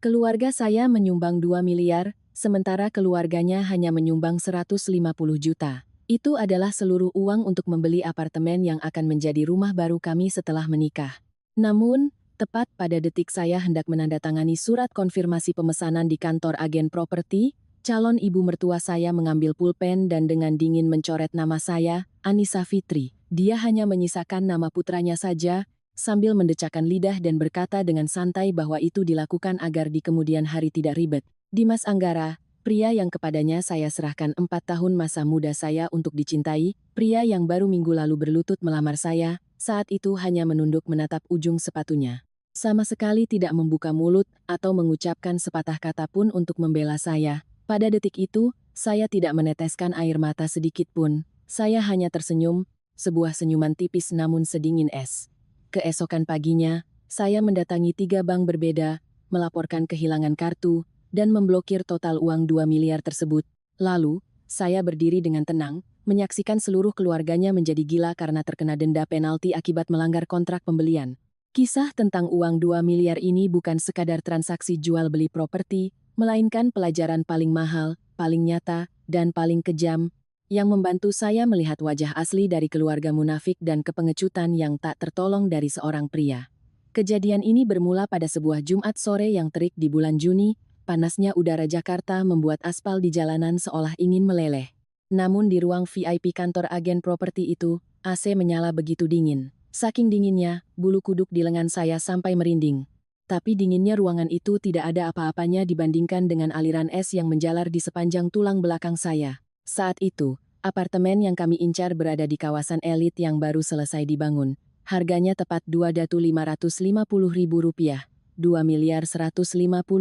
Keluarga saya menyumbang 2 miliar, sementara keluarganya hanya menyumbang 150 juta. Itu adalah seluruh uang untuk membeli apartemen yang akan menjadi rumah baru kami setelah menikah. Namun, tepat pada detik saya hendak menandatangani surat konfirmasi pemesanan di kantor agen properti, calon ibu mertua saya mengambil pulpen dan dengan dingin mencoret nama saya, Anissa Fitri. Dia hanya menyisakan nama putranya saja, sambil mendecakkan lidah dan berkata dengan santai bahwa itu dilakukan agar di kemudian hari tidak ribet. Dimas Anggara, pria yang kepadanya saya serahkan 4 tahun masa muda saya untuk dicintai, pria yang baru minggu lalu berlutut melamar saya, saat itu hanya menunduk menatap ujung sepatunya. Sama sekali tidak membuka mulut atau mengucapkan sepatah kata pun untuk membela saya. Pada detik itu, saya tidak meneteskan air mata sedikit pun. Saya hanya tersenyum, sebuah senyuman tipis namun sedingin es. Keesokan paginya, saya mendatangi 3 bank berbeda, melaporkan kehilangan kartu, dan memblokir total uang 2 miliar tersebut. Lalu, saya berdiri dengan tenang, menyaksikan seluruh keluarganya menjadi gila karena terkena denda penalti akibat melanggar kontrak pembelian. Kisah tentang uang 2 miliar ini bukan sekadar transaksi jual-beli properti, melainkan pelajaran paling mahal, paling nyata, dan paling kejam, yang membantu saya melihat wajah asli dari keluarga munafik dan kepengecutan yang tak tertolong dari seorang pria. Kejadian ini bermula pada sebuah Jumat sore yang terik di bulan Juni, panasnya udara Jakarta membuat aspal di jalanan seolah ingin meleleh. Namun di ruang VIP kantor agen properti itu, AC menyala begitu dingin. Saking dinginnya, bulu kuduk di lengan saya sampai merinding. Tapi dinginnya ruangan itu tidak ada apa-apanya dibandingkan dengan aliran es yang menjalar di sepanjang tulang belakang saya. Saat itu, apartemen yang kami incar berada di kawasan elit yang baru selesai dibangun. Harganya tepat 2,550.000 rupiah, 2 miliar 150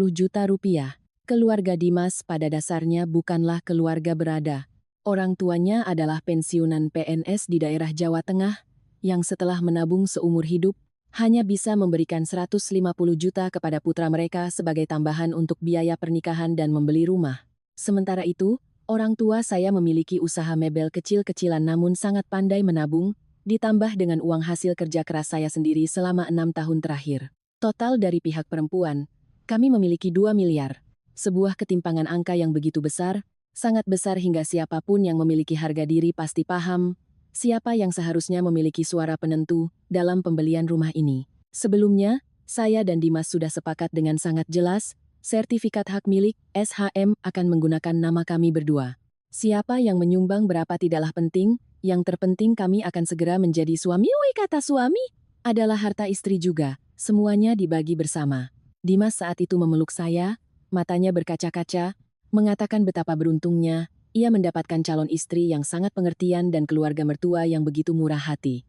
juta rupiah. Keluarga Dimas pada dasarnya bukanlah keluarga berada. Orang tuanya adalah pensiunan PNS di daerah Jawa Tengah, yang setelah menabung seumur hidup, hanya bisa memberikan 150 juta kepada putra mereka sebagai tambahan untuk biaya pernikahan dan membeli rumah. Sementara itu, orang tua saya memiliki usaha mebel kecil-kecilan namun sangat pandai menabung, ditambah dengan uang hasil kerja keras saya sendiri selama 6 tahun terakhir. Total dari pihak perempuan, kami memiliki 2 miliar. Sebuah ketimpangan angka yang begitu besar, sangat besar hingga siapapun yang memiliki harga diri pasti paham, siapa yang seharusnya memiliki suara penentu dalam pembelian rumah ini. Sebelumnya, saya dan Dimas sudah sepakat dengan sangat jelas, sertifikat hak milik, SHM, akan menggunakan nama kami berdua. Siapa yang menyumbang berapa tidaklah penting, yang terpenting kami akan segera menjadi suami. Woi, kata suami adalah harta istri juga, semuanya dibagi bersama. Dimas saat itu memeluk saya, matanya berkaca-kaca, mengatakan betapa beruntungnya, ia mendapatkan calon istri yang sangat pengertian dan keluarga mertua yang begitu murah hati.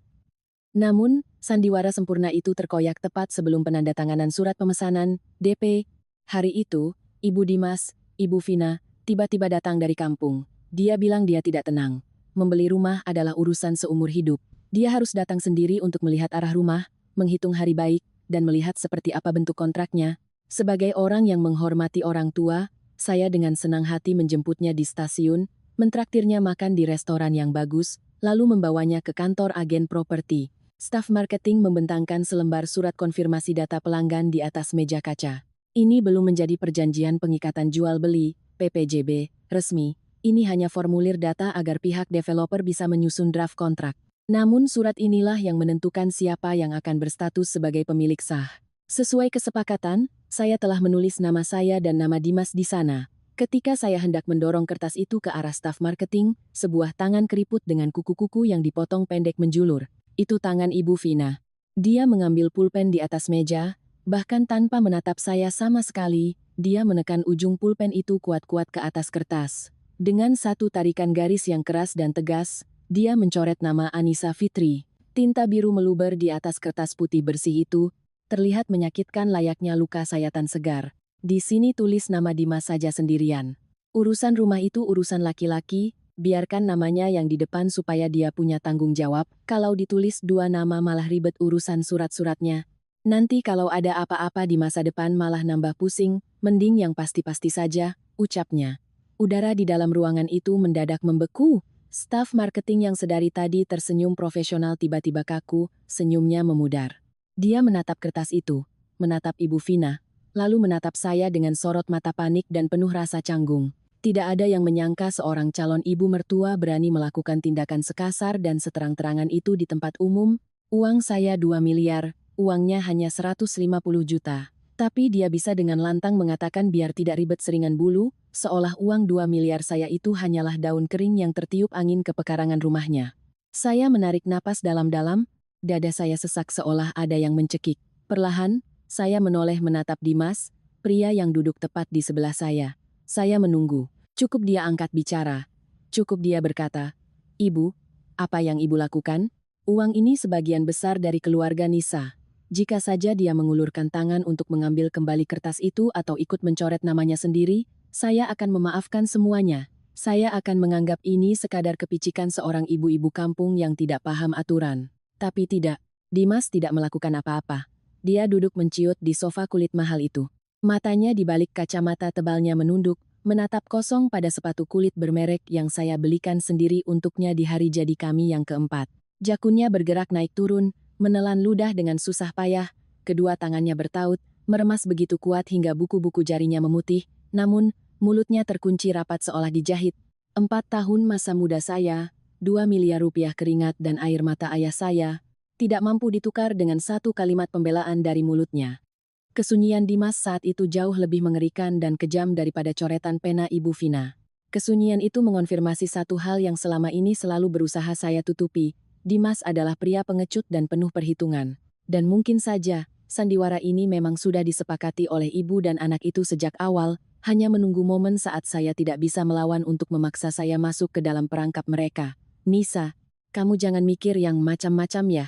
Namun, sandiwara sempurna itu terkoyak tepat sebelum penandatanganan surat pemesanan, DP. Hari itu, Ibu Dimas, Ibu Vina, tiba-tiba datang dari kampung. Dia bilang dia tidak tenang. Membeli rumah adalah urusan seumur hidup. Dia harus datang sendiri untuk melihat arah rumah, menghitung hari baik, dan melihat seperti apa bentuk kontraknya. Sebagai orang yang menghormati orang tua, saya dengan senang hati menjemputnya di stasiun, mentraktirnya makan di restoran yang bagus, lalu membawanya ke kantor agen properti. Staf marketing membentangkan selembar surat konfirmasi data pelanggan di atas meja kaca. Ini belum menjadi perjanjian pengikatan jual-beli, PPJB, resmi. Ini hanya formulir data agar pihak developer bisa menyusun draft kontrak. Namun surat inilah yang menentukan siapa yang akan berstatus sebagai pemilik sah. Sesuai kesepakatan, saya telah menulis nama saya dan nama Dimas di sana. Ketika saya hendak mendorong kertas itu ke arah staf marketing, sebuah tangan keriput dengan kuku-kuku yang dipotong pendek menjulur. Itu tangan Ibu Vina. Dia mengambil pulpen di atas meja, bahkan tanpa menatap saya sama sekali, dia menekan ujung pulpen itu kuat-kuat ke atas kertas. Dengan satu tarikan garis yang keras dan tegas, dia mencoret nama Anissa Fitri. Tinta biru meluber di atas kertas putih bersih itu, terlihat menyakitkan layaknya luka sayatan segar. Di sini tulis nama Dimas saja sendirian. Urusan rumah itu urusan laki-laki, biarkan namanya yang di depan supaya dia punya tanggung jawab. Kalau ditulis 2 nama malah ribet urusan surat-suratnya. Nanti kalau ada apa-apa di masa depan malah nambah pusing, mending yang pasti-pasti saja, ucapnya. Udara di dalam ruangan itu mendadak membeku. Staf marketing yang sedari tadi tersenyum profesional tiba-tiba kaku, senyumnya memudar. Dia menatap kertas itu, menatap Ibu Vina, lalu menatap saya dengan sorot mata panik dan penuh rasa canggung. Tidak ada yang menyangka seorang calon ibu mertua berani melakukan tindakan sekasar dan seterang-terangan itu di tempat umum. Uang saya 2 miliar, uangnya hanya 150 juta. Tapi dia bisa dengan lantang mengatakan biar tidak ribet seringan bulu, seolah uang 2 miliar saya itu hanyalah daun kering yang tertiup angin ke pekarangan rumahnya. Saya menarik napas dalam-dalam, dada saya sesak seolah ada yang mencekik. Perlahan, saya menoleh menatap Dimas, pria yang duduk tepat di sebelah saya. Saya menunggu. Cukup dia angkat bicara. Cukup dia berkata, "Ibu, apa yang ibu lakukan? Uang ini sebagian besar dari keluarga Nisa. Jika saja dia mengulurkan tangan untuk mengambil kembali kertas itu atau ikut mencoret namanya sendiri, saya akan memaafkan semuanya. Saya akan menganggap ini sekadar kepicikan seorang ibu-ibu kampung yang tidak paham aturan." Tapi tidak, Dimas tidak melakukan apa-apa. Dia duduk menciut di sofa kulit mahal itu. Matanya di balik kacamata tebalnya menunduk, menatap kosong pada sepatu kulit bermerek yang saya belikan sendiri untuknya di hari jadi kami yang keempat. Jakunnya bergerak naik turun, menelan ludah dengan susah payah, kedua tangannya bertaut, meremas begitu kuat hingga buku-buku jarinya memutih, namun, mulutnya terkunci rapat seolah dijahit. 4 tahun masa muda saya, 2 miliar rupiah keringat dan air mata ayah saya, tidak mampu ditukar dengan satu kalimat pembelaan dari mulutnya. Kesunyian Dimas saat itu jauh lebih mengerikan dan kejam daripada coretan pena Ibu Vina. Kesunyian itu mengonfirmasi satu hal yang selama ini selalu berusaha saya tutupi. Dimas adalah pria pengecut dan penuh perhitungan. Dan mungkin saja, sandiwara ini memang sudah disepakati oleh ibu dan anak itu sejak awal, hanya menunggu momen saat saya tidak bisa melawan untuk memaksa saya masuk ke dalam perangkap mereka. "Nisa, kamu jangan mikir yang macam-macam ya.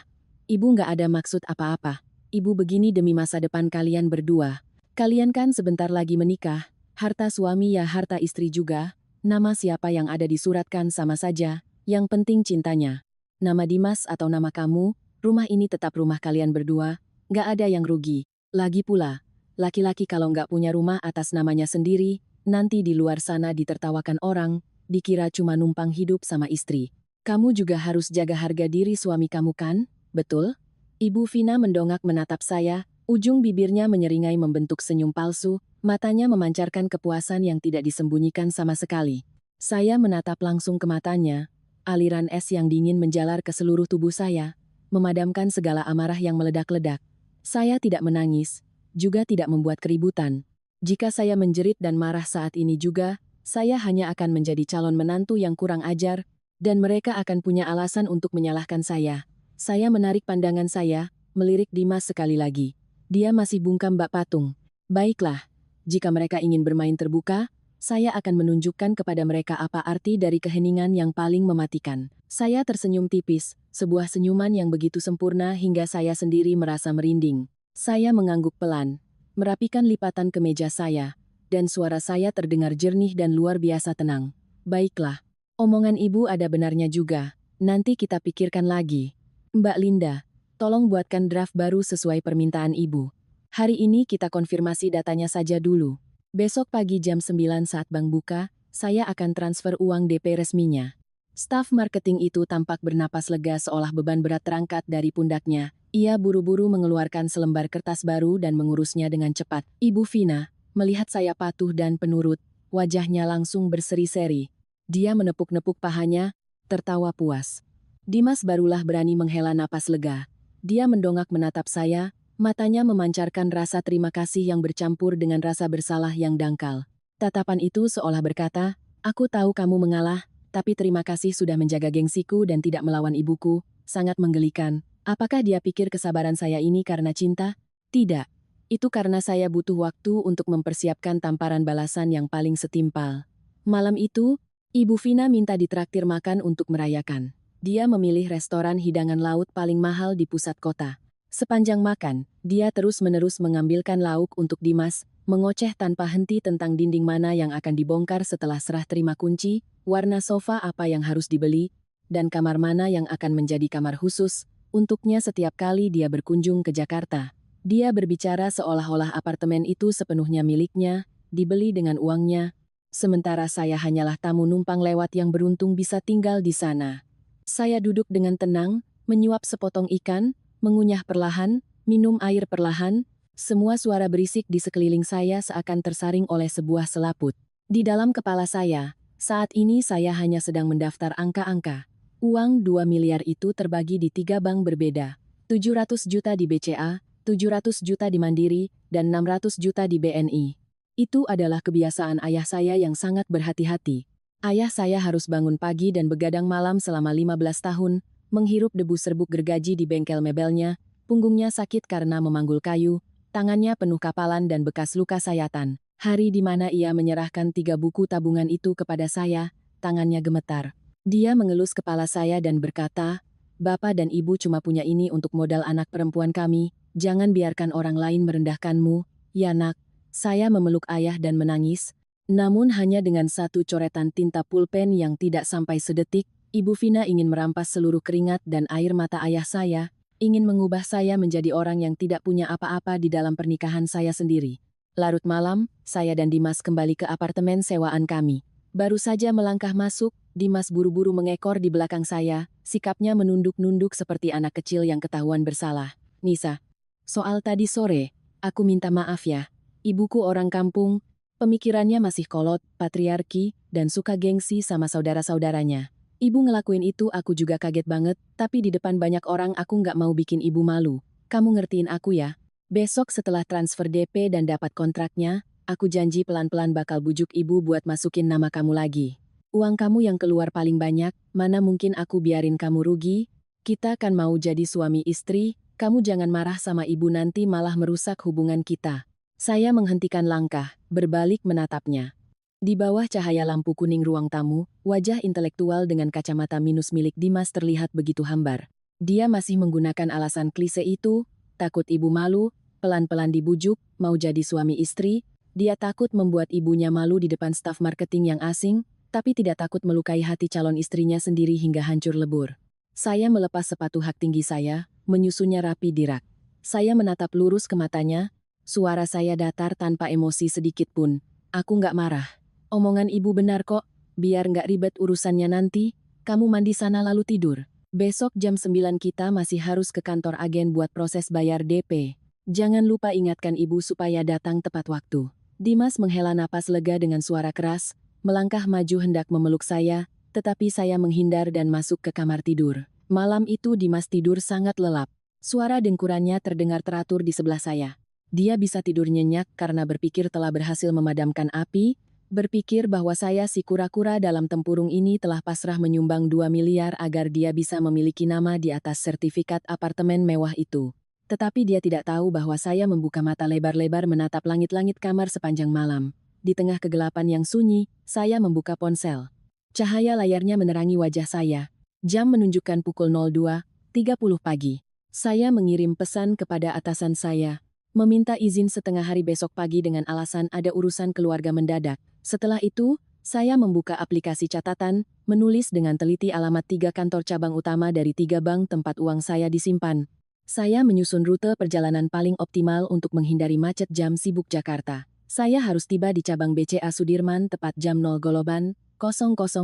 Ibu nggak ada maksud apa-apa. Ibu begini demi masa depan kalian berdua. Kalian kan sebentar lagi menikah, harta suami ya harta istri juga, nama siapa yang ada disuratkan sama saja, yang penting cintanya. Nama Dimas atau nama kamu, rumah ini tetap rumah kalian berdua, nggak ada yang rugi. Lagi pula, laki-laki kalau nggak punya rumah atas namanya sendiri, nanti di luar sana ditertawakan orang, dikira cuma numpang hidup sama istri. Kamu juga harus jaga harga diri suami kamu kan, betul?" Ibu Vina mendongak menatap saya, ujung bibirnya menyeringai membentuk senyum palsu, matanya memancarkan kepuasan yang tidak disembunyikan sama sekali. Saya menatap langsung ke matanya. Aliran es yang dingin menjalar ke seluruh tubuh saya, memadamkan segala amarah yang meledak-ledak. Saya tidak menangis, juga tidak membuat keributan. Jika saya menjerit dan marah saat ini juga, saya hanya akan menjadi calon menantu yang kurang ajar, dan mereka akan punya alasan untuk menyalahkan saya. Saya menarik pandangan saya, melirik Dimas sekali lagi. Dia masih bungkam bak patung. Baiklah, jika mereka ingin bermain terbuka, saya akan menunjukkan kepada mereka apa arti dari keheningan yang paling mematikan. Saya tersenyum tipis, sebuah senyuman yang begitu sempurna hingga saya sendiri merasa merinding. Saya mengangguk pelan, merapikan lipatan kemeja saya, dan suara saya terdengar jernih dan luar biasa tenang. "Baiklah, omongan ibu ada benarnya juga. Nanti kita pikirkan lagi. Mbak Linda, tolong buatkan draft baru sesuai permintaan ibu. Hari ini kita konfirmasi datanya saja dulu. Besok pagi jam 9 saat bank buka, saya akan transfer uang DP resminya." Staf marketing itu tampak bernapas lega seolah beban berat terangkat dari pundaknya. Ia buru-buru mengeluarkan selembar kertas baru dan mengurusnya dengan cepat. Ibu Vina, melihat saya patuh dan penurut, wajahnya langsung berseri-seri. Dia menepuk-nepuk pahanya, tertawa puas. Dimas barulah berani menghela napas lega. Dia mendongak menatap saya, matanya memancarkan rasa terima kasih yang bercampur dengan rasa bersalah yang dangkal. Tatapan itu seolah berkata, "Aku tahu kamu mengalah, tapi terima kasih sudah menjaga gengsiku dan tidak melawan ibuku." Sangat menggelikan. Apakah dia pikir kesabaran saya ini karena cinta? Tidak. Itu karena saya butuh waktu untuk mempersiapkan tamparan balasan yang paling setimpal. Malam itu, Ibu Vina minta ditraktir makan untuk merayakan. Dia memilih restoran hidangan laut paling mahal di pusat kota. Sepanjang makan, dia terus-menerus mengambilkan lauk untuk Dimas, mengoceh tanpa henti tentang dinding mana yang akan dibongkar setelah serah terima kunci, warna sofa apa yang harus dibeli, dan kamar mana yang akan menjadi kamar khusus, untuknya setiap kali dia berkunjung ke Jakarta. Dia berbicara seolah-olah apartemen itu sepenuhnya miliknya, dibeli dengan uangnya, sementara saya hanyalah tamu numpang lewat yang beruntung bisa tinggal di sana. Saya duduk dengan tenang, menyuap sepotong ikan, mengunyah perlahan, minum air perlahan, Semua suara berisik di sekeliling saya seakan tersaring oleh sebuah selaput. Di dalam kepala saya, saat ini saya hanya sedang mendaftar angka-angka. Uang 2 miliar itu terbagi di 3 bank berbeda. 700 juta di BCA, 700 juta di Mandiri, dan 600 juta di BNI. Itu adalah kebiasaan ayah saya yang sangat berhati-hati. Ayah saya harus bangun pagi dan begadang malam selama 15 tahun, menghirup debu serbuk gergaji di bengkel mebelnya, punggungnya sakit karena memanggul kayu, tangannya penuh kapalan dan bekas luka sayatan. Hari di mana ia menyerahkan 3 buku tabungan itu kepada saya, tangannya gemetar. Dia mengelus kepala saya dan berkata, "Bapak dan Ibu cuma punya ini untuk modal anak perempuan kami, jangan biarkan orang lain merendahkanmu, ya nak." Saya memeluk ayah dan menangis, namun hanya dengan satu coretan tinta pulpen yang tidak sampai sedetik, Ibu Vina ingin merampas seluruh keringat dan air mata ayah saya, ingin mengubah saya menjadi orang yang tidak punya apa-apa di dalam pernikahan saya sendiri. Larut malam, saya dan Dimas kembali ke apartemen sewaan kami. Baru saja melangkah masuk, Dimas buru-buru mengekor di belakang saya, sikapnya menunduk-nunduk seperti anak kecil yang ketahuan bersalah. "Nisa, soal tadi sore, aku minta maaf ya. Ibuku orang kampung, pemikirannya masih kolot, patriarki, dan suka gengsi sama saudara-saudaranya. Ibu ngelakuin itu aku juga kaget banget, tapi di depan banyak orang aku nggak mau bikin ibu malu. Kamu ngertiin aku ya? Besok setelah transfer DP dan dapat kontraknya, aku janji pelan-pelan bakal bujuk ibu buat masukin nama kamu lagi. Uang kamu yang keluar paling banyak, mana mungkin aku biarin kamu rugi? Kita kan mau jadi suami istri, kamu jangan marah sama ibu nanti malah merusak hubungan kita." Saya menghentikan langkah, berbalik menatapnya. Di bawah cahaya lampu kuning ruang tamu, wajah intelektual dengan kacamata minus milik Dimas terlihat begitu hambar. Dia masih menggunakan alasan klise itu, takut ibu malu, pelan-pelan dibujuk, mau jadi suami istri, dia takut membuat ibunya malu di depan staf marketing yang asing, tapi tidak takut melukai hati calon istrinya sendiri hingga hancur lebur. Saya melepas sepatu hak tinggi saya, menyusunnya rapi di rak. Saya menatap lurus ke matanya, suara saya datar tanpa emosi sedikit pun. "Aku nggak marah. Omongan ibu benar kok, biar nggak ribet urusannya nanti, kamu mandi sana lalu tidur. Besok jam 9 kita masih harus ke kantor agen buat proses bayar DP. Jangan lupa ingatkan ibu supaya datang tepat waktu." Dimas menghela napas lega dengan suara keras, melangkah maju hendak memeluk saya, tetapi saya menghindar dan masuk ke kamar tidur. Malam itu Dimas tidur sangat lelap. Suara dengkurannya terdengar teratur di sebelah saya. Dia bisa tidur nyenyak karena berpikir telah berhasil memadamkan api, berpikir bahwa saya si kura-kura dalam tempurung ini telah pasrah menyumbang 2 miliar agar dia bisa memiliki nama di atas sertifikat apartemen mewah itu. Tetapi dia tidak tahu bahwa saya membuka mata lebar-lebar menatap langit-langit kamar sepanjang malam. Di tengah kegelapan yang sunyi, saya membuka ponsel. Cahaya layarnya menerangi wajah saya. Jam menunjukkan pukul 02.30 pagi. Saya mengirim pesan kepada atasan saya, meminta izin setengah hari besok pagi dengan alasan ada urusan keluarga mendadak. Setelah itu, saya membuka aplikasi catatan, menulis dengan teliti alamat 3 kantor cabang utama dari 3 bank tempat uang saya disimpan. Saya menyusun rute perjalanan paling optimal untuk menghindari macet jam sibuk Jakarta. Saya harus tiba di cabang BCA Sudirman tepat jam 00.00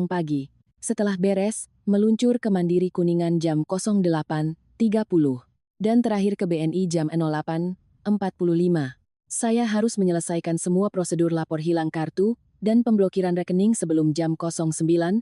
pagi. Setelah beres, meluncur ke Mandiri Kuningan jam 08.30. Dan terakhir ke BNI jam 08.45. Saya harus menyelesaikan semua prosedur lapor hilang kartu dan pemblokiran rekening sebelum jam 09.00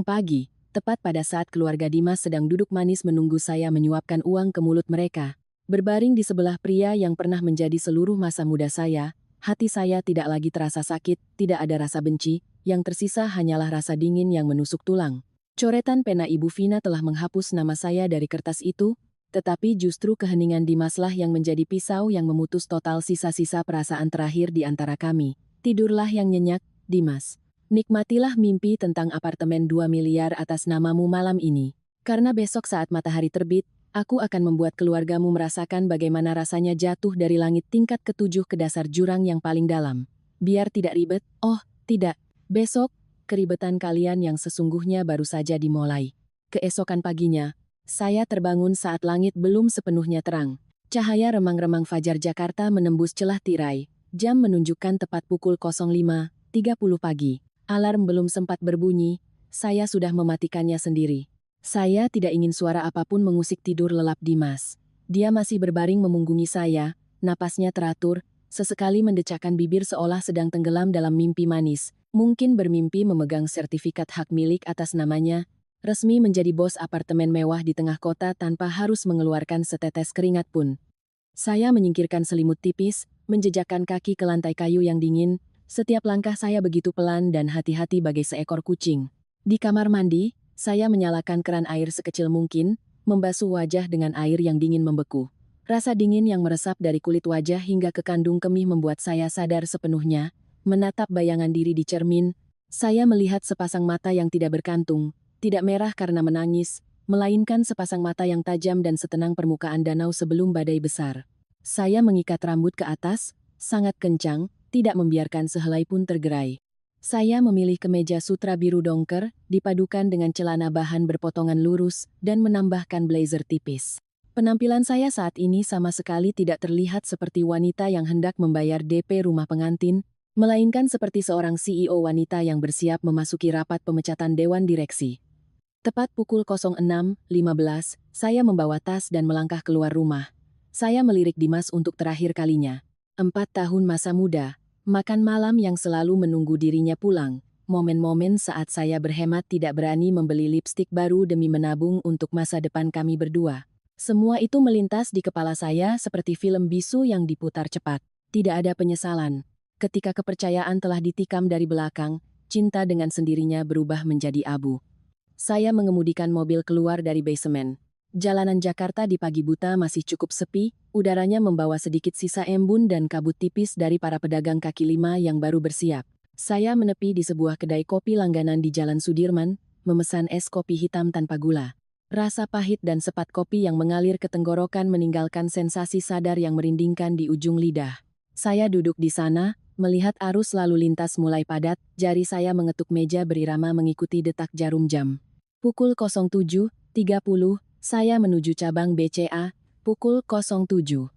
pagi. Tepat pada saat keluarga Dimas sedang duduk manis menunggu saya menyuapkan uang ke mulut mereka. Berbaring di sebelah pria yang pernah menjadi seluruh masa muda saya, hati saya tidak lagi terasa sakit, tidak ada rasa benci, yang tersisa hanyalah rasa dingin yang menusuk tulang. Coretan pena Ibu Vina telah menghapus nama saya dari kertas itu, tetapi justru keheningan Dimaslah yang menjadi pisau yang memutus total sisa-sisa perasaan terakhir di antara kami. Tidurlah yang nyenyak, Dimas. Nikmatilah mimpi tentang apartemen 2 miliar atas namamu malam ini. Karena besok saat matahari terbit, aku akan membuat keluargamu merasakan bagaimana rasanya jatuh dari langit tingkat ke-7 ke dasar jurang yang paling dalam. Biar tidak ribet, oh, tidak. Besok, keribetan kalian yang sesungguhnya baru saja dimulai. Keesokan paginya, saya terbangun saat langit belum sepenuhnya terang. Cahaya remang-remang fajar Jakarta menembus celah tirai. Jam menunjukkan tepat pukul 05.30 pagi. Alarm belum sempat berbunyi, saya sudah mematikannya sendiri. Saya tidak ingin suara apapun mengusik tidur lelap Dimas. Dia masih berbaring memunggungi saya, napasnya teratur, sesekali mendecakkan bibir seolah sedang tenggelam dalam mimpi manis. Mungkin bermimpi memegang sertifikat hak milik atas namanya, resmi menjadi bos apartemen mewah di tengah kota tanpa harus mengeluarkan setetes keringat pun. Saya menyingkirkan selimut tipis, menjejakkan kaki ke lantai kayu yang dingin. Setiap langkah saya begitu pelan dan hati-hati bagai seekor kucing. Di kamar mandi, saya menyalakan keran air sekecil mungkin, membasuh wajah dengan air yang dingin membeku. Rasa dingin yang meresap dari kulit wajah hingga ke kandung kemih membuat saya sadar sepenuhnya. Menatap bayangan diri di cermin, saya melihat sepasang mata yang tidak berkantung, tidak merah karena menangis, melainkan sepasang mata yang tajam dan setenang permukaan danau sebelum badai besar. Saya mengikat rambut ke atas, sangat kencang, tidak membiarkan sehelai pun tergerai. Saya memilih kemeja sutra biru dongker, dipadukan dengan celana bahan berpotongan lurus, dan menambahkan blazer tipis. Penampilan saya saat ini sama sekali tidak terlihat seperti wanita yang hendak membayar DP rumah pengantin, melainkan seperti seorang CEO wanita yang bersiap memasuki rapat pemecatan dewan direksi. Tepat pukul 06.15, saya membawa tas dan melangkah keluar rumah. Saya melirik Dimas untuk terakhir kalinya. 4 tahun masa muda. Makan malam yang selalu menunggu dirinya pulang, momen-momen saat saya berhemat tidak berani membeli lipstik baru demi menabung untuk masa depan kami berdua. Semua itu melintas di kepala saya seperti film bisu yang diputar cepat. Tidak ada penyesalan. Ketika kepercayaan telah ditikam dari belakang, cinta dengan sendirinya berubah menjadi abu. Saya mengemudikan mobil keluar dari basement. Jalanan Jakarta di pagi buta masih cukup sepi, udaranya membawa sedikit sisa embun dan kabut tipis dari para pedagang kaki lima yang baru bersiap. Saya menepi di sebuah kedai kopi langganan di Jalan Sudirman, memesan es kopi hitam tanpa gula. Rasa pahit dan sepat kopi yang mengalir ke tenggorokan meninggalkan sensasi sadar yang merindingkan di ujung lidah. Saya duduk di sana, melihat arus lalu lintas mulai padat, jari saya mengetuk meja berirama mengikuti detak jarum jam. Pukul 07.30, saya menuju cabang BCA, pukul 07.45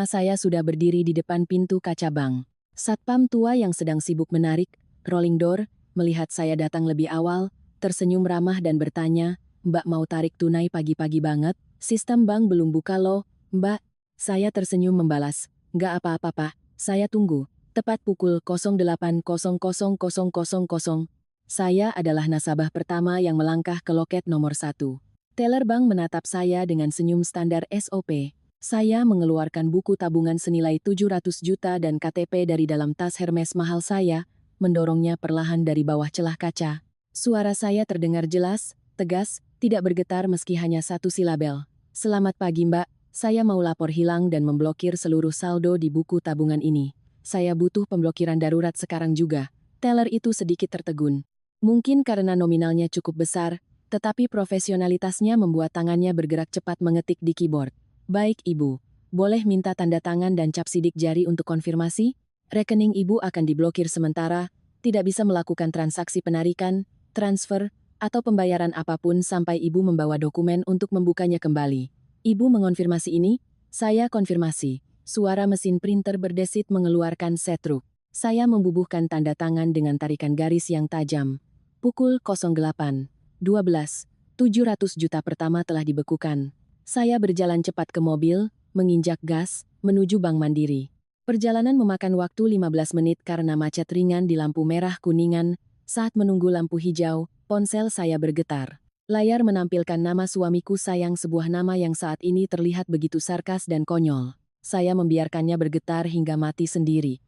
saya sudah berdiri di depan pintu kaca bank. Satpam tua yang sedang sibuk menarik rolling door, melihat saya datang lebih awal, tersenyum ramah dan bertanya, "Mbak mau tarik tunai pagi-pagi banget? Sistem bank belum buka loh, Mbak." Saya tersenyum membalas, "Nggak apa-apa Pak, saya tunggu." Tepat pukul 08.0000, saya adalah nasabah pertama yang melangkah ke loket nomor 1. Teller bank menatap saya dengan senyum standar SOP. Saya mengeluarkan buku tabungan senilai 700 juta dan KTP dari dalam tas Hermes mahal saya, mendorongnya perlahan dari bawah celah kaca. Suara saya terdengar jelas, tegas, tidak bergetar meski hanya satu silabel. "Selamat pagi Mbak, saya mau lapor hilang dan memblokir seluruh saldo di buku tabungan ini. Saya butuh pemblokiran darurat sekarang juga." Teller itu sedikit tertegun. Mungkin karena nominalnya cukup besar, tetapi profesionalitasnya membuat tangannya bergerak cepat mengetik di keyboard. "Baik Ibu, boleh minta tanda tangan dan cap sidik jari untuk konfirmasi? Rekening Ibu akan diblokir sementara, tidak bisa melakukan transaksi penarikan, transfer, atau pembayaran apapun sampai Ibu membawa dokumen untuk membukanya kembali." "Ibu mengonfirmasi ini?" "Saya konfirmasi." Suara mesin printer berdesit mengeluarkan setruk. Saya membubuhkan tanda tangan dengan tarikan garis yang tajam. Pukul 08.12, 700 juta pertama telah dibekukan. Saya berjalan cepat ke mobil, menginjak gas, menuju Bank Mandiri. Perjalanan memakan waktu 15 menit karena macet ringan di lampu merah kuningan. Saat menunggu lampu hijau, ponsel saya bergetar. Layar menampilkan nama suamiku sayang, sebuah nama yang saat ini terlihat begitu sarkas dan konyol. Saya membiarkannya bergetar hingga mati sendiri.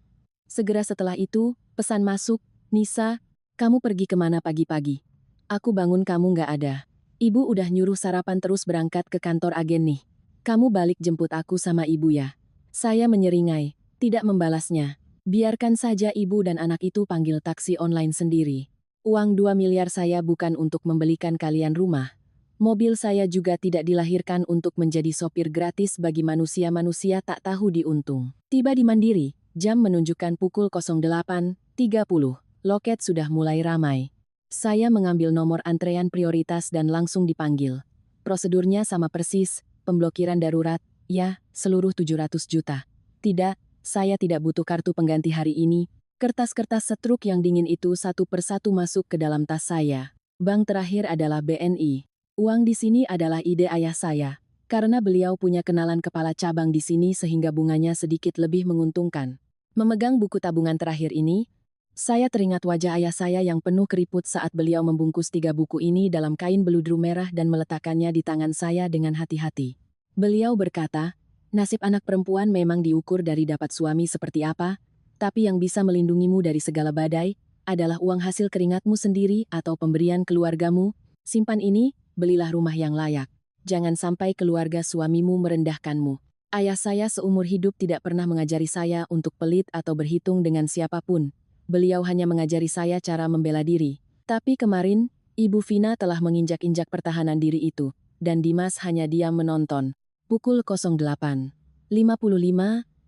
Segera setelah itu, pesan masuk, "Nisa, kamu pergi kemana pagi-pagi? Aku bangun kamu nggak ada. Ibu udah nyuruh sarapan terus berangkat ke kantor agen nih. Kamu balik jemput aku sama ibu ya." Saya menyeringai, tidak membalasnya. Biarkan saja ibu dan anak itu panggil taksi online sendiri. Uang 2 miliar saya bukan untuk membelikan kalian rumah. Mobil saya juga tidak dilahirkan untuk menjadi sopir gratis bagi manusia-manusia tak tahu diuntung. Tiba di Mandiri, jam menunjukkan pukul 08.30. Loket sudah mulai ramai. Saya mengambil nomor antrean prioritas dan langsung dipanggil. Prosedurnya sama persis, pemblokiran darurat, ya, seluruh 700 juta. "Tidak, saya tidak butuh kartu pengganti hari ini." Kertas-kertas setruk yang dingin itu satu persatu masuk ke dalam tas saya. Bank terakhir adalah BNI. Uang di sini adalah ide ayah saya. Karena beliau punya kenalan kepala cabang di sini sehingga bunganya sedikit lebih menguntungkan. Memegang buku tabungan terakhir ini, saya teringat wajah ayah saya yang penuh keriput saat beliau membungkus 3 buku ini dalam kain beludru merah dan meletakkannya di tangan saya dengan hati-hati. Beliau berkata, nasib anak perempuan memang diukur dari dapat suami seperti apa, tapi yang bisa melindungimu dari segala badai adalah uang hasil keringatmu sendiri atau pemberian keluargamu. Simpan ini, belilah rumah yang layak. Jangan sampai keluarga suamimu merendahkanmu. Ayah saya seumur hidup tidak pernah mengajari saya untuk pelit atau berhitung dengan siapapun. Beliau hanya mengajari saya cara membela diri. Tapi kemarin, Ibu Vina telah menginjak-injak pertahanan diri itu, dan Dimas hanya diam menonton. Pukul 08.55,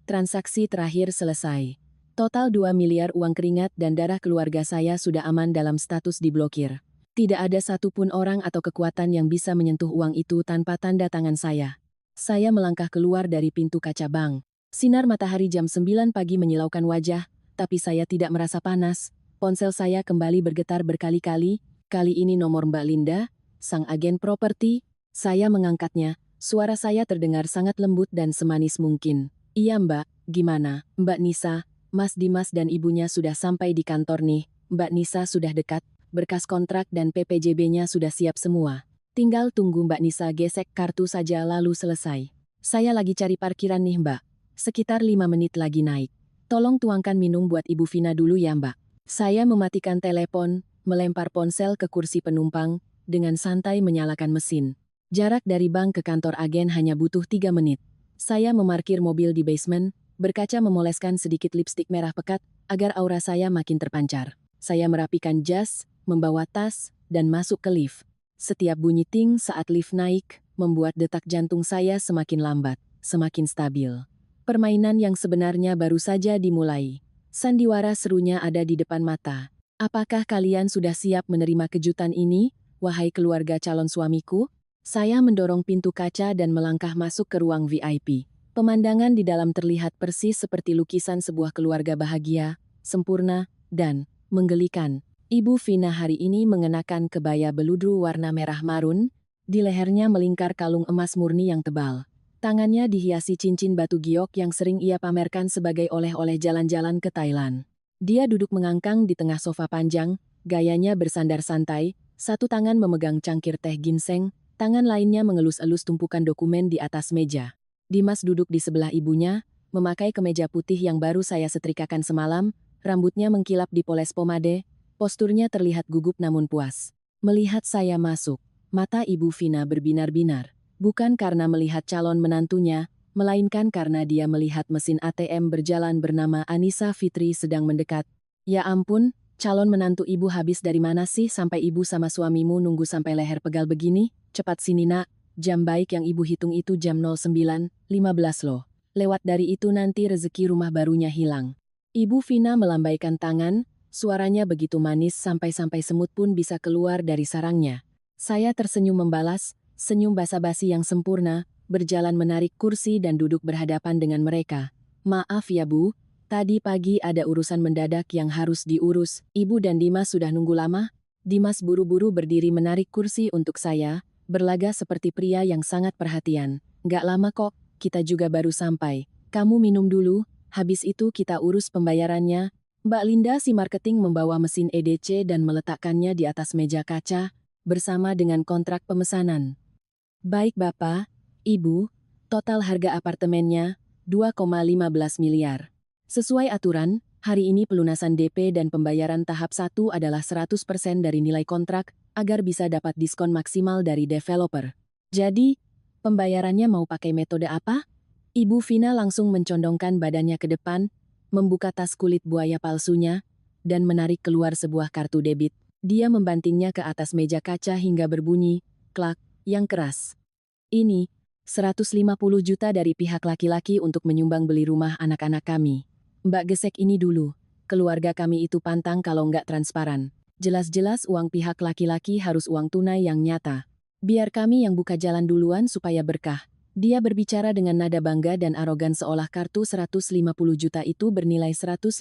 transaksi terakhir selesai. Total 2 miliar uang keringat dan darah keluarga saya sudah aman dalam status diblokir. Tidak ada satupun orang atau kekuatan yang bisa menyentuh uang itu tanpa tanda tangan saya. Saya melangkah keluar dari pintu kaca bank. Sinar matahari jam 9 pagi menyilaukan wajah, tapi saya tidak merasa panas. Ponsel saya kembali bergetar berkali-kali, kali ini nomor Mbak Linda, sang agen properti. Saya mengangkatnya, suara saya terdengar sangat lembut dan semanis mungkin. Iya Mbak, gimana, Mbak Nisa? Mas Dimas dan ibunya sudah sampai di kantor nih. Mbak Nisa sudah dekat, berkas kontrak dan PPJB-nya sudah siap semua. Tinggal tunggu Mbak Nisa gesek kartu saja lalu selesai. Saya lagi cari parkiran nih Mbak. Sekitar 5 menit lagi naik. Tolong tuangkan minum buat Ibu Vina dulu ya Mbak. Saya mematikan telepon, melempar ponsel ke kursi penumpang, dengan santai menyalakan mesin. Jarak dari bank ke kantor agen hanya butuh 3 menit. Saya memarkir mobil di basement, berkaca memoleskan sedikit lipstik merah pekat, agar aura saya makin terpancar. Saya merapikan jas, membawa tas, dan masuk ke lift. Setiap bunyi ting saat lift naik, membuat detak jantung saya semakin lambat, semakin stabil. Permainan yang sebenarnya baru saja dimulai. Sandiwara serunya ada di depan mata. Apakah kalian sudah siap menerima kejutan ini, wahai keluarga calon suamiku? Saya mendorong pintu kaca dan melangkah masuk ke ruang VIP. Pemandangan di dalam terlihat persis seperti lukisan sebuah keluarga bahagia, sempurna, dan menggelikan. Ibu Vina hari ini mengenakan kebaya beludru warna merah marun, di lehernya melingkar kalung emas murni yang tebal. Tangannya dihiasi cincin batu giok yang sering ia pamerkan sebagai oleh-oleh jalan-jalan ke Thailand. Dia duduk mengangkang di tengah sofa panjang, gayanya bersandar santai, satu tangan memegang cangkir teh ginseng, tangan lainnya mengelus-elus tumpukan dokumen di atas meja. Dimas duduk di sebelah ibunya, memakai kemeja putih yang baru saya setrikakan semalam, rambutnya mengkilap dipoles pomade, posturnya terlihat gugup namun puas. Melihat saya masuk, mata Ibu Vina berbinar-binar. Bukan karena melihat calon menantunya, melainkan karena dia melihat mesin ATM berjalan bernama Anissa Fitri sedang mendekat. Ya ampun, calon menantu ibu habis dari mana sih sampai ibu sama suamimu nunggu sampai leher pegal begini? Cepat sini nak, jam baik yang ibu hitung itu jam 09.15 loh. Lewat dari itu nanti rezeki rumah barunya hilang. Ibu Vina melambaikan tangan, suaranya begitu manis sampai-sampai semut pun bisa keluar dari sarangnya. Saya tersenyum membalas, senyum basa-basi yang sempurna, berjalan menarik kursi dan duduk berhadapan dengan mereka. Maaf ya Bu, tadi pagi ada urusan mendadak yang harus diurus. Ibu dan Dimas sudah nunggu lama? Dimas buru-buru berdiri menarik kursi untuk saya, berlaga seperti pria yang sangat perhatian. Nggak lama kok, kita juga baru sampai. Kamu minum dulu, habis itu kita urus pembayarannya. Mbak Linda si marketing membawa mesin EDC dan meletakkannya di atas meja kaca, bersama dengan kontrak pemesanan. Baik Bapak, Ibu, total harga apartemennya 2,15 miliar. Sesuai aturan, hari ini pelunasan DP dan pembayaran tahap 1 adalah 100% dari nilai kontrak agar bisa dapat diskon maksimal dari developer. Jadi, pembayarannya mau pakai metode apa? Ibu Vina langsung mencondongkan badannya ke depan, membuka tas kulit buaya palsunya, dan menarik keluar sebuah kartu debit. Dia membantingnya ke atas meja kaca hingga berbunyi, klak, yang keras. Ini, 150 juta dari pihak laki-laki untuk menyumbang beli rumah anak-anak kami. Mbak gesek ini dulu, keluarga kami itu pantang kalau nggak transparan. Jelas-jelas uang pihak laki-laki harus uang tunai yang nyata. Biar kami yang buka jalan duluan supaya berkah. Dia berbicara dengan nada bangga dan arogan seolah kartu 150 juta itu bernilai 150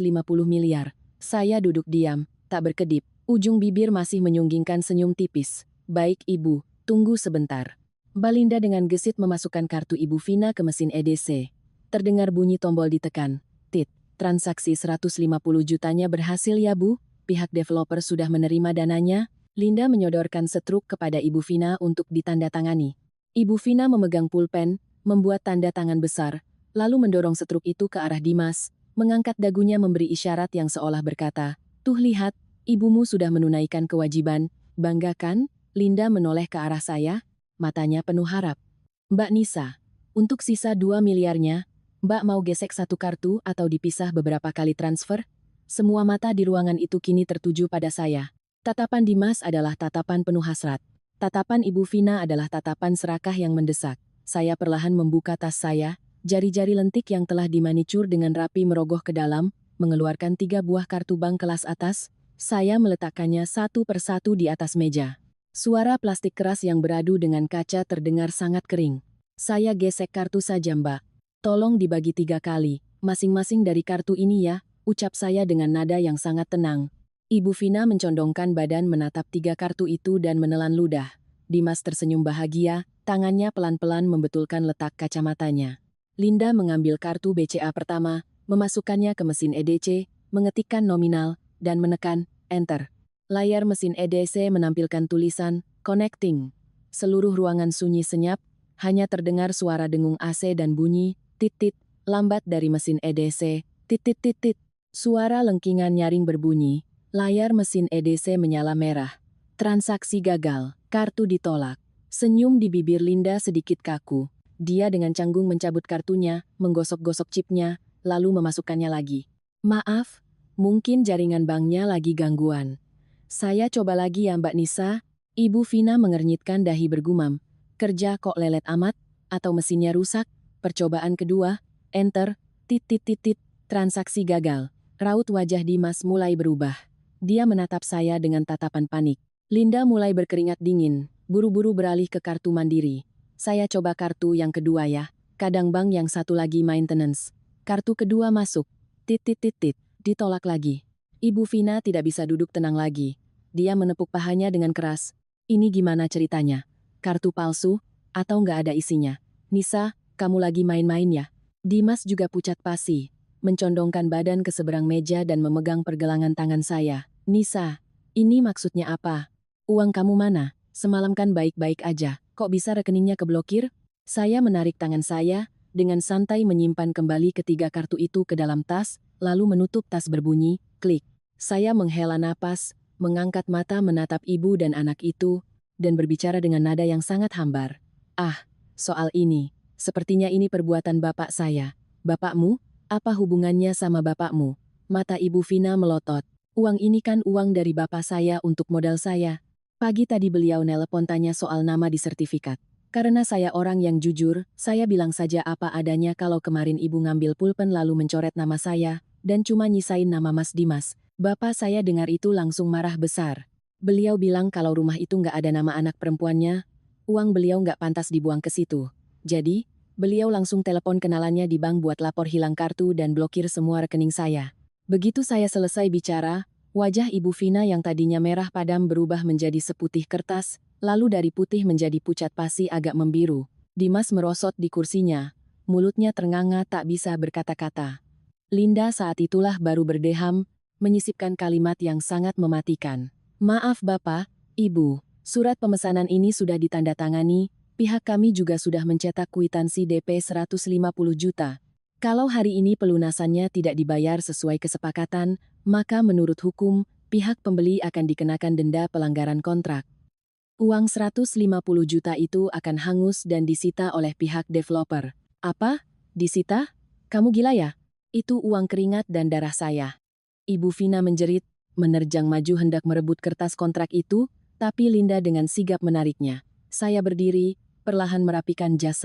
miliar. Saya duduk diam, tak berkedip. Ujung bibir masih menyunggingkan senyum tipis. Baik Ibu, tunggu sebentar. Mbak Linda dengan gesit memasukkan kartu Ibu Vina ke mesin EDC. Terdengar bunyi tombol ditekan. Tit, transaksi 150 jutanya berhasil ya Bu, pihak developer sudah menerima dananya. Linda menyodorkan setruk kepada Ibu Vina untuk ditandatangani. Ibu Vina memegang pulpen, membuat tanda tangan besar, lalu mendorong setruk itu ke arah Dimas, mengangkat dagunya memberi isyarat yang seolah berkata, "Tuh lihat, ibumu sudah menunaikan kewajiban, bangga kan?" Linda menoleh ke arah saya, matanya penuh harap. "Mbak Nisa, untuk sisa 2 miliarnya, Mbak mau gesek satu kartu atau dipisah beberapa kali transfer?" Semua mata di ruangan itu kini tertuju pada saya. Tatapan Dimas adalah tatapan penuh hasrat. Tatapan Ibu Vina adalah tatapan serakah yang mendesak. Saya perlahan membuka tas saya, jari-jari lentik yang telah dimanicur dengan rapi merogoh ke dalam, mengeluarkan 3 buah kartu bank kelas atas. Saya meletakkannya satu persatu di atas meja. Suara plastik keras yang beradu dengan kaca terdengar sangat kering. "Saya gesek kartu saja Mbak. Tolong dibagi 3 kali, masing-masing dari kartu ini ya," ucap saya dengan nada yang sangat tenang. Ibu Vina mencondongkan badan menatap 3 kartu itu dan menelan ludah. Dimas tersenyum bahagia, tangannya pelan-pelan membetulkan letak kacamatanya. Linda mengambil kartu BCA pertama, memasukkannya ke mesin EDC, mengetikkan nominal, dan menekan Enter. Layar mesin EDC menampilkan tulisan, "Connecting." Seluruh ruangan sunyi senyap, hanya terdengar suara dengung AC dan bunyi, tit-tit, lambat dari mesin EDC, tit-tit-tit-tit. Suara lengkingan nyaring berbunyi, layar mesin EDC menyala merah. Transaksi gagal, kartu ditolak. Senyum di bibir Linda sedikit kaku. Dia dengan canggung mencabut kartunya, menggosok-gosok chipnya, lalu memasukkannya lagi. "Maaf, mungkin jaringan banknya lagi gangguan. Saya coba lagi ya Mbak Nisa." Ibu Vina mengernyitkan dahi bergumam. "Kerja kok lelet amat, atau mesinnya rusak?" Percobaan kedua, Enter, tit-tit-tit-tit, transaksi gagal. Raut wajah Dimas mulai berubah. Dia menatap saya dengan tatapan panik. Linda mulai berkeringat dingin, buru-buru beralih ke kartu mandiri. "Saya coba kartu yang kedua ya, kadang bank yang satu lagi maintenance." Kartu kedua masuk, tit-tit-tit-tit, ditolak lagi. Ibu Vina tidak bisa duduk tenang lagi. Dia menepuk pahanya dengan keras. "Ini gimana ceritanya? Kartu palsu? Atau nggak ada isinya? Nisa, kamu lagi main-main ya?" Dimas juga pucat pasi, mencondongkan badan ke seberang meja dan memegang pergelangan tangan saya. "Nisa, ini maksudnya apa? Uang kamu mana? Semalam kan baik-baik aja, kok bisa rekeningnya keblokir?" Saya menarik tangan saya, dengan santai menyimpan kembali ketiga kartu itu ke dalam tas, lalu menutup tas berbunyi, klik. Saya menghela napas, mengangkat mata menatap ibu dan anak itu, dan berbicara dengan nada yang sangat hambar. "Ah, soal ini, sepertinya ini perbuatan bapak saya. Bapakmu? Apa hubungannya sama bapakmu?" Mata Ibu Vina melotot. "Uang ini kan uang dari bapak saya untuk modal saya. Pagi tadi beliau nelepon tanya soal nama di sertifikat. Karena saya orang yang jujur, saya bilang saja apa adanya kalau kemarin ibu ngambil pulpen lalu mencoret nama saya, dan cuma nyisain nama Mas Dimas. Bapak saya dengar itu langsung marah besar. Beliau bilang kalau rumah itu nggak ada nama anak perempuannya, uang beliau nggak pantas dibuang ke situ. Jadi, beliau langsung telepon kenalannya di bank buat lapor hilang kartu dan blokir semua rekening saya." Begitu saya selesai bicara, wajah Ibu Vina yang tadinya merah padam berubah menjadi seputih kertas, lalu dari putih menjadi pucat pasi agak membiru. Dimas merosot di kursinya, mulutnya ternganga tak bisa berkata-kata. Linda saat itulah baru berdeham, menyisipkan kalimat yang sangat mematikan. "Maaf Bapak, Ibu, surat pemesanan ini sudah ditandatangani, pihak kami juga sudah mencetak kwitansi DP 150 juta. Kalau hari ini pelunasannya tidak dibayar sesuai kesepakatan, maka menurut hukum, pihak pembeli akan dikenakan denda pelanggaran kontrak. Uang 150 juta itu akan hangus dan disita oleh pihak developer." "Apa? Disita? Kamu gila ya? Itu uang keringat dan darah saya." Ibu Vina menjerit, menerjang maju hendak merebut kertas kontrak itu, tapi Linda dengan sigap menariknya. Saya berdiri, perlahan merapikan jas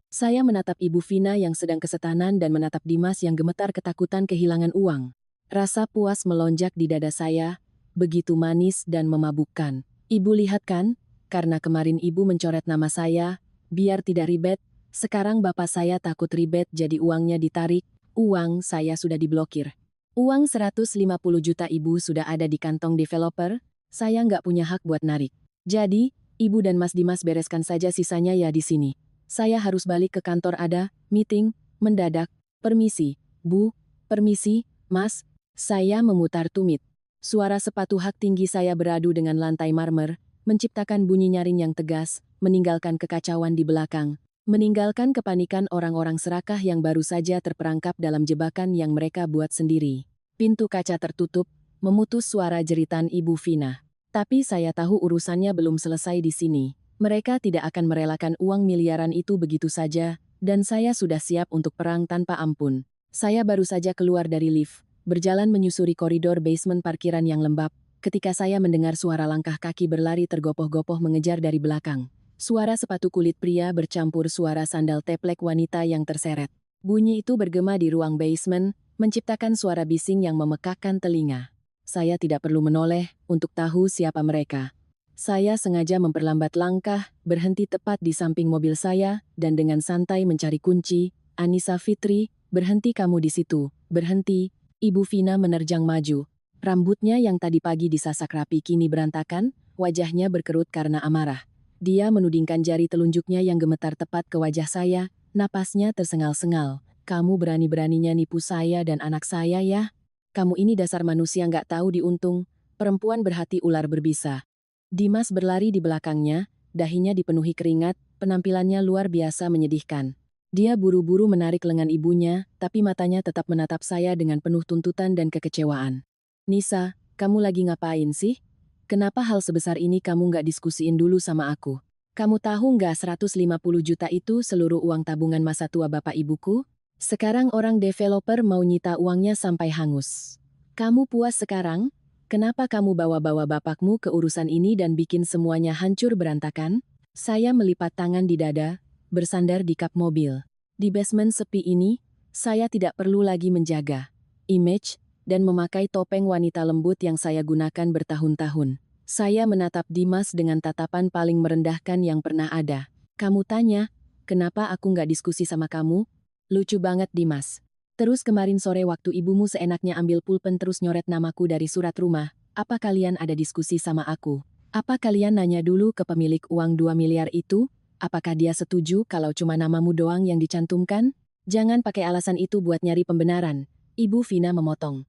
saya menatap Ibu Vina yang sedang kesetanan dan menatap Dimas yang gemetar ketakutan kehilangan uang. Rasa puas melonjak di dada saya, begitu manis dan memabukkan. "Ibu lihat kan, karena kemarin ibu mencoret nama saya, biar tidak ribet, sekarang bapak saya takut ribet jadi uangnya ditarik, uang saya sudah diblokir. Uang 150 juta ibu sudah ada di kantong developer, saya nggak punya hak buat narik. Jadi, Ibu dan Mas Dimas bereskan saja sisanya ya di sini. Saya harus balik ke kantor ada, meeting, mendadak. Permisi, Bu. Permisi, Mas. Saya memutar tumit. Suara sepatu hak tinggi saya beradu dengan lantai marmer, menciptakan bunyi nyaring yang tegas, meninggalkan kekacauan di belakang. Meninggalkan kepanikan orang-orang serakah yang baru saja terperangkap dalam jebakan yang mereka buat sendiri. Pintu kaca tertutup, memutus suara jeritan Ibu Vina. Tapi saya tahu urusannya belum selesai di sini. Mereka tidak akan merelakan uang miliaran itu begitu saja, dan saya sudah siap untuk perang tanpa ampun. Saya baru saja keluar dari lift, berjalan menyusuri koridor basement parkiran yang lembab, ketika saya mendengar suara langkah kaki berlari tergopoh-gopoh mengejar dari belakang. Suara sepatu kulit pria bercampur suara sandal teplek wanita yang terseret. Bunyi itu bergema di ruang basement, menciptakan suara bising yang memekakkan telinga. Saya tidak perlu menoleh untuk tahu siapa mereka. Saya sengaja memperlambat langkah, berhenti tepat di samping mobil saya, dan dengan santai mencari kunci. Anissa Fitri, berhenti kamu di situ, berhenti. Ibu Vina menerjang maju. Rambutnya yang tadi pagi disasak rapi kini berantakan, wajahnya berkerut karena amarah. Dia menudingkan jari telunjuknya yang gemetar tepat ke wajah saya, napasnya tersengal-sengal. Kamu berani-beraninya nipu saya dan anak saya ya? Kamu ini dasar manusia nggak tahu diuntung, perempuan berhati ular berbisa. Dimas berlari di belakangnya, dahinya dipenuhi keringat, penampilannya luar biasa menyedihkan. Dia buru-buru menarik lengan ibunya, tapi matanya tetap menatap saya dengan penuh tuntutan dan kekecewaan. Nisa, kamu lagi ngapain sih? Kenapa hal sebesar ini kamu nggak diskusiin dulu sama aku? Kamu tahu nggak 150 juta itu seluruh uang tabungan masa tua bapak ibuku? Sekarang orang developer mau nyita uangnya sampai hangus. Kamu puas sekarang? Kenapa kamu bawa-bawa bapakmu ke urusan ini dan bikin semuanya hancur berantakan? Saya melipat tangan di dada, bersandar di kap mobil. Di basement sepi ini, saya tidak perlu lagi menjaga image dan memakai topeng wanita lembut yang saya gunakan bertahun-tahun. Saya menatap Dimas dengan tatapan paling merendahkan yang pernah ada. Kamu tanya, kenapa aku nggak diskusi sama kamu? Lucu banget Dimas. Terus kemarin sore waktu ibumu seenaknya ambil pulpen terus nyoret namaku dari surat rumah, apa kalian ada diskusi sama aku? Apa kalian nanya dulu ke pemilik uang 2 miliar itu? Apakah dia setuju kalau cuma namamu doang yang dicantumkan? Jangan pakai alasan itu buat nyari pembenaran. Ibu Vina memotong.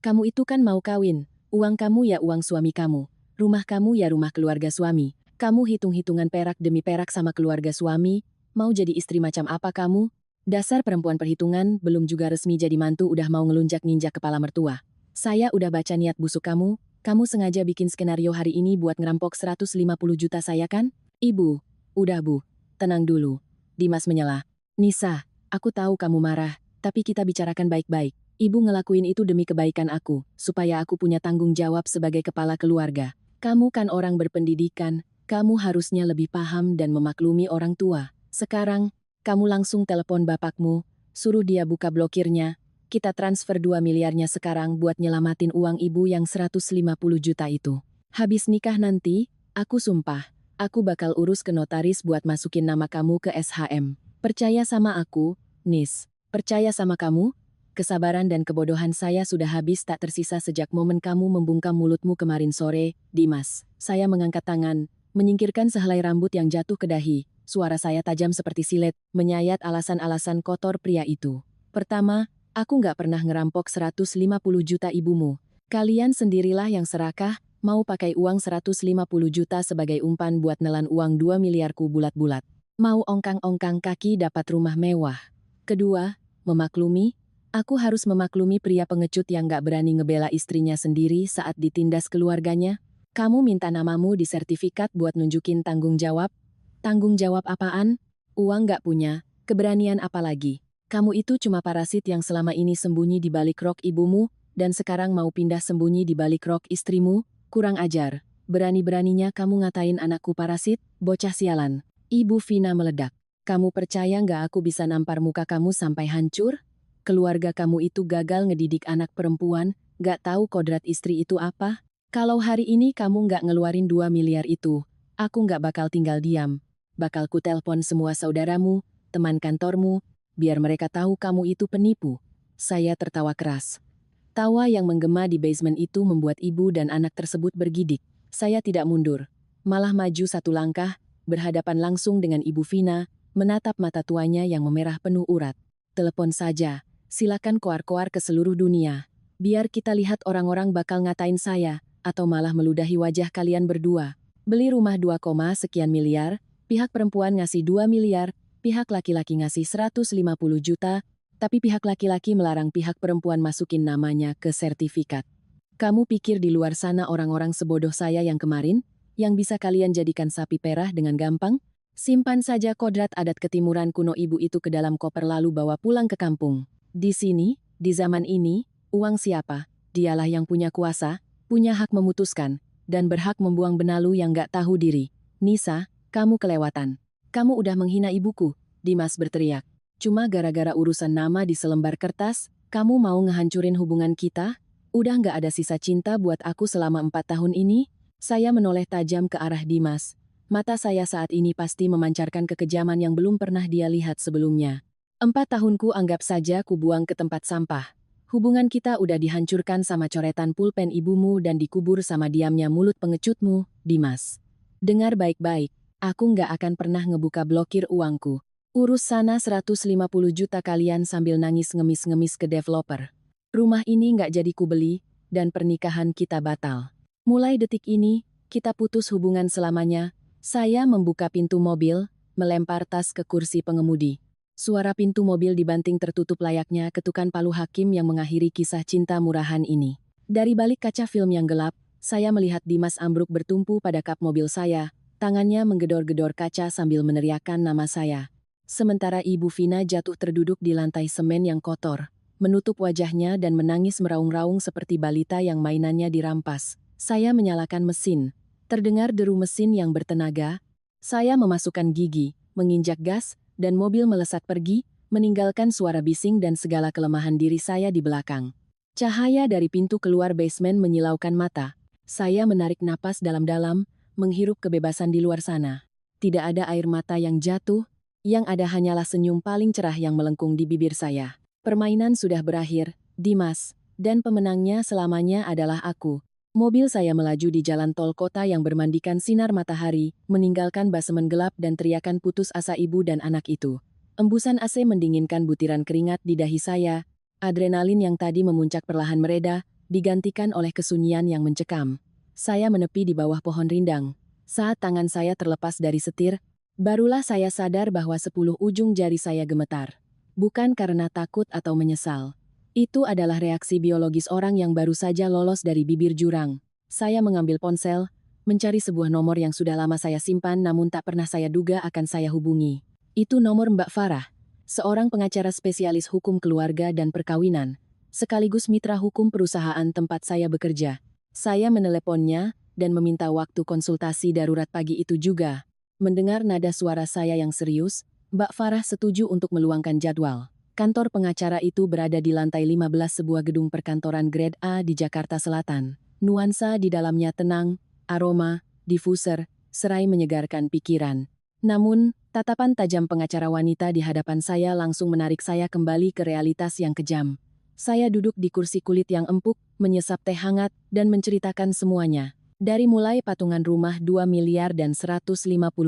Kamu itu kan mau kawin, uang kamu ya uang suami kamu, rumah kamu ya rumah keluarga suami, kamu hitung-hitungan perak demi perak sama keluarga suami, mau jadi istri macam apa kamu? Dasar perempuan perhitungan, belum juga resmi jadi mantu udah mau ngelunjak-ninjak kepala mertua. Saya udah baca niat busuk kamu sengaja bikin skenario hari ini buat ngerampok 150 juta saya kan? Ibu, udah Bu, tenang dulu. Dimas menyela. Nisa, aku tahu kamu marah, tapi kita bicarakan baik-baik. Ibu ngelakuin itu demi kebaikan aku, supaya aku punya tanggung jawab sebagai kepala keluarga. Kamu kan orang berpendidikan, kamu harusnya lebih paham dan memaklumi orang tua. Sekarang, kamu langsung telepon bapakmu, suruh dia buka blokirnya, kita transfer 2 miliarnya sekarang buat nyelamatin uang ibu yang 150 juta itu. Habis nikah nanti, aku sumpah, aku bakal urus ke notaris buat masukin nama kamu ke SHM. Percaya sama aku, Nis. Percaya sama kamu? Kesabaran dan kebodohan saya sudah habis tak tersisa sejak momen kamu membungkam mulutmu kemarin sore, Dimas. Saya mengangkat tangan, menyingkirkan sehelai rambut yang jatuh ke dahi. Suara saya tajam seperti silet, menyayat alasan-alasan kotor pria itu. Pertama, aku nggak pernah ngerampok 150 juta ibumu. Kalian sendirilah yang serakah, mau pakai uang 150 juta sebagai umpan buat nelan uang 2 miliarku bulat-bulat. Mau ongkang-ongkang kaki dapat rumah mewah. Kedua, memaklumi. Aku harus memaklumi pria pengecut yang gak berani ngebela istrinya sendiri saat ditindas keluarganya. Kamu minta namamu di sertifikat buat nunjukin tanggung jawab? Tanggung jawab apaan? Uang gak punya, keberanian apa lagi? Kamu itu cuma parasit yang selama ini sembunyi di balik rok ibumu, dan sekarang mau pindah sembunyi di balik rok istrimu? Kurang ajar. Berani-beraninya kamu ngatain anakku parasit, bocah sialan. Ibu Vina meledak. Kamu percaya gak aku bisa nampar muka kamu sampai hancur? Keluarga kamu itu gagal ngedidik anak perempuan, gak tahu kodrat istri itu apa? Kalau hari ini kamu gak ngeluarin 2 miliar itu, aku gak bakal tinggal diam. Bakal ku telpon semua saudaramu, teman kantormu, biar mereka tahu kamu itu penipu. Saya tertawa keras. Tawa yang menggema di basement itu membuat ibu dan anak tersebut bergidik. Saya tidak mundur. malah maju satu langkah, berhadapan langsung dengan Ibu Vina, menatap mata tuanya yang memerah penuh urat. Telepon saja, silakan koar-koar ke seluruh dunia. Biar kita lihat orang-orang bakal ngatain saya, atau malah meludahi wajah kalian berdua. Beli rumah 2, sekian miliar, pihak perempuan ngasih 2 miliar, pihak laki-laki ngasih 150 juta, tapi pihak laki-laki melarang pihak perempuan masukin namanya ke sertifikat. Kamu pikir di luar sana orang-orang sebodoh saya yang kemarin, yang bisa kalian jadikan sapi perah dengan gampang? Simpan saja kodrat adat ketimuran kuno ibu itu ke dalam koper lalu bawa pulang ke kampung. Di sini, di zaman ini, uang siapa? Dialah yang punya kuasa, punya hak memutuskan, dan berhak membuang benalu yang gak tahu diri. Nisa, kamu kelewatan. Kamu udah menghina ibuku, Dimas berteriak. Cuma gara-gara urusan nama di selembar kertas, kamu mau ngehancurin hubungan kita? Udah gak ada sisa cinta buat aku selama 4 tahun ini? Saya menoleh tajam ke arah Dimas. Mata saya saat ini pasti memancarkan kekejaman yang belum pernah dia lihat sebelumnya. 4 tahunku anggap saja ku buang ke tempat sampah. Hubungan kita udah dihancurkan sama coretan pulpen ibumu dan dikubur sama diamnya mulut pengecutmu, Dimas. Dengar baik-baik, aku nggak akan pernah ngebuka blokir uangku. Urus sana 150 juta kalian sambil nangis ngemis-ngemis ke developer. Rumah ini nggak jadi kubeli, dan pernikahan kita batal. Mulai detik ini, kita putus hubungan selamanya. Saya membuka pintu mobil, melempar tas ke kursi pengemudi. Suara pintu mobil dibanting tertutup layaknya ketukan palu hakim yang mengakhiri kisah cinta murahan ini. Dari balik kaca film yang gelap, saya melihat Dimas ambruk bertumpu pada kap mobil saya, tangannya menggedor-gedor kaca sambil meneriakkan nama saya. Sementara Ibu Vina jatuh terduduk di lantai semen yang kotor, menutup wajahnya dan menangis meraung-raung seperti balita yang mainannya dirampas. Saya menyalakan mesin. Terdengar deru mesin yang bertenaga. Saya memasukkan gigi, menginjak gas, dan mobil melesat pergi, meninggalkan suara bising dan segala kelemahan diri saya di belakang. Cahaya dari pintu keluar basement menyilaukan mata. Saya menarik napas dalam-dalam, menghirup kebebasan di luar sana. Tidak ada air mata yang jatuh, yang ada hanyalah senyum paling cerah yang melengkung di bibir saya. Permainan sudah berakhir, Dimas, dan pemenangnya selamanya adalah aku. Mobil saya melaju di jalan tol kota yang bermandikan sinar matahari, meninggalkan basemen gelap dan teriakan putus asa ibu dan anak itu. Embusan AC mendinginkan butiran keringat di dahi saya, adrenalin yang tadi memuncak perlahan mereda, digantikan oleh kesunyian yang mencekam. Saya menepi di bawah pohon rindang. Saat tangan saya terlepas dari setir, barulah saya sadar bahwa 10 ujung jari saya gemetar. Bukan karena takut atau menyesal. Itu adalah reaksi biologis orang yang baru saja lolos dari bibir jurang. Saya mengambil ponsel, mencari sebuah nomor yang sudah lama saya simpan namun tak pernah saya duga akan saya hubungi. Itu nomor Mbak Farah, seorang pengacara spesialis hukum keluarga dan perkawinan, sekaligus mitra hukum perusahaan tempat saya bekerja. Saya meneleponnya dan meminta waktu konsultasi darurat pagi itu juga. Mendengar nada suara saya yang serius, Mbak Farah setuju untuk meluangkan jadwal. Kantor pengacara itu berada di lantai 15 sebuah gedung perkantoran grade A di Jakarta Selatan. Nuansa di dalamnya tenang, aroma, diffuser, serai menyegarkan pikiran. Namun, tatapan tajam pengacara wanita di hadapan saya langsung menarik saya kembali ke realitas yang kejam. Saya duduk di kursi kulit yang empuk, menyesap teh hangat, dan menceritakan semuanya. Dari mulai patungan rumah 2 miliar dan 150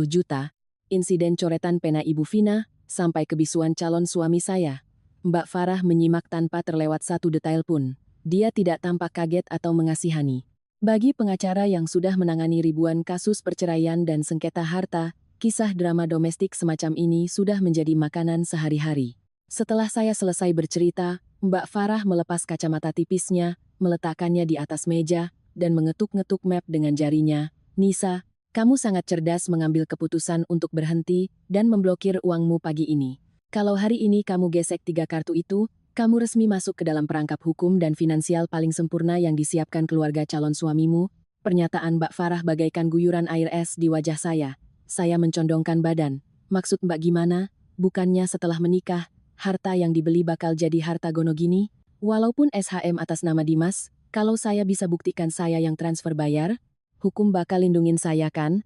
juta, insiden coretan pena Ibu Vina, sampai kebisuan calon suami saya. Mbak Farah menyimak tanpa terlewat satu detail pun. Dia tidak tampak kaget atau mengasihani. Bagi pengacara yang sudah menangani ribuan kasus perceraian dan sengketa harta, kisah drama domestik semacam ini sudah menjadi makanan sehari-hari. Setelah saya selesai bercerita, Mbak Farah melepas kacamata tipisnya, meletakkannya di atas meja, dan mengetuk-ngetuk map dengan jarinya. Nisa, kamu sangat cerdas mengambil keputusan untuk berhenti dan memblokir uangmu pagi ini. Kalau hari ini kamu gesek 3 kartu itu, kamu resmi masuk ke dalam perangkap hukum dan finansial paling sempurna yang disiapkan keluarga calon suamimu. Pernyataan Mbak Farah bagaikan guyuran air es di wajah saya. Saya mencondongkan badan. Maksud Mbak gimana? Bukannya setelah menikah, harta yang dibeli bakal jadi harta gono gini? Walaupun SHM atas nama Dimas, kalau saya bisa buktikan saya yang transfer bayar, hukum bakal lindungin saya kan?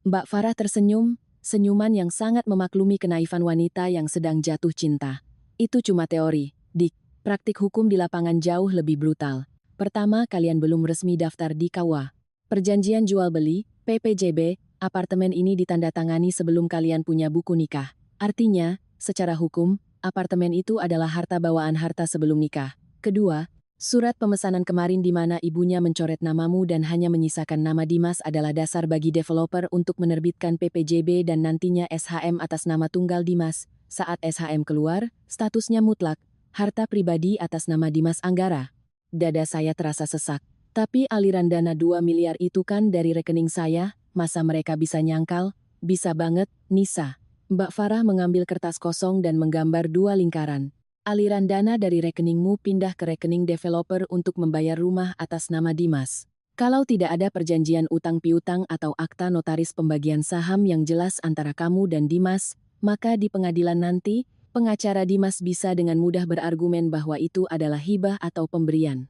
Mbak Farah tersenyum, senyuman yang sangat memaklumi kenaifan wanita yang sedang jatuh cinta. Itu cuma teori, Dik. Praktik hukum di lapangan jauh lebih brutal. Pertama, kalian belum resmi daftar di KUA. Perjanjian jual beli, PPJB, apartemen ini ditandatangani sebelum kalian punya buku nikah. Artinya, secara hukum, apartemen itu adalah harta bawaan harta sebelum nikah. Kedua, surat pemesanan kemarin di mana ibunya mencoret namamu dan hanya menyisakan nama Dimas adalah dasar bagi developer untuk menerbitkan PPJB dan nantinya SHM atas nama tunggal Dimas. Saat SHM keluar, statusnya mutlak, harta pribadi atas nama Dimas Anggara. Dada saya terasa sesak. Tapi aliran dana 2 miliar itu kan dari rekening saya, masa mereka bisa nyangkal? Bisa banget, Nisa. Mbak Farah mengambil kertas kosong dan menggambar 2 lingkaran. Aliran dana dari rekeningmu pindah ke rekening developer untuk membayar rumah atas nama Dimas. Kalau tidak ada perjanjian utang piutang atau akta notaris pembagian saham yang jelas antara kamu dan Dimas, maka di pengadilan nanti, pengacara Dimas bisa dengan mudah berargumen bahwa itu adalah hibah atau pemberian.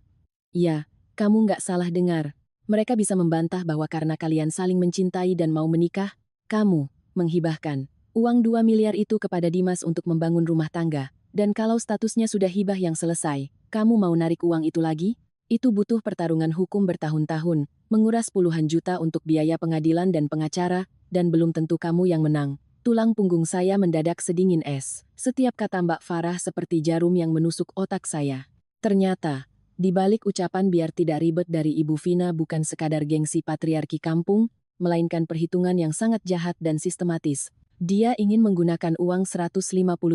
Ya, kamu nggak salah dengar. Mereka bisa membantah bahwa karena kalian saling mencintai dan mau menikah, kamu menghibahkan uang 2 miliar itu kepada Dimas untuk membangun rumah tangga. Dan kalau statusnya sudah hibah yang selesai, kamu mau narik uang itu lagi? Itu butuh pertarungan hukum bertahun-tahun, menguras puluhan juta untuk biaya pengadilan dan pengacara, dan belum tentu kamu yang menang. Tulang punggung saya mendadak sedingin es. Setiap kata Mbak Farah seperti jarum yang menusuk otak saya. Ternyata, di balik ucapan biar tidak ribet dari Ibu Vina bukan sekadar gengsi patriarki kampung, melainkan perhitungan yang sangat jahat dan sistematis. Dia ingin menggunakan uang 150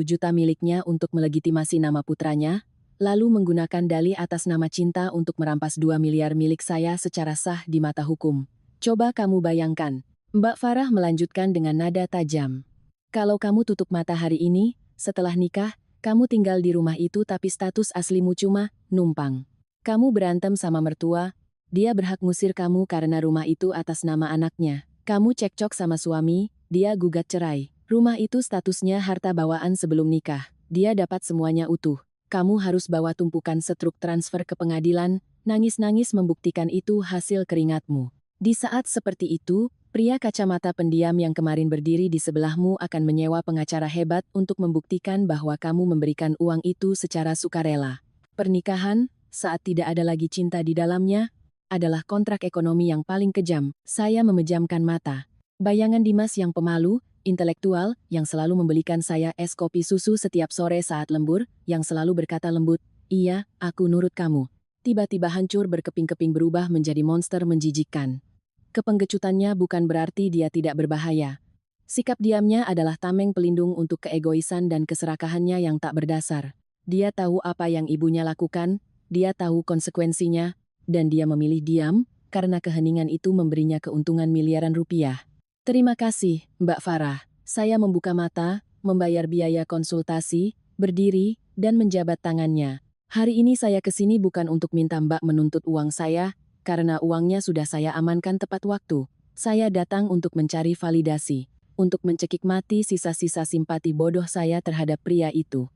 juta miliknya untuk melegitimasi nama putranya, lalu menggunakan dalih atas nama cinta untuk merampas 2 miliar milik saya secara sah di mata hukum. Coba kamu bayangkan. Mbak Farah melanjutkan dengan nada tajam. Kalau kamu tutup mata hari ini, setelah nikah, kamu tinggal di rumah itu tapi status aslimu cuma numpang. Kamu berantem sama mertua, dia berhak ngusir kamu karena rumah itu atas nama anaknya. Kamu cekcok sama suami, dia gugat cerai. Rumah itu statusnya harta bawaan sebelum nikah. Dia dapat semuanya utuh. Kamu harus bawa tumpukan setruk transfer ke pengadilan, nangis-nangis membuktikan itu hasil keringatmu. Di saat seperti itu, pria kacamata pendiam yang kemarin berdiri di sebelahmu akan menyewa pengacara hebat untuk membuktikan bahwa kamu memberikan uang itu secara sukarela. Pernikahan, saat tidak ada lagi cinta di dalamnya, adalah kontrak ekonomi yang paling kejam. Saya memejamkan mata. Bayangan Dimas yang pemalu, intelektual, yang selalu membelikan saya es kopi susu setiap sore saat lembur, yang selalu berkata lembut, "Iya, aku nurut kamu." Tiba-tiba hancur berkeping-keping berubah menjadi monster menjijikkan. Kepenggecutannya bukan berarti dia tidak berbahaya. Sikap diamnya adalah tameng pelindung untuk keegoisan dan keserakahannya yang tak berdasar. Dia tahu apa yang ibunya lakukan, dia tahu konsekuensinya, dan dia memilih diam, karena keheningan itu memberinya keuntungan miliaran rupiah. Terima kasih, Mbak Farah. Saya membuka mata, membayar biaya konsultasi, berdiri, dan menjabat tangannya. Hari ini saya kesini bukan untuk minta Mbak menuntut uang saya, karena uangnya sudah saya amankan tepat waktu. Saya datang untuk mencari validasi, untuk mencekik mati sisa-sisa simpati bodoh saya terhadap pria itu.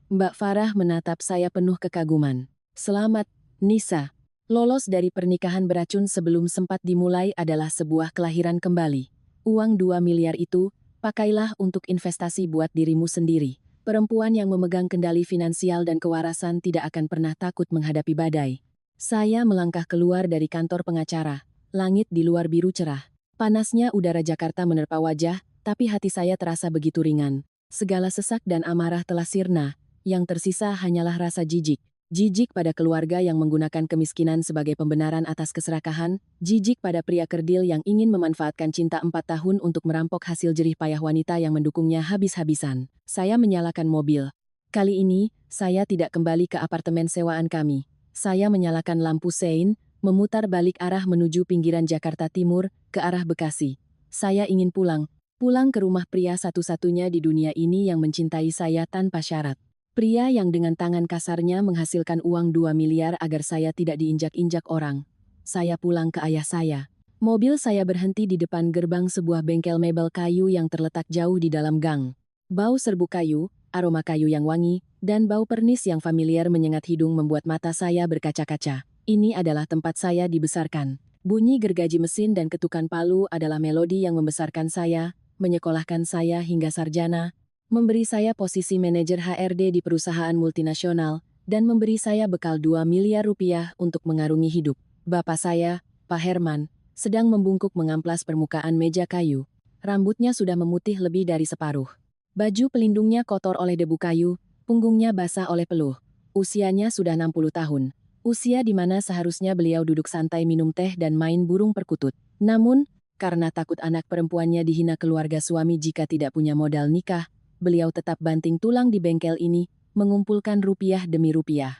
Mbak Farah menatap saya penuh kekaguman. Selamat, Nisa. Lolos dari pernikahan beracun sebelum sempat dimulai adalah sebuah kelahiran kembali. Uang 2 miliar itu, pakailah untuk investasi buat dirimu sendiri. Perempuan yang memegang kendali finansial dan kewarasan tidak akan pernah takut menghadapi badai. Saya melangkah keluar dari kantor pengacara. Langit di luar biru cerah. Panasnya udara Jakarta menerpa wajah, tapi hati saya terasa begitu ringan. Segala sesak dan amarah telah sirna, yang tersisa hanyalah rasa jijik. Jijik pada keluarga yang menggunakan kemiskinan sebagai pembenaran atas keserakahan, jijik pada pria kerdil yang ingin memanfaatkan cinta 4 tahun untuk merampok hasil jerih payah wanita yang mendukungnya habis-habisan. Saya menyalakan mobil. Kali ini, saya tidak kembali ke apartemen sewaan kami. Saya menyalakan lampu sein, memutar balik arah menuju pinggiran Jakarta Timur, ke arah Bekasi. Saya ingin pulang ke rumah pria satu-satunya di dunia ini yang mencintai saya tanpa syarat. Pria yang dengan tangan kasarnya menghasilkan uang 2 miliar agar saya tidak diinjak-injak orang. Saya pulang ke ayah saya. Mobil saya berhenti di depan gerbang sebuah bengkel mebel kayu yang terletak jauh di dalam gang. Bau serbuk kayu, aroma kayu yang wangi, dan bau pernis yang familiar menyengat hidung membuat mata saya berkaca-kaca. Ini adalah tempat saya dibesarkan. Bunyi gergaji mesin dan ketukan palu adalah melodi yang membesarkan saya, menyekolahkan saya hingga sarjana, memberi saya posisi manajer HRD di perusahaan multinasional, dan memberi saya bekal 2 miliar rupiah untuk mengarungi hidup. Bapak saya, Pak Herman, sedang membungkuk mengamplas permukaan meja kayu. Rambutnya sudah memutih lebih dari separuh. Baju pelindungnya kotor oleh debu kayu, punggungnya basah oleh peluh. Usianya sudah 60 tahun. Usia di mana seharusnya beliau duduk santai minum teh dan main burung perkutut. Namun, karena takut anak perempuannya dihina keluarga suami jika tidak punya modal nikah, beliau tetap banting tulang di bengkel ini, mengumpulkan rupiah demi rupiah.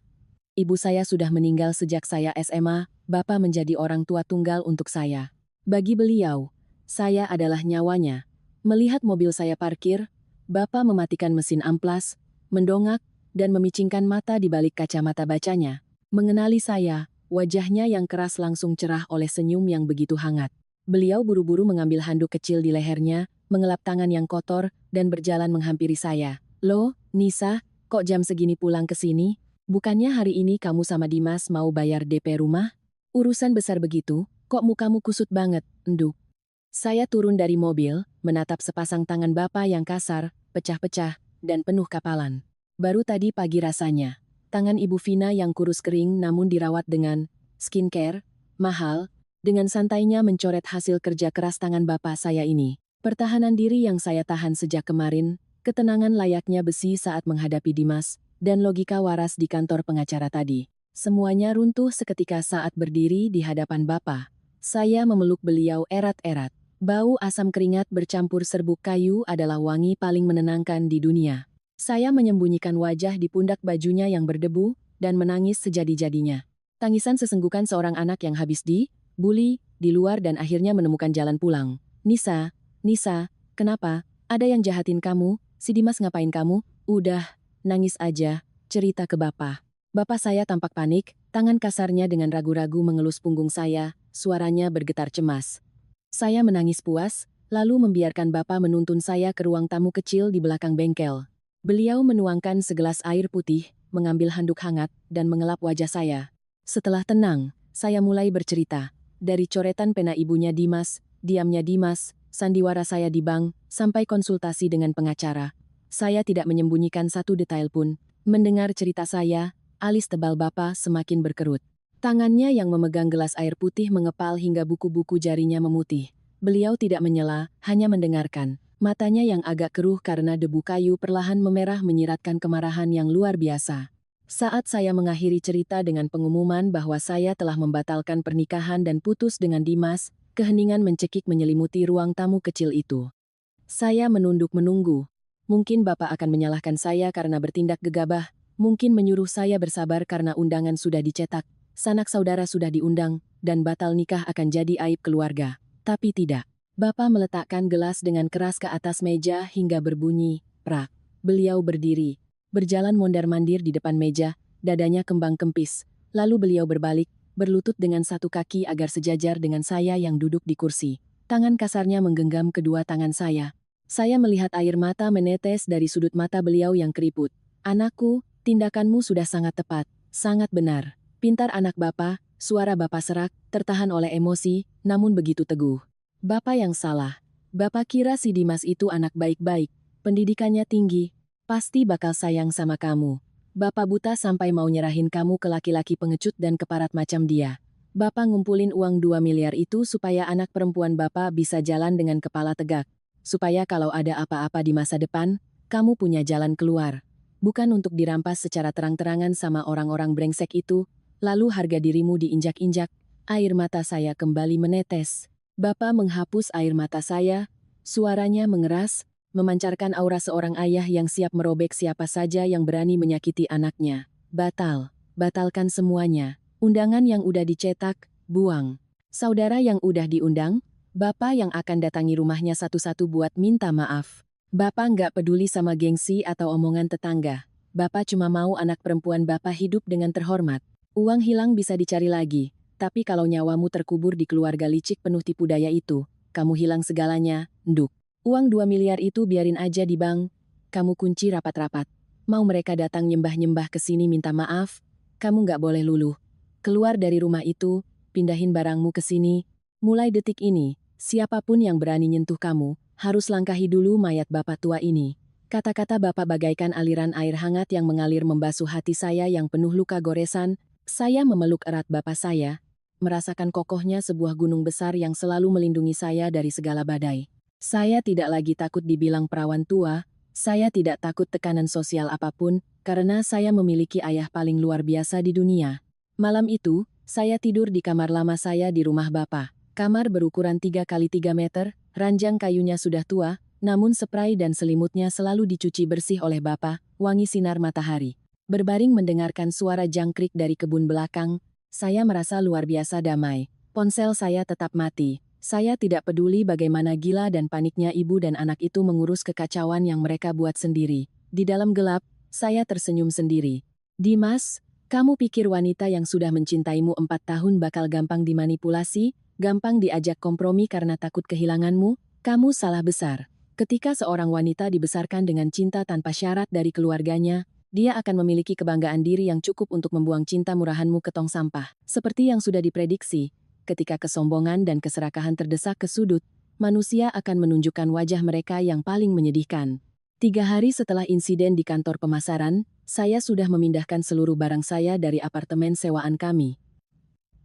Ibu saya sudah meninggal sejak saya SMA, Bapak menjadi orang tua tunggal untuk saya. Bagi beliau, saya adalah nyawanya. Melihat mobil saya parkir, Bapak mematikan mesin amplas, mendongak, dan memicingkan mata di balik kacamata bacanya. Mengenali saya, wajahnya yang keras langsung cerah oleh senyum yang begitu hangat. Beliau buru-buru mengambil handuk kecil di lehernya, mengelap tangan yang kotor, dan berjalan menghampiri saya. Loh, Nisa, kok jam segini pulang ke sini? Bukannya hari ini kamu sama Dimas mau bayar DP rumah? Urusan besar begitu, kok mukamu kusut banget, enduk. Saya turun dari mobil, menatap sepasang tangan Bapak yang kasar, pecah-pecah, dan penuh kapalan. Baru tadi pagi rasanya. Tangan Ibu Vina yang kurus kering namun dirawat dengan skincare, mahal, dengan santainya mencoret hasil kerja keras tangan Bapak saya ini. Pertahanan diri yang saya tahan sejak kemarin, ketenangan layaknya besi saat menghadapi Dimas, dan logika waras di kantor pengacara tadi. Semuanya runtuh seketika saat berdiri di hadapan Bapak. Saya memeluk beliau erat-erat. Bau asam keringat bercampur serbuk kayu adalah wangi paling menenangkan di dunia. Saya menyembunyikan wajah di pundak bajunya yang berdebu, dan menangis sejadi-jadinya. Tangisan sesenggukan seorang anak yang habis bully di luar dan akhirnya menemukan jalan pulang. Nisa, kenapa? Ada yang jahatin kamu? Si Dimas ngapain kamu? Udah, nangis aja, cerita ke Bapak. Bapak saya tampak panik, tangan kasarnya dengan ragu-ragu mengelus punggung saya, suaranya bergetar cemas. Saya menangis puas, lalu membiarkan Bapak menuntun saya ke ruang tamu kecil di belakang bengkel. Beliau menuangkan segelas air putih, mengambil handuk hangat, dan mengelap wajah saya. Setelah tenang, saya mulai bercerita. Dari coretan pena ibunya Dimas, diamnya Dimas, sandiwara saya di bank, sampai konsultasi dengan pengacara. Saya tidak menyembunyikan satu detail pun. Mendengar cerita saya, alis tebal Bapak semakin berkerut. Tangannya yang memegang gelas air putih mengepal hingga buku-buku jarinya memutih. Beliau tidak menyela, hanya mendengarkan. Matanya yang agak keruh karena debu kayu perlahan memerah menyiratkan kemarahan yang luar biasa. Saat saya mengakhiri cerita dengan pengumuman bahwa saya telah membatalkan pernikahan dan putus dengan Dimas, keheningan mencekik menyelimuti ruang tamu kecil itu. Saya menunduk menunggu. Mungkin Bapak akan menyalahkan saya karena bertindak gegabah, mungkin menyuruh saya bersabar karena undangan sudah dicetak, sanak saudara sudah diundang, dan batal nikah akan jadi aib keluarga. Tapi tidak. Bapak meletakkan gelas dengan keras ke atas meja hingga berbunyi, prak. Beliau berdiri, berjalan mondar-mandir di depan meja, dadanya kembang kempis. Lalu beliau berbalik, berlutut dengan satu kaki agar sejajar dengan saya yang duduk di kursi. Tangan kasarnya menggenggam kedua tangan saya. Saya melihat air mata menetes dari sudut mata beliau yang keriput. Anakku, tindakanmu sudah sangat tepat, sangat benar. Pintar anak Bapak, suara Bapak serak, tertahan oleh emosi, namun begitu teguh. Bapak yang salah. Bapak kira si Dimas itu anak baik-baik, pendidikannya tinggi, pasti bakal sayang sama kamu. Bapak buta sampai mau nyerahin kamu ke laki-laki pengecut dan keparat macam dia. Bapak ngumpulin uang 2 miliar itu supaya anak perempuan Bapak bisa jalan dengan kepala tegak. Supaya kalau ada apa-apa di masa depan, kamu punya jalan keluar. Bukan untuk dirampas secara terang-terangan sama orang-orang brengsek itu, lalu harga dirimu diinjak-injak. Air mata saya kembali menetes. Bapak menghapus air mata saya, suaranya mengeras, memancarkan aura seorang ayah yang siap merobek siapa saja yang berani menyakiti anaknya. Batalkan semuanya. Undangan yang udah dicetak, buang. Saudara yang udah diundang, Bapak yang akan datangi rumahnya satu-satu buat minta maaf. Bapak nggak peduli sama gengsi atau omongan tetangga. Bapak cuma mau anak perempuan Bapak hidup dengan terhormat. Uang hilang bisa dicari lagi, tapi kalau nyawamu terkubur di keluarga licik penuh tipu daya itu, kamu hilang segalanya, nduk. Uang 2 miliar itu biarin aja di bank, kamu kunci rapat-rapat. Mau mereka datang nyembah-nyembah ke sini minta maaf, kamu nggak boleh luluh. Keluar dari rumah itu, pindahin barangmu ke sini. Mulai detik ini, siapapun yang berani nyentuh kamu, harus langkahi dulu mayat Bapak tua ini. Kata-kata Bapak bagaikan aliran air hangat yang mengalir membasuh hati saya yang penuh luka goresan. Saya memeluk erat Bapak saya, merasakan kokohnya sebuah gunung besar yang selalu melindungi saya dari segala badai. Saya tidak lagi takut dibilang perawan tua, saya tidak takut tekanan sosial apapun, karena saya memiliki ayah paling luar biasa di dunia. Malam itu, saya tidur di kamar lama saya di rumah Bapak. Kamar berukuran 3 kali 3 meter, ranjang kayunya sudah tua, namun spray dan selimutnya selalu dicuci bersih oleh Bapak, wangi sinar matahari. Berbaring mendengarkan suara jangkrik dari kebun belakang, saya merasa luar biasa damai. Ponsel saya tetap mati. Saya tidak peduli bagaimana gila dan paniknya ibu dan anak itu mengurus kekacauan yang mereka buat sendiri. Di dalam gelap, saya tersenyum sendiri. Dimas, kamu pikir wanita yang sudah mencintaimu 4 tahun bakal gampang dimanipulasi, gampang diajak kompromi karena takut kehilanganmu? Kamu salah besar. Ketika seorang wanita dibesarkan dengan cinta tanpa syarat dari keluarganya, dia akan memiliki kebanggaan diri yang cukup untuk membuang cinta murahanmu ke tong sampah. Seperti yang sudah diprediksi, ketika kesombongan dan keserakahan terdesak ke sudut, manusia akan menunjukkan wajah mereka yang paling menyedihkan. 3 hari setelah insiden di kantor pemasaran, saya sudah memindahkan seluruh barang saya dari apartemen sewaan kami.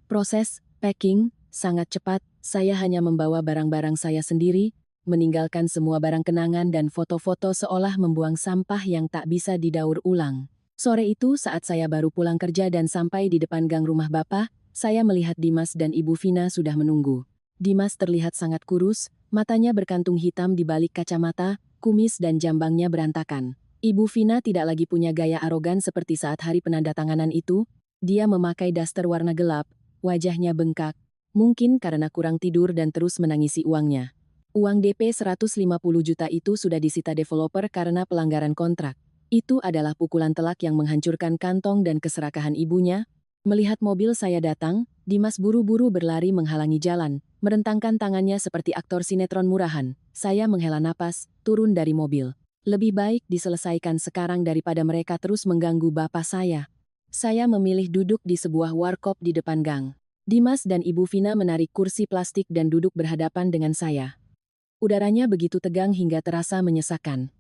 Proses packing sangat cepat, saya hanya membawa barang-barang saya sendiri, meninggalkan semua barang kenangan dan foto-foto seolah membuang sampah yang tak bisa didaur ulang. Sore itu saat saya baru pulang kerja dan sampai di depan gang rumah Bapak, saya melihat Dimas dan Ibu Vina sudah menunggu. Dimas terlihat sangat kurus, matanya berkantung hitam di balik kacamata, kumis dan jambangnya berantakan. Ibu Vina tidak lagi punya gaya arogan seperti saat hari penandatanganan itu, dia memakai daster warna gelap, wajahnya bengkak, mungkin karena kurang tidur dan terus menangisi uangnya. Uang DP 150 juta itu sudah disita developer karena pelanggaran kontrak. Itu adalah pukulan telak yang menghancurkan kantong dan keserakahan ibunya. Melihat mobil saya datang, Dimas buru-buru berlari menghalangi jalan, merentangkan tangannya seperti aktor sinetron murahan. Saya menghela napas, turun dari mobil. Lebih baik diselesaikan sekarang daripada mereka terus mengganggu bapak saya. Saya memilih duduk di sebuah warkop di depan gang. Dimas dan Ibu Vina menarik kursi plastik dan duduk berhadapan dengan saya. Udaranya begitu tegang hingga terasa menyesakan.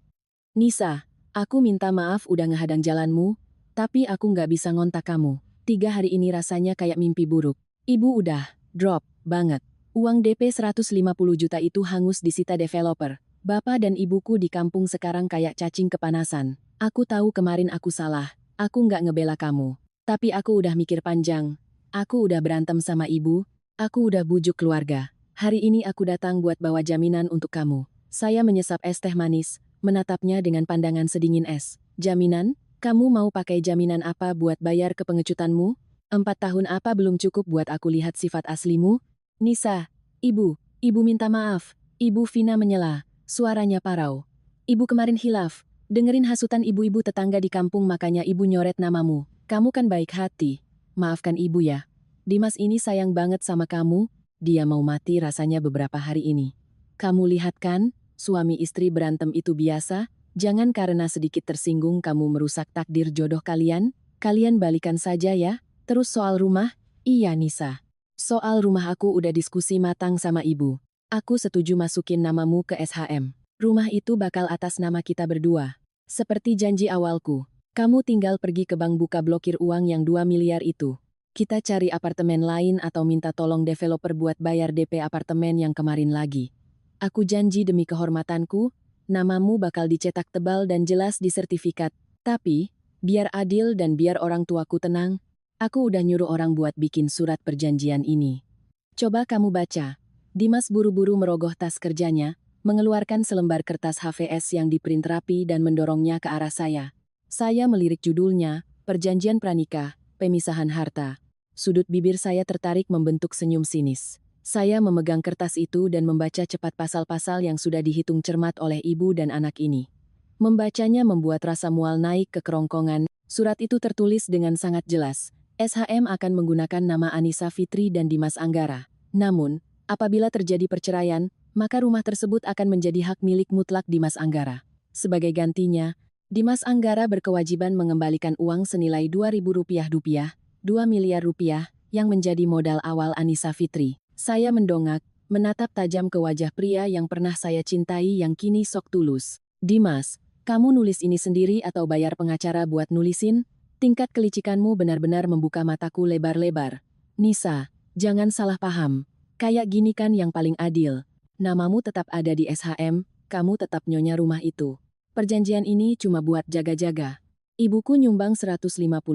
Nisa, aku minta maaf udah ngehadang jalanmu, tapi aku nggak bisa ngontak kamu. 3 hari ini rasanya kayak mimpi buruk. Ibu udah drop banget. Uang DP 150 juta itu hangus disita developer. Bapak dan ibuku di kampung sekarang kayak cacing kepanasan. Aku tahu kemarin aku salah. Aku nggak ngebela kamu. Tapi aku udah mikir panjang. Aku udah berantem sama ibu. Aku udah bujuk keluarga. Hari ini aku datang buat bawa jaminan untuk kamu. Saya menyesap es teh manis, menatapnya dengan pandangan sedingin es. Jaminan? Kamu mau pakai jaminan apa buat bayar ke pengecutanmu? 4 tahun apa belum cukup buat aku lihat sifat aslimu? Nisa, ibu minta maaf. Ibu Vina menyela, suaranya parau. Ibu kemarin hilaf, dengerin hasutan ibu-ibu tetangga di kampung makanya ibu nyoret namamu. Kamu kan baik hati. Maafkan ibu ya. Dimas ini sayang banget sama kamu. Dia mau mati rasanya beberapa hari ini. Kamu lihat kan, suami istri berantem itu biasa, jangan karena sedikit tersinggung kamu merusak takdir jodoh kalian, kalian balikan saja ya. Terus soal rumah, iya Nisa. Soal rumah aku udah diskusi matang sama ibu. Aku setuju masukin namamu ke SHM. Rumah itu bakal atas nama kita berdua. Seperti janji awalku, kamu tinggal pergi ke bank buka blokir uang yang 2 miliar itu. Kita cari apartemen lain atau minta tolong developer buat bayar DP apartemen yang kemarin lagi. Aku janji demi kehormatanku, namamu bakal dicetak tebal dan jelas di sertifikat. Tapi, biar adil dan biar orang tuaku tenang, aku udah nyuruh orang buat bikin surat perjanjian ini. Coba kamu baca. Dimas buru-buru merogoh tas kerjanya, mengeluarkan selembar kertas HVS yang diprint rapi dan mendorongnya ke arah saya. Saya melirik judulnya, Perjanjian Pranikah, Pemisahan Harta. Sudut bibir saya tertarik membentuk senyum sinis. Saya memegang kertas itu dan membaca cepat pasal-pasal yang sudah dihitung cermat oleh ibu dan anak ini. Membacanya membuat rasa mual naik ke kerongkongan. Surat itu tertulis dengan sangat jelas. SHM akan menggunakan nama Anissa Fitri dan Dimas Anggara. Namun, apabila terjadi perceraian, maka rumah tersebut akan menjadi hak milik mutlak Dimas Anggara. Sebagai gantinya, Dimas Anggara berkewajiban mengembalikan uang senilai Rp2.000, 2 miliar rupiah, yang menjadi modal awal Anissa Fitri. Saya mendongak, menatap tajam ke wajah pria yang pernah saya cintai yang kini sok tulus. Dimas, kamu nulis ini sendiri atau bayar pengacara buat nulisin? Tingkat kelicikanmu benar-benar membuka mataku lebar-lebar. Nisa, Jangan salah paham. Kayak gini kan yang paling adil. Namamu tetap ada di SHM, kamu tetap nyonya rumah itu. Perjanjian ini cuma buat jaga-jaga. Ibuku nyumbang 150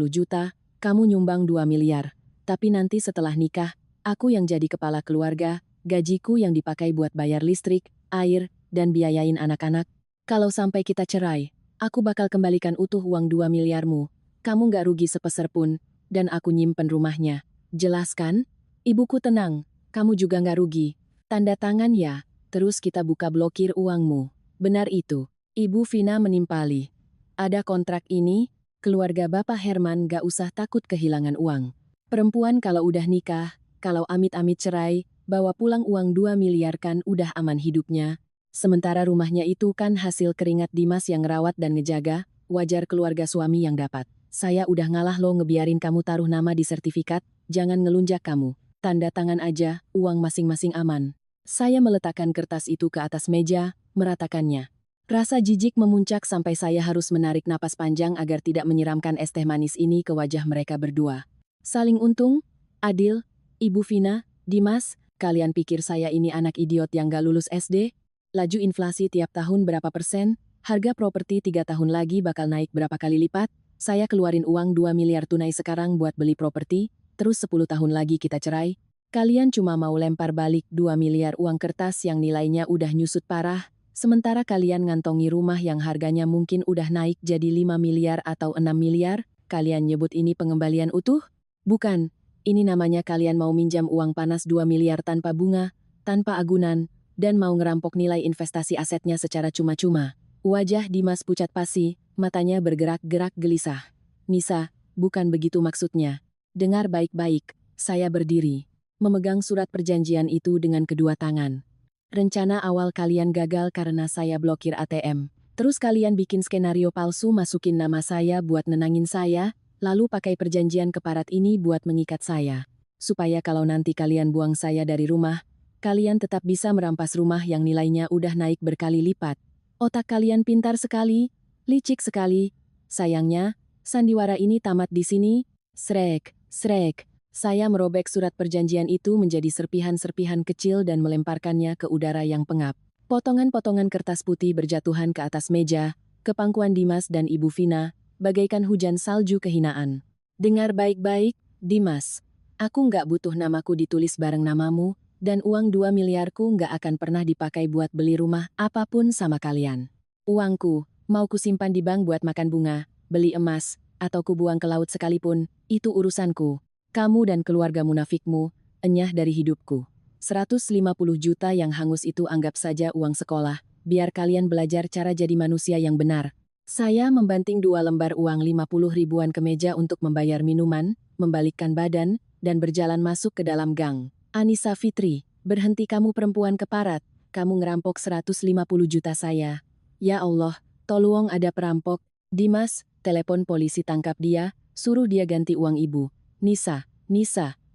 juta, kamu nyumbang 2 miliar. Tapi nanti setelah nikah, aku yang jadi kepala keluarga, gajiku yang dipakai buat bayar listrik, air, dan biayain anak-anak. Kalau sampai kita cerai, aku bakal kembalikan utuh uang 2 miliarmu. Kamu nggak rugi sepeser pun, dan aku nyimpen rumahnya. Jelas kan? Ibuku tenang, kamu juga nggak rugi. Tanda tangan ya, terus kita buka blokir uangmu. Benar itu. Ibu Vina menimpali. Ada kontrak ini, keluarga Bapak Herman gak usah takut kehilangan uang. Perempuan kalau udah nikah, kalau amit-amit cerai, bawa pulang uang 2 miliar kan udah aman hidupnya. Sementara rumahnya itu kan hasil keringat Dimas yang ngerawat dan ngejaga, wajar keluarga suami yang dapat. Saya udah ngalah lo ngebiarin kamu taruh nama di sertifikat, jangan ngelunjak kamu. Tanda tangan aja, uang masing-masing aman. Saya meletakkan kertas itu ke atas meja, meratakannya. Rasa jijik memuncak sampai saya harus menarik napas panjang agar tidak menyiramkan es teh manis ini ke wajah mereka berdua. Saling untung, adil, Ibu Vina, Dimas, kalian pikir saya ini anak idiot yang gak lulus SD? Laju inflasi tiap tahun berapa persen, harga properti 3 tahun lagi bakal naik berapa kali lipat, saya keluarin uang 2 miliar tunai sekarang buat beli properti, terus 10 tahun lagi kita cerai. Kalian cuma mau lempar balik 2 miliar uang kertas yang nilainya udah nyusut parah, sementara kalian ngantongi rumah yang harganya mungkin udah naik jadi 5 miliar atau 6 miliar, kalian nyebut ini pengembalian utuh? Bukan, ini namanya kalian mau minjam uang panas 2 miliar tanpa bunga, tanpa agunan, dan mau ngerampok nilai investasi asetnya secara cuma-cuma. Wajah Dimas pucat pasi, matanya bergerak-gerak gelisah. Nisa, bukan begitu maksudnya. Dengar baik-baik, saya berdiri, memegang surat perjanjian itu dengan kedua tangan. Rencana awal kalian gagal karena saya blokir ATM. Terus kalian bikin skenario palsu masukin nama saya buat nenangin saya, lalu pakai perjanjian keparat ini buat mengikat saya. Supaya kalau nanti kalian buang saya dari rumah, kalian tetap bisa merampas rumah yang nilainya udah naik berkali lipat. Otak kalian pintar sekali, licik sekali. Sayangnya, sandiwara ini tamat di sini. Srek, srek. Saya merobek surat perjanjian itu menjadi serpihan-serpihan kecil dan melemparkannya ke udara yang pengap. Potongan-potongan kertas putih berjatuhan ke atas meja, ke pangkuan Dimas dan Ibu Vina, bagaikan hujan salju kehinaan. Dengar baik-baik, Dimas. Aku nggak butuh namaku ditulis bareng namamu, dan uang 2 miliarku nggak akan pernah dipakai buat beli rumah apapun sama kalian. Uangku, mau kusimpan di bank buat makan bunga, beli emas, atau kubuang ke laut sekalipun, itu urusanku. Kamu dan keluarga munafikmu, enyah dari hidupku. 150 juta yang hangus itu anggap saja uang sekolah, biar kalian belajar cara jadi manusia yang benar. Saya membanting 2 lembar uang 50 ribuan ke meja untuk membayar minuman, membalikkan badan, dan berjalan masuk ke dalam gang. Anissa Fitri, berhenti kamu perempuan keparat, kamu ngerampok 150 juta saya. Ya Allah, tolong ada perampok. Dimas, telepon polisi tangkap dia, suruh dia ganti uang ibu. Nisa,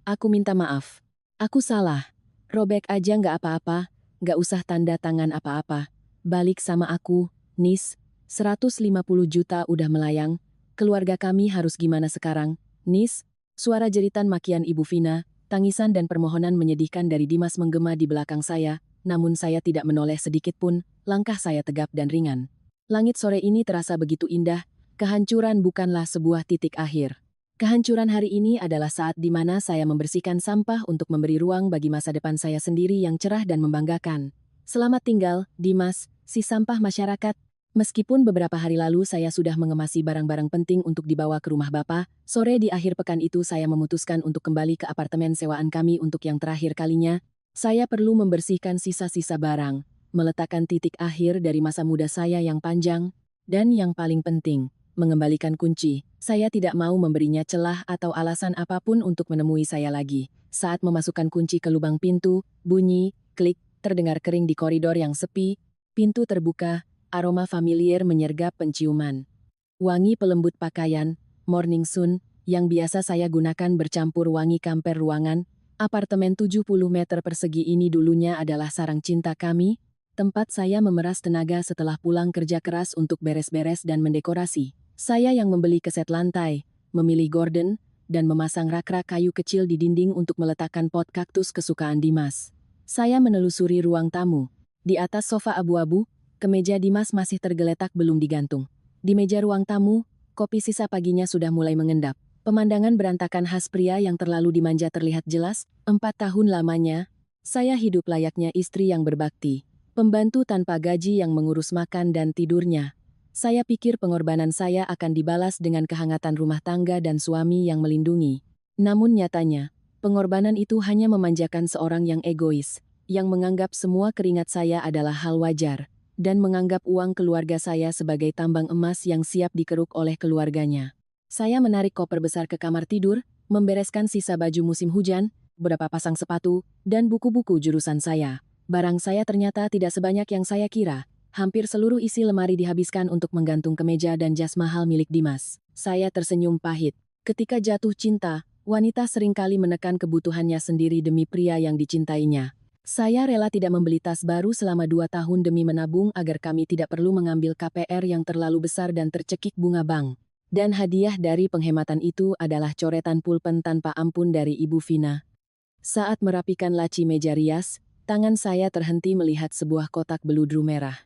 aku minta maaf. Aku salah. Robek aja nggak apa-apa, nggak usah tanda tangan apa-apa. Balik sama aku, Nis. 150 juta udah melayang. Keluarga kami harus gimana sekarang, Nis? Suara jeritan makian Ibu Vina, tangisan dan permohonan menyedihkan dari Dimas menggema di belakang saya, namun saya tidak menoleh sedikit pun, langkah saya tegap dan ringan. Langit sore ini terasa begitu indah, kehancuran bukanlah sebuah titik akhir. Kehancuran hari ini adalah saat di mana saya membersihkan sampah untuk memberi ruang bagi masa depan saya sendiri yang cerah dan membanggakan. Selamat tinggal, Dimas, si sampah masyarakat. Meskipun beberapa hari lalu saya sudah mengemasi barang-barang penting untuk dibawa ke rumah Bapak, sore di akhir pekan itu saya memutuskan untuk kembali ke apartemen sewaan kami untuk yang terakhir kalinya. Saya perlu membersihkan sisa-sisa barang, meletakkan titik akhir dari masa muda saya yang panjang, dan yang paling penting, mengembalikan kunci. Saya tidak mau memberinya celah atau alasan apapun untuk menemui saya lagi. Saat memasukkan kunci ke lubang pintu, bunyi, klik, terdengar kering di koridor yang sepi, pintu terbuka, aroma familiar menyergap penciuman. Wangi pelembut pakaian, morning sun, yang biasa saya gunakan bercampur wangi kamper ruangan, apartemen 70 meter persegi ini dulunya adalah sarang cinta kami, tempat saya memeras tenaga setelah pulang kerja keras untuk beres-beres dan mendekorasi. Saya yang membeli keset lantai, memilih gorden, dan memasang rak-rak kayu kecil di dinding untuk meletakkan pot kaktus kesukaan Dimas. Saya menelusuri ruang tamu. Di atas sofa abu-abu, kemeja Dimas masih tergeletak belum digantung. Di meja ruang tamu, kopi sisa paginya sudah mulai mengendap. Pemandangan berantakan khas pria yang terlalu dimanja terlihat jelas. 4 tahun lamanya, saya hidup layaknya istri yang berbakti. Pembantu tanpa gaji yang mengurus makan dan tidurnya. Saya pikir pengorbanan saya akan dibalas dengan kehangatan rumah tangga dan suami yang melindungi. Namun nyatanya, pengorbanan itu hanya memanjakan seorang yang egois, yang menganggap semua keringat saya adalah hal wajar, dan menganggap uang keluarga saya sebagai tambang emas yang siap dikeruk oleh keluarganya. Saya menarik koper besar ke kamar tidur, membereskan sisa baju musim hujan, beberapa pasang sepatu, dan buku-buku jurusan saya. Barang saya ternyata tidak sebanyak yang saya kira. Hampir seluruh isi lemari dihabiskan untuk menggantung kemeja dan jas mahal milik Dimas. Saya tersenyum pahit. Ketika jatuh cinta, wanita seringkali menekan kebutuhannya sendiri demi pria yang dicintainya. Saya rela tidak membeli tas baru selama 2 tahun demi menabung agar kami tidak perlu mengambil KPR yang terlalu besar dan tercekik bunga bank. Dan hadiah dari penghematan itu adalah coretan pulpen tanpa ampun dari Ibu Vina. Saat merapikan laci meja rias, tangan saya terhenti melihat sebuah kotak beludru merah.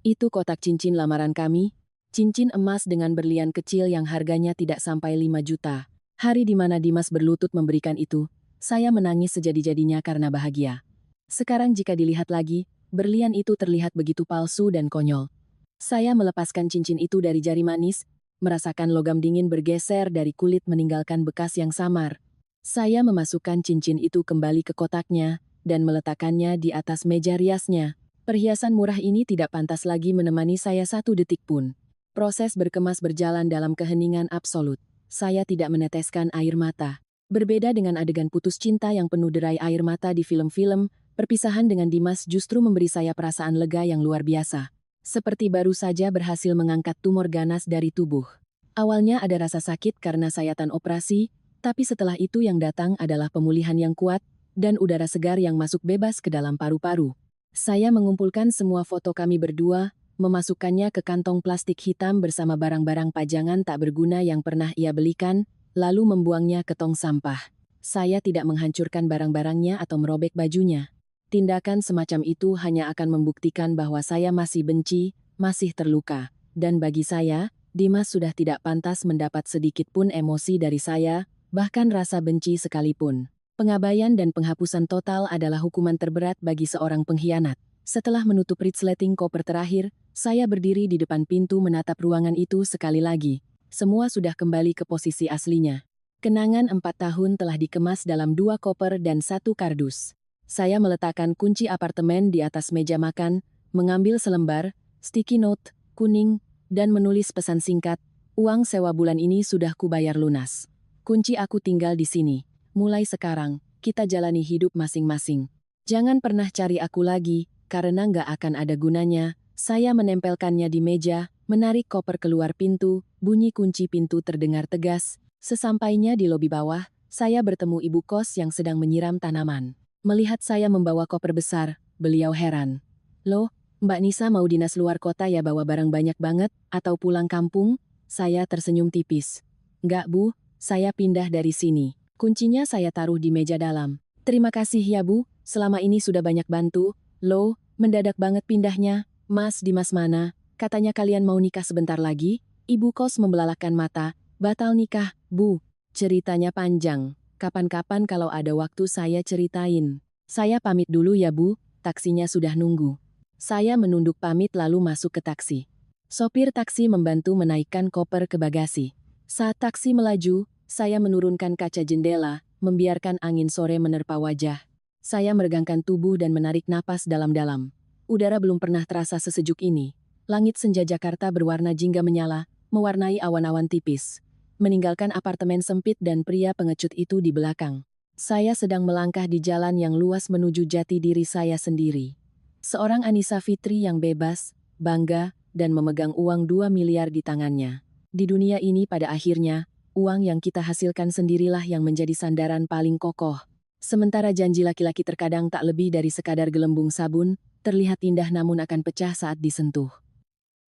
Itu kotak cincin lamaran kami, cincin emas dengan berlian kecil yang harganya tidak sampai 5 juta. Hari di mana Dimas berlutut memberikan itu, saya menangis sejadi-jadinya karena bahagia. Sekarang jika dilihat lagi, berlian itu terlihat begitu palsu dan konyol. Saya melepaskan cincin itu dari jari manis, merasakan logam dingin bergeser dari kulit meninggalkan bekas yang samar. Saya memasukkan cincin itu kembali ke kotaknya, dan meletakkannya di atas meja riasnya. Perhiasan murah ini tidak pantas lagi menemani saya 1 detik pun. Proses berkemas berjalan dalam keheningan absolut. Saya tidak meneteskan air mata. Berbeda dengan adegan putus cinta yang penuh derai air mata di film-film, perpisahan dengan Dimas justru memberi saya perasaan lega yang luar biasa. Seperti baru saja berhasil mengangkat tumor ganas dari tubuh. Awalnya ada rasa sakit karena sayatan operasi, tapi setelah itu yang datang adalah pemulihan yang kuat, dan udara segar yang masuk bebas ke dalam paru-paru. Saya mengumpulkan semua foto kami berdua, memasukkannya ke kantong plastik hitam bersama barang-barang pajangan tak berguna yang pernah ia belikan, lalu membuangnya ke tong sampah. Saya tidak menghancurkan barang-barangnya atau merobek bajunya. Tindakan semacam itu hanya akan membuktikan bahwa saya masih benci, masih terluka. Dan bagi saya, Dimas sudah tidak pantas mendapat sedikit pun emosi dari saya, bahkan rasa benci sekalipun. Pengabaian dan penghapusan total adalah hukuman terberat bagi seorang pengkhianat. Setelah menutup resleting koper terakhir, saya berdiri di depan pintu menatap ruangan itu sekali lagi. Semua sudah kembali ke posisi aslinya. Kenangan 4 tahun telah dikemas dalam 2 koper dan 1 kardus. Saya meletakkan kunci apartemen di atas meja makan, mengambil selembar, sticky note, kuning, dan menulis pesan singkat, uang sewa bulan ini sudah kubayar lunas. Kunci aku tinggal di sini. Mulai sekarang, kita jalani hidup masing-masing. Jangan pernah cari aku lagi, karena nggak akan ada gunanya. Saya menempelkannya di meja, menarik koper keluar pintu, bunyi kunci pintu terdengar tegas. Sesampainya di lobi bawah, saya bertemu ibu kos yang sedang menyiram tanaman. Melihat saya membawa koper besar, beliau heran. Loh, Mbak Nisa mau dinas luar kota ya bawa barang banyak banget, atau pulang kampung? Saya tersenyum tipis. Nggak Bu, saya pindah dari sini. Kuncinya saya taruh di meja dalam. Terima kasih ya Bu, selama ini sudah banyak bantu. Loh, mendadak banget pindahnya. Mas Dimas mana? Katanya kalian mau nikah sebentar lagi? Ibu kos membelalakkan mata. Batal nikah, Bu. Ceritanya panjang. Kapan-kapan kalau ada waktu saya ceritain. Saya pamit dulu ya Bu, taksinya sudah nunggu. Saya menunduk pamit lalu masuk ke taksi. Sopir taksi membantu menaikkan koper ke bagasi. Saat taksi melaju, saya menurunkan kaca jendela, membiarkan angin sore menerpa wajah. Saya meregangkan tubuh dan menarik napas dalam-dalam. Udara belum pernah terasa sesejuk ini. Langit senja Jakarta berwarna jingga menyala, mewarnai awan-awan tipis. Meninggalkan apartemen sempit dan pria pengecut itu di belakang. Saya sedang melangkah di jalan yang luas menuju jati diri saya sendiri. Seorang Anissa Fitri yang bebas, bangga, dan memegang uang 2 miliar di tangannya. Di dunia ini pada akhirnya, uang yang kita hasilkan sendirilah yang menjadi sandaran paling kokoh. Sementara janji laki-laki terkadang tak lebih dari sekadar gelembung sabun, terlihat indah namun akan pecah saat disentuh.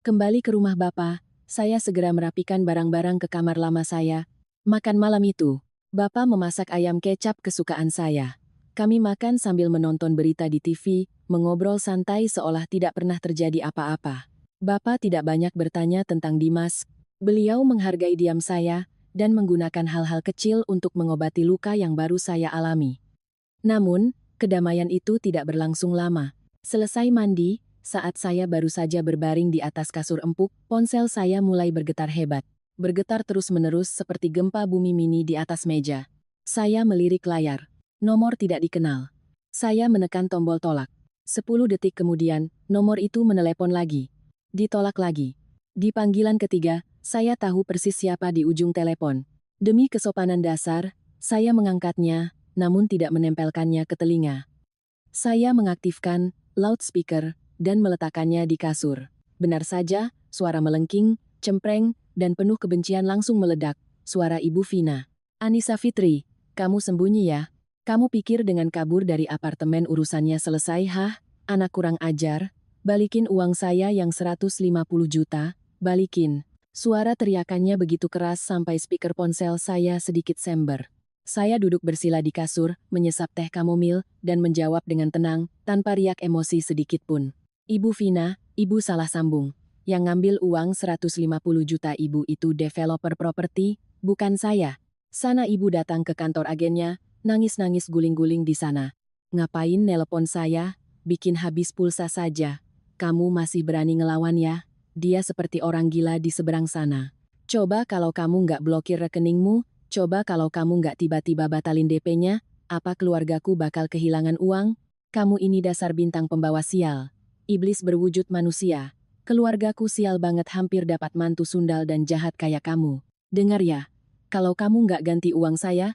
Kembali ke rumah Bapak, saya segera merapikan barang-barang ke kamar lama saya. Makan malam itu, Bapak memasak ayam kecap kesukaan saya. Kami makan sambil menonton berita di TV, mengobrol santai seolah tidak pernah terjadi apa-apa. Bapak tidak banyak bertanya tentang Dimas. Beliau menghargai diam saya dan menggunakan hal-hal kecil untuk mengobati luka yang baru saya alami. Namun, kedamaian itu tidak berlangsung lama. Selesai mandi, saat saya baru saja berbaring di atas kasur empuk, ponsel saya mulai bergetar hebat. Bergetar terus-menerus seperti gempa bumi mini di atas meja. Saya melirik layar. Nomor tidak dikenal. Saya menekan tombol tolak. 10 detik kemudian, nomor itu menelepon lagi. Ditolak lagi. Di panggilan ketiga, saya tahu persis siapa di ujung telepon. Demi kesopanan dasar, saya mengangkatnya, namun tidak menempelkannya ke telinga. Saya mengaktifkan loudspeaker dan meletakkannya di kasur. Benar saja, suara melengking, cempreng, dan penuh kebencian langsung meledak. Suara Ibu Vina. Anissa Fitri, kamu sembunyi ya? Kamu pikir dengan kabur dari apartemen urusannya selesai, hah? Anak kurang ajar. Balikin uang saya yang 150 juta, balikin. Suara teriakannya begitu keras sampai speaker ponsel saya sedikit sember. Saya duduk bersila di kasur, menyesap teh kamomil, dan menjawab dengan tenang, tanpa riak emosi sedikit pun. Ibu Vina, Ibu salah sambung. Yang ngambil uang 150 juta Ibu itu developer properti, bukan saya. Sana Ibu datang ke kantor agennya, nangis-nangis guling-guling di sana. Ngapain nelepon saya? Bikin habis pulsa saja. Kamu masih berani ngelawan ya? Dia seperti orang gila di seberang sana. Coba kalau kamu nggak blokir rekeningmu, coba kalau kamu nggak tiba-tiba batalin DP-nya, apa keluargaku bakal kehilangan uang? Kamu ini dasar bintang pembawa sial. Iblis berwujud manusia. Keluargaku sial banget hampir dapat mantu sundal dan jahat kayak kamu. Dengar ya, kalau kamu nggak ganti uang saya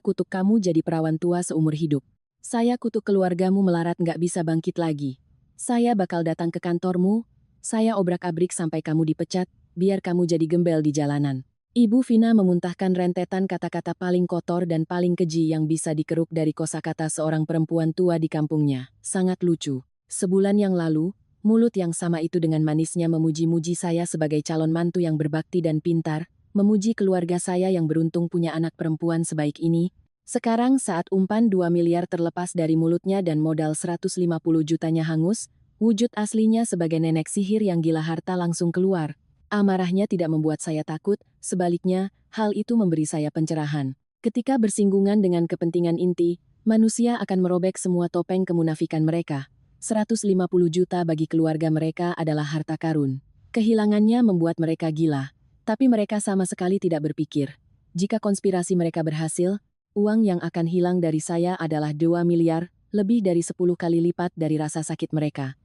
kutuk kamu jadi perawan tua seumur hidup. Saya kutuk keluargamu melarat nggak bisa bangkit lagi. Saya bakal datang ke kantormu, saya obrak-abrik sampai kamu dipecat, biar kamu jadi gembel di jalanan. Ibu Vina memuntahkan rentetan kata-kata paling kotor dan paling keji yang bisa dikeruk dari kosakata seorang perempuan tua di kampungnya. Sangat lucu. Sebulan yang lalu, mulut yang sama itu dengan manisnya memuji-muji saya sebagai calon mantu yang berbakti dan pintar, memuji keluarga saya yang beruntung punya anak perempuan sebaik ini. Sekarang saat umpan 2 miliar terlepas dari mulutnya dan modal 150 jutanya hangus, wujud aslinya sebagai nenek sihir yang gila harta langsung keluar. Amarahnya tidak membuat saya takut, sebaliknya, hal itu memberi saya pencerahan. Ketika bersinggungan dengan kepentingan inti, manusia akan merobek semua topeng kemunafikan mereka. 150 juta bagi keluarga mereka adalah harta karun. Kehilangannya membuat mereka gila. Tapi mereka sama sekali tidak berpikir. Jika konspirasi mereka berhasil, uang yang akan hilang dari saya adalah 2 miliar, lebih dari 10 kali lipat dari rasa sakit mereka.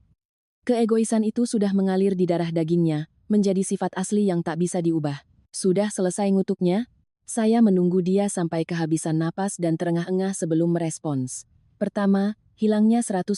Keegoisan itu sudah mengalir di darah dagingnya, menjadi sifat asli yang tak bisa diubah. Sudah selesai ngutuknya? Saya menunggu dia sampai kehabisan napas dan terengah-engah sebelum merespons. Pertama, hilangnya 150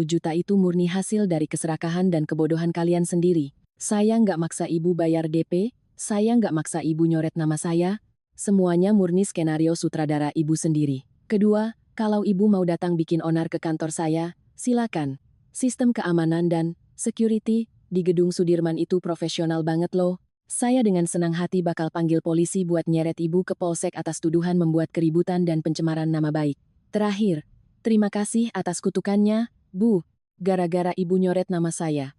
juta itu murni hasil dari keserakahan dan kebodohan kalian sendiri. Saya nggak maksa ibu bayar DP, saya nggak maksa ibu nyoret nama saya. Semuanya murni skenario sutradara ibu sendiri. Kedua, kalau ibu mau datang bikin onar ke kantor saya, silakan. Sistem keamanan dan security di gedung Sudirman itu profesional banget loh. Saya dengan senang hati bakal panggil polisi buat nyeret ibu ke polsek atas tuduhan membuat keributan dan pencemaran nama baik. Terakhir, terima kasih atas kutukannya, Bu. Gara-gara ibu nyoret nama saya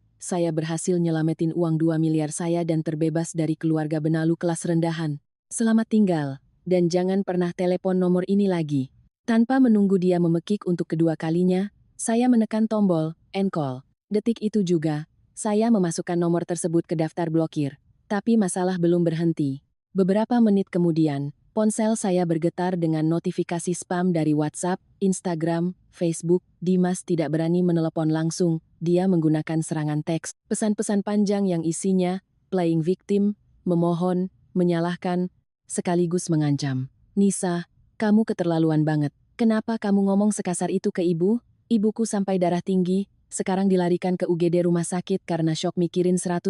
berhasil nyelamatin uang 2 miliar saya dan terbebas dari keluarga benalu kelas rendahan. Selamat tinggal, dan jangan pernah telepon nomor ini lagi. Tanpa menunggu dia memekik untuk kedua kalinya, saya menekan tombol end call. Detik itu juga, saya memasukkan nomor tersebut ke daftar blokir. Tapi masalah belum berhenti. Beberapa menit kemudian, ponsel saya bergetar dengan notifikasi spam dari WhatsApp, Instagram, Facebook. Dimas tidak berani menelepon langsung, dia menggunakan serangan teks. Pesan-pesan panjang yang isinya, playing victim, memohon, menyalahkan, sekaligus mengancam. Nisa, kamu keterlaluan banget. Kenapa kamu ngomong sekasar itu ke ibu? Ibuku sampai darah tinggi, sekarang dilarikan ke UGD rumah sakit karena syok mikirin 150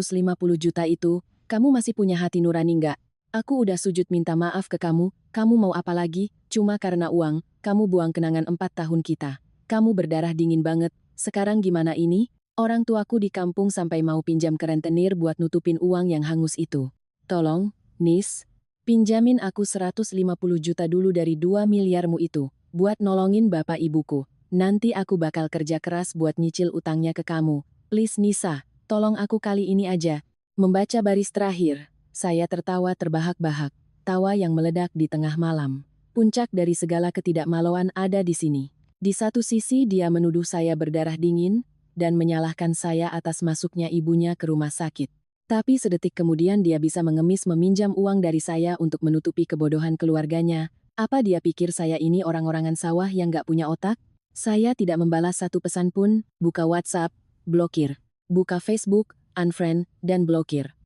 juta itu. Kamu masih punya hati nurani nggak? Aku udah sujud minta maaf ke kamu mau apa lagi? Cuma karena uang, kamu buang kenangan 4 tahun kita. Kamu berdarah dingin banget, sekarang gimana ini? Orang tuaku di kampung sampai mau pinjam ke rentenir buat nutupin uang yang hangus itu. Tolong, Nis, Pinjamin aku 150 juta dulu dari 2 miliarmu itu, buat nolongin bapak ibuku. Nanti aku bakal kerja keras buat nyicil utangnya ke kamu. Please Nisa, tolong aku kali ini aja. Membaca baris terakhir, saya tertawa terbahak-bahak. Tawa yang meledak di tengah malam. Puncak dari segala ketidakmaluan ada di sini. Di satu sisi dia menuduh saya berdarah dingin, dan menyalahkan saya atas masuknya ibunya ke rumah sakit. Tapi sedetik kemudian dia bisa mengemis meminjam uang dari saya untuk menutupi kebodohan keluarganya. Apa dia pikir saya ini orang-orangan sawah yang gak punya otak? Saya tidak membalas satu pesan pun, buka WhatsApp, blokir. Buka Facebook, unfriend, dan blokir.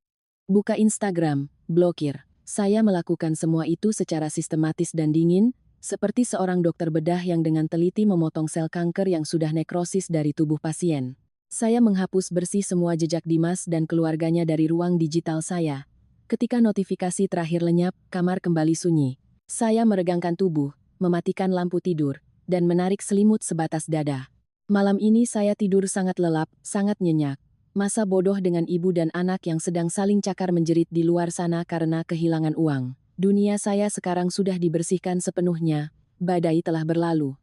Buka Instagram, blokir. Saya melakukan semua itu secara sistematis dan dingin, seperti seorang dokter bedah yang dengan teliti memotong sel kanker yang sudah nekrosis dari tubuh pasien. Saya menghapus bersih semua jejak Dimas dan keluarganya dari ruang digital saya. Ketika notifikasi terakhir lenyap, kamar kembali sunyi. Saya meregangkan tubuh, mematikan lampu tidur, dan menarik selimut sebatas dada. Malam ini saya tidur sangat lelap, sangat nyenyak. Masa bodoh dengan ibu dan anak yang sedang saling cakar menjerit di luar sana karena kehilangan uang. Dunia saya sekarang sudah dibersihkan sepenuhnya, badai telah berlalu.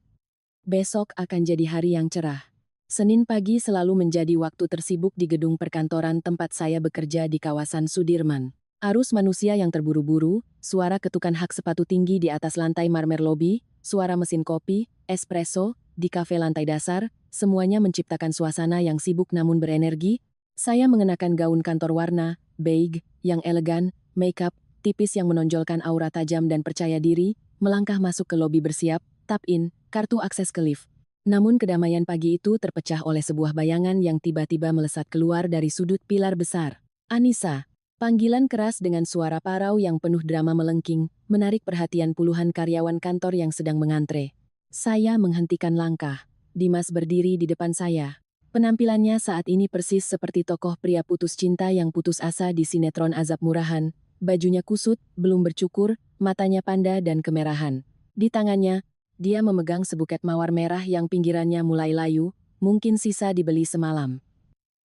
Besok akan jadi hari yang cerah. Senin pagi selalu menjadi waktu tersibuk di gedung perkantoran tempat saya bekerja di kawasan Sudirman. Arus manusia yang terburu-buru, suara ketukan hak sepatu tinggi di atas lantai marmer lobi, suara mesin kopi, espresso, di kafe lantai dasar, semuanya menciptakan suasana yang sibuk namun berenergi. Saya mengenakan gaun kantor warna, beige, yang elegan, make-up, tipis yang menonjolkan aura tajam dan percaya diri, melangkah masuk ke lobi bersiap, tap in, kartu akses ke lift. Namun kedamaian pagi itu terpecah oleh sebuah bayangan yang tiba-tiba melesat keluar dari sudut pilar besar. Anissa. Panggilan keras dengan suara parau yang penuh drama melengking, menarik perhatian puluhan karyawan kantor yang sedang mengantre. Saya menghentikan langkah. Dimas berdiri di depan saya. Penampilannya saat ini persis seperti tokoh pria putus cinta yang putus asa di sinetron azab murahan. Bajunya kusut, belum bercukur, matanya panda dan kemerahan. Di tangannya, dia memegang sebuket mawar merah yang pinggirannya mulai layu, mungkin sisa dibeli semalam.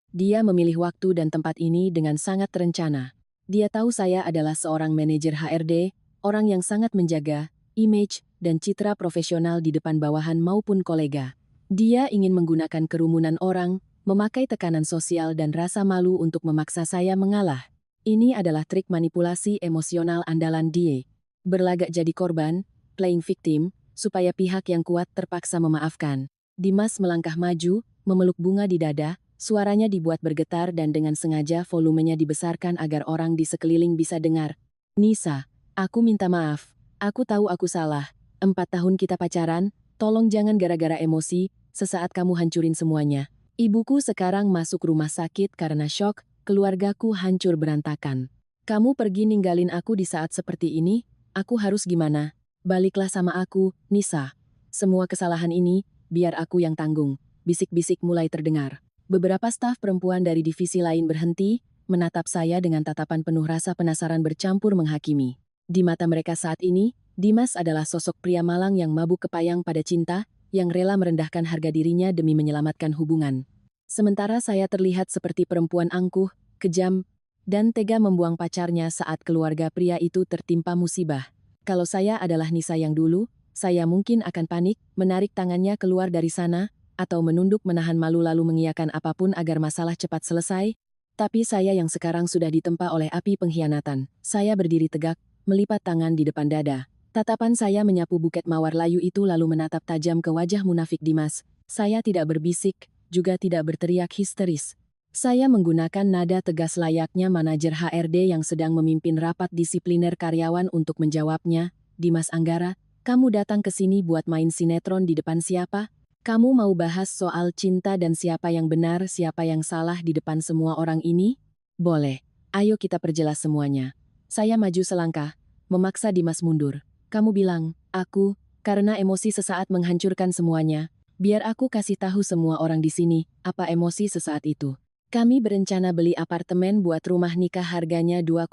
Dia memilih waktu dan tempat ini dengan sangat terencana. Dia tahu saya adalah seorang manajer HRD, orang yang sangat menjaga image dan citra profesional di depan bawahan maupun kolega. Dia ingin menggunakan kerumunan orang, memakai tekanan sosial dan rasa malu untuk memaksa saya mengalah. Ini adalah trik manipulasi emosional andalan dia. Berlagak jadi korban, playing victim, supaya pihak yang kuat terpaksa memaafkan. Dimas melangkah maju, memeluk bunga di dada, suaranya dibuat bergetar dan dengan sengaja volumenya dibesarkan agar orang di sekeliling bisa dengar. Nisa, aku minta maaf. Aku tahu aku salah. 4 tahun kita pacaran, tolong jangan gara-gara emosi, sesaat kamu hancurin semuanya. Ibuku sekarang masuk rumah sakit karena syok, keluargaku hancur berantakan. Kamu pergi ninggalin aku di saat seperti ini, aku harus gimana? Baliklah sama aku, Nisa. Semua kesalahan ini, biar aku yang tanggung. Bisik-bisik mulai terdengar. Beberapa staf perempuan dari divisi lain berhenti, menatap saya dengan tatapan penuh rasa penasaran bercampur menghakimi. Di mata mereka saat ini, Dimas adalah sosok pria malang yang mabuk kepayang pada cinta, yang rela merendahkan harga dirinya demi menyelamatkan hubungan. Sementara saya terlihat seperti perempuan angkuh, kejam, dan tega membuang pacarnya saat keluarga pria itu tertimpa musibah. Kalau saya adalah Nisa yang dulu, saya mungkin akan panik, menarik tangannya keluar dari sana, atau menunduk menahan malu lalu mengiyakan apapun agar masalah cepat selesai. Tapi saya yang sekarang sudah ditempa oleh api pengkhianatan. Saya berdiri tegak, melipat tangan di depan dada. Tatapan saya menyapu buket mawar layu itu lalu menatap tajam ke wajah munafik Dimas. Saya tidak berbisik, juga tidak berteriak histeris. Saya menggunakan nada tegas layaknya manajer HRD yang sedang memimpin rapat disipliner karyawan untuk menjawabnya. Dimas Anggara, kamu datang ke sini buat main sinetron di depan siapa? Kamu mau bahas soal cinta dan siapa yang benar, siapa yang salah di depan semua orang ini? Boleh. Ayo kita perjelas semuanya. Saya maju selangkah, memaksa Dimas mundur. Kamu bilang, aku, karena emosi sesaat menghancurkan semuanya. Biar aku kasih tahu semua orang di sini, apa emosi sesaat itu. Kami berencana beli apartemen buat rumah nikah harganya 2,15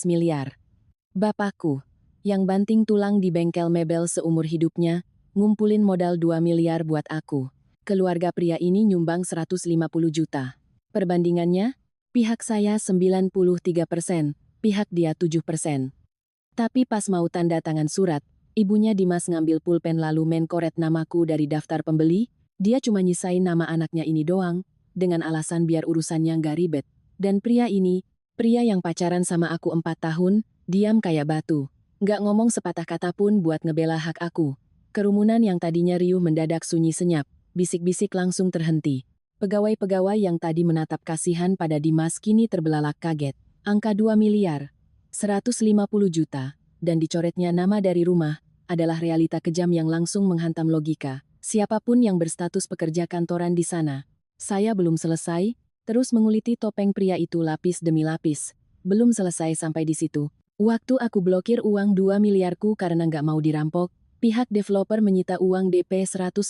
miliar. Bapakku, yang banting tulang di bengkel mebel seumur hidupnya, ngumpulin modal 2 miliar buat aku. Keluarga pria ini nyumbang 150 juta. Perbandingannya, pihak saya 93%, pihak dia 7%. Tapi pas mau tanda tangan surat, ibunya Dimas ngambil pulpen lalu mencoret namaku dari daftar pembeli, dia cuma nyisain nama anaknya ini doang, dengan alasan biar urusannya nggak ribet. Dan pria ini, pria yang pacaran sama aku 4 tahun, diam kayak batu. Nggak ngomong sepatah kata pun buat ngebela hak aku. Kerumunan yang tadinya riuh mendadak sunyi senyap, bisik-bisik langsung terhenti. Pegawai-pegawai yang tadi menatap kasihan pada Dimas kini terbelalak kaget. Angka 2 miliar, 150 juta, dan dicoretnya nama dari rumah, adalah realita kejam yang langsung menghantam logika. Siapapun yang berstatus pekerja kantoran di sana. Saya belum selesai, terus menguliti topeng pria itu lapis demi lapis. Belum selesai sampai di situ. Waktu aku blokir uang 2 miliarku karena nggak mau dirampok, pihak developer menyita uang DP 150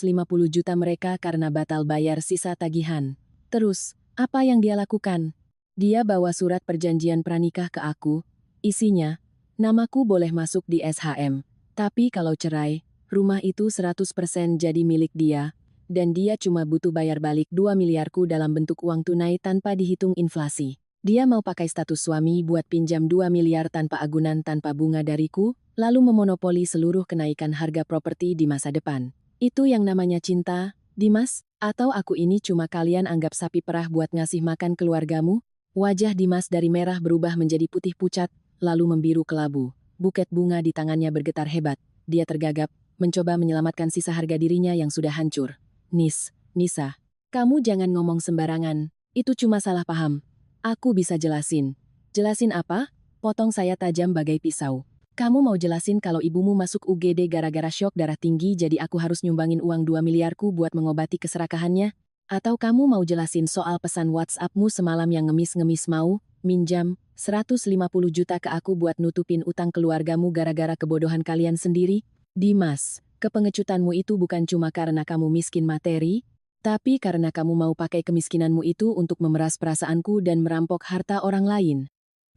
juta mereka karena batal bayar sisa tagihan. Terus, apa yang dia lakukan? Dia bawa surat perjanjian pranikah ke aku. Isinya, namaku boleh masuk di SHM. Tapi kalau cerai, rumah itu 100% jadi milik dia. Dan dia cuma butuh bayar balik 2 miliarku dalam bentuk uang tunai tanpa dihitung inflasi. Dia mau pakai status suami buat pinjam 2 miliar tanpa agunan tanpa bunga dariku, lalu memonopoli seluruh kenaikan harga properti di masa depan. Itu yang namanya cinta, Dimas? Atau aku ini cuma kalian anggap sapi perah buat ngasih makan keluargamu? Wajah Dimas dari merah berubah menjadi putih pucat, lalu membiru kelabu. Buket bunga di tangannya bergetar hebat. Dia tergagap, mencoba menyelamatkan sisa harga dirinya yang sudah hancur. Nisa, kamu jangan ngomong sembarangan. Itu cuma salah paham. Aku bisa jelasin. Jelasin apa? Potong saya tajam bagai pisau. Kamu mau jelasin kalau ibumu masuk UGD gara-gara syok darah tinggi jadi aku harus nyumbangin uang 2 miliarku buat mengobati keserakahannya? Atau kamu mau jelasin soal pesan WhatsAppmu semalam yang ngemis-ngemis mau minjam 150 juta ke aku buat nutupin utang keluargamu gara-gara kebodohan kalian sendiri? Dimas, kepengecutanmu itu bukan cuma karena kamu miskin materi, tapi karena kamu mau pakai kemiskinanmu itu untuk memeras perasaanku dan merampok harta orang lain.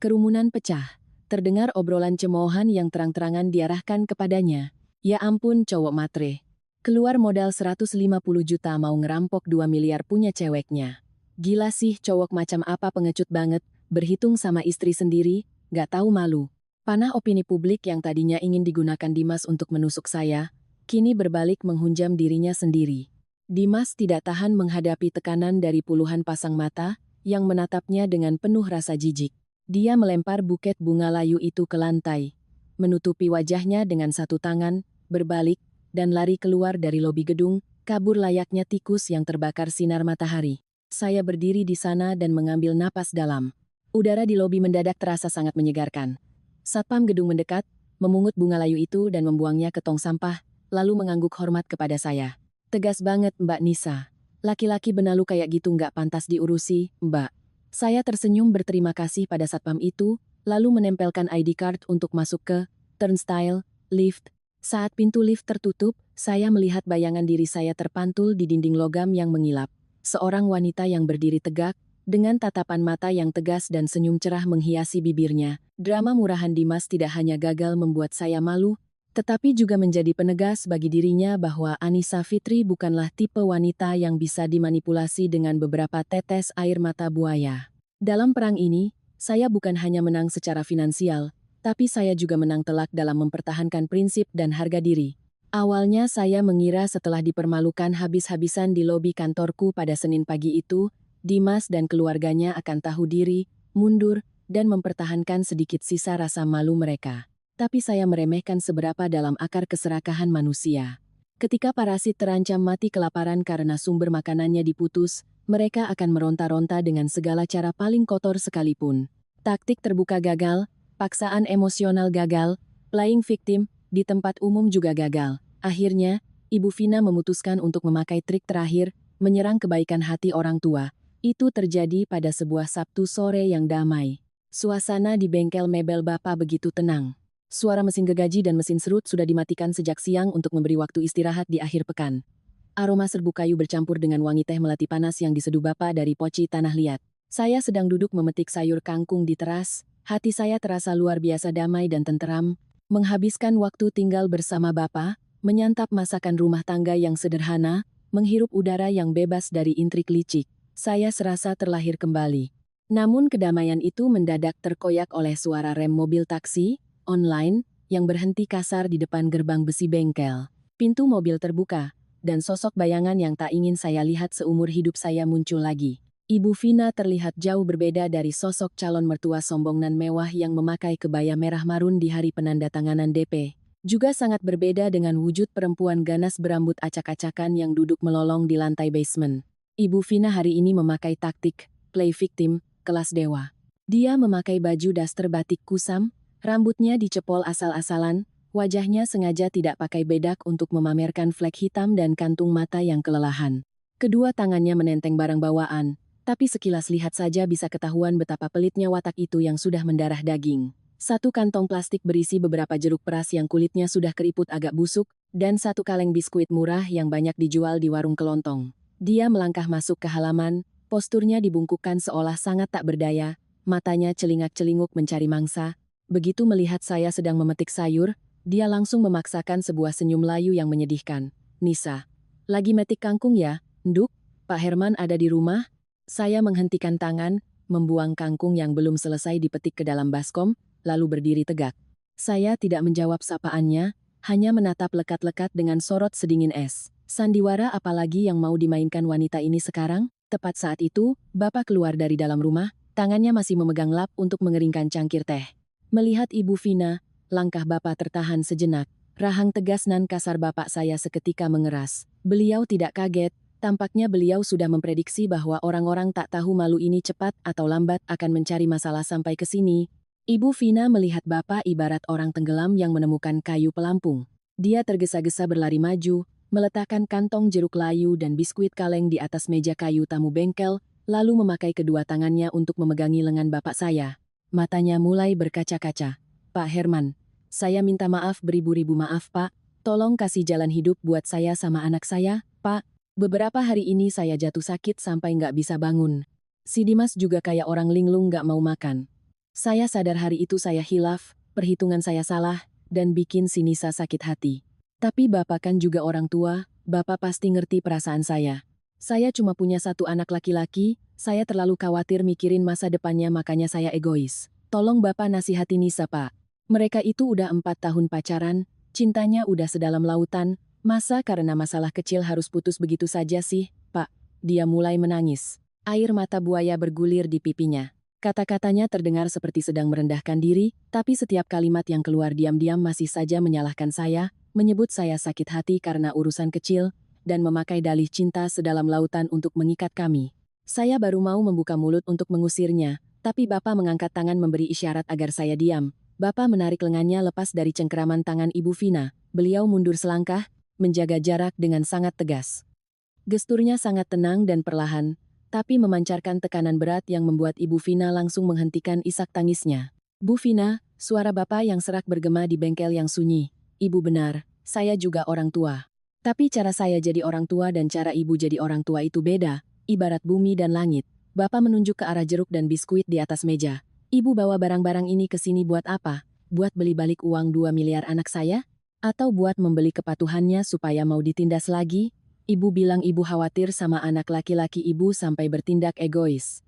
Kerumunan pecah. Terdengar obrolan cemoohan yang terang-terangan diarahkan kepadanya. Ya ampun cowok matre. Keluar modal 150 juta mau ngerampok 2 miliar punya ceweknya. Gila sih cowok macam apa pengecut banget, berhitung sama istri sendiri, gak tahu malu. Panah opini publik yang tadinya ingin digunakan Dimas untuk menusuk saya, kini berbalik menghunjam dirinya sendiri. Dimas tidak tahan menghadapi tekanan dari puluhan pasang mata yang menatapnya dengan penuh rasa jijik. Dia melempar buket bunga layu itu ke lantai, menutupi wajahnya dengan satu tangan, berbalik, dan lari keluar dari lobi gedung, kabur layaknya tikus yang terbakar sinar matahari. Saya berdiri di sana dan mengambil napas dalam. Udara di lobi mendadak terasa sangat menyegarkan. Satpam gedung mendekat, memungut bunga layu itu dan membuangnya ke tong sampah, lalu mengangguk hormat kepada saya. Tegas banget Mbak Nisa. Laki-laki benalu kayak gitu nggak pantas diurusi, Mbak. Saya tersenyum berterima kasih pada satpam itu, lalu menempelkan ID card untuk masuk ke turnstile, lift. Saat pintu lift tertutup, saya melihat bayangan diri saya terpantul di dinding logam yang mengilap. Seorang wanita yang berdiri tegak, dengan tatapan mata yang tegas dan senyum cerah menghiasi bibirnya. Drama murahan Dimas tidak hanya gagal membuat saya malu, tetapi juga menjadi penegas bagi dirinya bahwa Anissa Fitri bukanlah tipe wanita yang bisa dimanipulasi dengan beberapa tetes air mata buaya. Dalam perang ini, saya bukan hanya menang secara finansial, tapi saya juga menang telak dalam mempertahankan prinsip dan harga diri. Awalnya saya mengira setelah dipermalukan habis-habisan di lobi kantorku pada Senin pagi itu, Dimas dan keluarganya akan tahu diri, mundur, dan mempertahankan sedikit sisa rasa malu mereka. Tapi saya meremehkan seberapa dalam akar keserakahan manusia. Ketika parasit terancam mati kelaparan karena sumber makanannya diputus, mereka akan meronta-ronta dengan segala cara paling kotor sekalipun. Taktik terbuka gagal, paksaan emosional gagal, playing victim di tempat umum juga gagal. Akhirnya, Ibu Vina memutuskan untuk memakai trik terakhir, menyerang kebaikan hati orang tua. Itu terjadi pada sebuah Sabtu sore yang damai. Suasana di bengkel mebel Bapak begitu tenang. Suara mesin gergaji dan mesin serut sudah dimatikan sejak siang untuk memberi waktu istirahat di akhir pekan. Aroma serbuk kayu bercampur dengan wangi teh melati panas yang diseduh Bapak dari poci tanah liat. Saya sedang duduk memetik sayur kangkung di teras, hati saya terasa luar biasa damai dan tenteram, menghabiskan waktu tinggal bersama Bapak, menyantap masakan rumah tangga yang sederhana, menghirup udara yang bebas dari intrik licik. Saya serasa terlahir kembali. Namun kedamaian itu mendadak terkoyak oleh suara rem mobil taksi, online, yang berhenti kasar di depan gerbang besi bengkel. Pintu mobil terbuka, dan sosok bayangan yang tak ingin saya lihat seumur hidup saya muncul lagi. Ibu Vina terlihat jauh berbeda dari sosok calon mertua sombong nan mewah yang memakai kebaya merah marun di hari penandatanganan DP. Juga sangat berbeda dengan wujud perempuan ganas berambut acak-acakan yang duduk melolong di lantai basement. Ibu Vina hari ini memakai taktik, play victim, kelas dewa. Dia memakai baju daster batik kusam, rambutnya dicepol asal-asalan, wajahnya sengaja tidak pakai bedak untuk memamerkan flek hitam dan kantung mata yang kelelahan. Kedua tangannya menenteng barang bawaan, tapi sekilas lihat saja bisa ketahuan betapa pelitnya watak itu yang sudah mendarah daging. Satu kantong plastik berisi beberapa jeruk peras yang kulitnya sudah keriput agak busuk, dan satu kaleng biskuit murah yang banyak dijual di warung kelontong. Dia melangkah masuk ke halaman, posturnya dibungkukkan seolah sangat tak berdaya, matanya celingak-celinguk mencari mangsa. Begitu melihat saya sedang memetik sayur, dia langsung memaksakan sebuah senyum layu yang menyedihkan. "Nisa, lagi metik kangkung ya, Nduk? Pak Herman ada di rumah?" Saya menghentikan tangan, membuang kangkung yang belum selesai dipetik ke dalam baskom, lalu berdiri tegak. Saya tidak menjawab sapaannya, hanya menatap lekat-lekat dengan sorot sedingin es. Sandiwara apalagi yang mau dimainkan wanita ini sekarang? Tepat saat itu, Bapak keluar dari dalam rumah, tangannya masih memegang lap untuk mengeringkan cangkir teh. Melihat Ibu Vina, langkah Bapak tertahan sejenak. Rahang tegas nan kasar Bapak saya seketika mengeras. Beliau tidak kaget, tampaknya beliau sudah memprediksi bahwa orang-orang tak tahu malu ini cepat atau lambat akan mencari masalah sampai ke sini. Ibu Vina melihat Bapak ibarat orang tenggelam yang menemukan kayu pelampung. Dia tergesa-gesa berlari maju, meletakkan kantong jeruk layu dan biskuit kaleng di atas meja kayu tamu bengkel, lalu memakai kedua tangannya untuk memegangi lengan Bapak saya. Matanya mulai berkaca-kaca. "Pak Herman, saya minta maaf beribu-ribu maaf Pak, tolong kasih jalan hidup buat saya sama anak saya, Pak. Beberapa hari ini saya jatuh sakit sampai nggak bisa bangun. Si Dimas juga kayak orang linglung nggak mau makan. Saya sadar hari itu saya hilaf, perhitungan saya salah, dan bikin si Nisa sakit hati. Tapi Bapak kan juga orang tua, Bapak pasti ngerti perasaan saya. Saya cuma punya satu anak laki-laki, saya terlalu khawatir mikirin masa depannya makanya saya egois. Tolong Bapak nasihati Nisa Pak. Mereka itu udah 4 tahun pacaran, cintanya udah sedalam lautan, masa karena masalah kecil harus putus begitu saja sih, Pak?" Dia mulai menangis. Air mata buaya bergulir di pipinya. Kata-katanya terdengar seperti sedang merendahkan diri, tapi setiap kalimat yang keluar diam-diam masih saja menyalahkan saya, menyebut saya sakit hati karena urusan kecil, dan memakai dalih cinta sedalam lautan untuk mengikat kami. Saya baru mau membuka mulut untuk mengusirnya, tapi Bapak mengangkat tangan memberi isyarat agar saya diam. Bapak menarik lengannya lepas dari cengkeraman tangan Ibu Vina. Beliau mundur selangkah, menjaga jarak dengan sangat tegas. Gesturnya sangat tenang dan perlahan, tapi memancarkan tekanan berat yang membuat Ibu Vina langsung menghentikan isak tangisnya. "Bu Vina," suara Bapak yang serak bergema di bengkel yang sunyi. "Ibu benar, saya juga orang tua. Tapi cara saya jadi orang tua dan cara Ibu jadi orang tua itu beda, ibarat bumi dan langit." Bapak menunjuk ke arah jeruk dan biskuit di atas meja. "Ibu bawa barang-barang ini ke sini buat apa? Buat beli balik uang 2 miliar anak saya? Atau buat membeli kepatuhannya supaya mau ditindas lagi? Ibu bilang Ibu khawatir sama anak laki-laki Ibu sampai bertindak egois.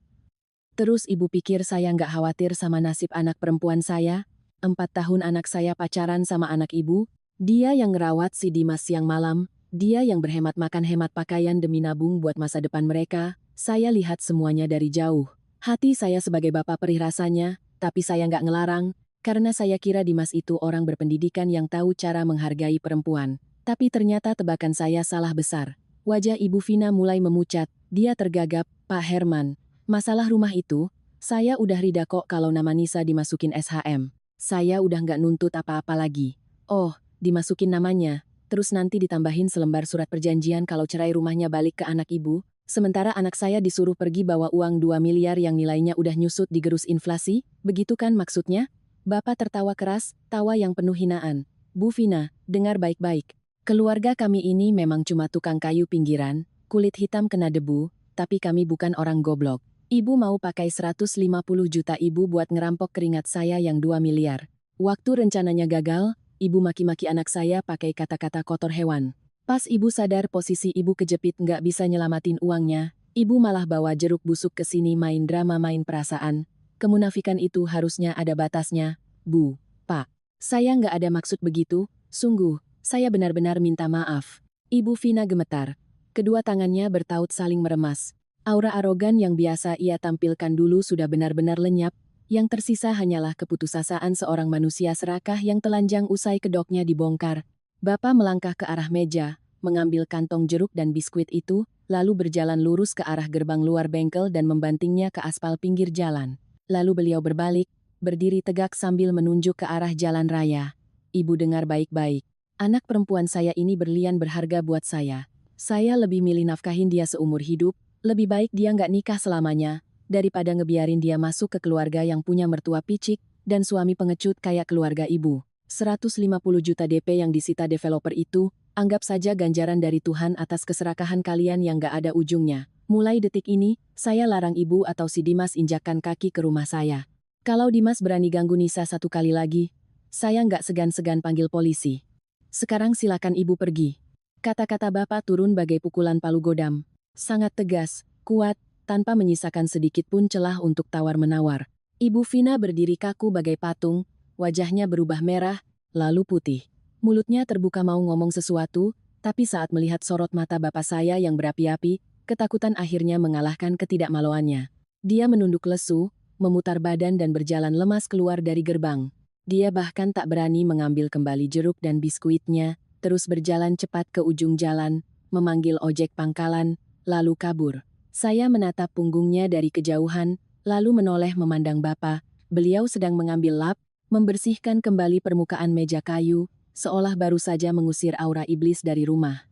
Terus Ibu pikir saya nggak khawatir sama nasib anak perempuan saya? 4 tahun anak saya pacaran sama anak Ibu, dia yang ngerawat si Dimas siang malam, dia yang berhemat makan hemat pakaian demi nabung buat masa depan mereka. Saya lihat semuanya dari jauh. Hati saya sebagai bapak perih rasanya, tapi saya nggak ngelarang, karena saya kira Dimas itu orang berpendidikan yang tahu cara menghargai perempuan. Tapi ternyata tebakan saya salah besar." Wajah Ibu Vina mulai memucat, dia tergagap. "Pak Herman, masalah rumah itu, saya udah rida kok kalau nama Nisa dimasukin SHM. Saya udah nggak nuntut apa-apa lagi. Oh, dimasukin namanya, terus nanti ditambahin selembar surat perjanjian kalau cerai rumahnya balik ke anak Ibu, sementara anak saya disuruh pergi bawa uang 2 miliar yang nilainya udah nyusut digerus inflasi, begitu kan maksudnya?" Bapak tertawa keras, tawa yang penuh hinaan. "Bu Vina, dengar baik-baik. Keluarga kami ini memang cuma tukang kayu pinggiran, kulit hitam kena debu, tapi kami bukan orang goblok. Ibu mau pakai 150 juta Ibu buat ngerampok keringat saya yang 2 miliar. Waktu rencananya gagal, Ibu maki-maki anak saya pakai kata-kata kotor hewan. Pas Ibu sadar posisi Ibu kejepit nggak bisa nyelamatin uangnya, Ibu malah bawa jeruk busuk ke sini main drama main perasaan. Kemunafikan itu harusnya ada batasnya, Bu, Pak." Saya nggak ada maksud begitu, sungguh, saya benar-benar minta maaf. Ibu Vina gemetar. Kedua tangannya bertaut saling meremas. Aura arogan yang biasa ia tampilkan dulu sudah benar-benar lenyap, yang tersisa hanyalah keputusasaan seorang manusia serakah yang telanjang usai kedoknya dibongkar. Bapak melangkah ke arah meja, mengambil kantong jeruk dan biskuit itu, lalu berjalan lurus ke arah gerbang luar bengkel dan membantingnya ke aspal pinggir jalan. Lalu beliau berbalik, berdiri tegak sambil menunjuk ke arah jalan raya. Ibu dengar baik-baik. Anak perempuan saya ini berlian berharga buat saya. Saya lebih milih nafkahin dia seumur hidup, lebih baik dia nggak nikah selamanya, daripada ngebiarin dia masuk ke keluarga yang punya mertua picik dan suami pengecut kayak keluarga ibu. 150 juta DP yang disita developer itu, anggap saja ganjaran dari Tuhan atas keserakahan kalian yang gak ada ujungnya. Mulai detik ini, saya larang ibu atau si Dimas injakkan kaki ke rumah saya. Kalau Dimas berani ganggu Nisa satu kali lagi, saya nggak segan-segan panggil polisi. Sekarang silakan ibu pergi. Kata-kata bapak turun bagai pukulan palu godam. Sangat tegas, kuat, tanpa menyisakan sedikit pun celah untuk tawar-menawar. Ibu Vina berdiri kaku bagai patung, wajahnya berubah merah, lalu putih. Mulutnya terbuka mau ngomong sesuatu, tapi saat melihat sorot mata bapak saya yang berapi-api, ketakutan akhirnya mengalahkan ketidakmaluannya. Dia menunduk lesu, memutar badan dan berjalan lemas keluar dari gerbang. Dia bahkan tak berani mengambil kembali jeruk dan biskuitnya, terus berjalan cepat ke ujung jalan, memanggil ojek pangkalan, lalu kabur. Saya menatap punggungnya dari kejauhan, lalu menoleh memandang bapak. Beliau sedang mengambil lap, membersihkan kembali permukaan meja kayu, seolah baru saja mengusir aura iblis dari rumah.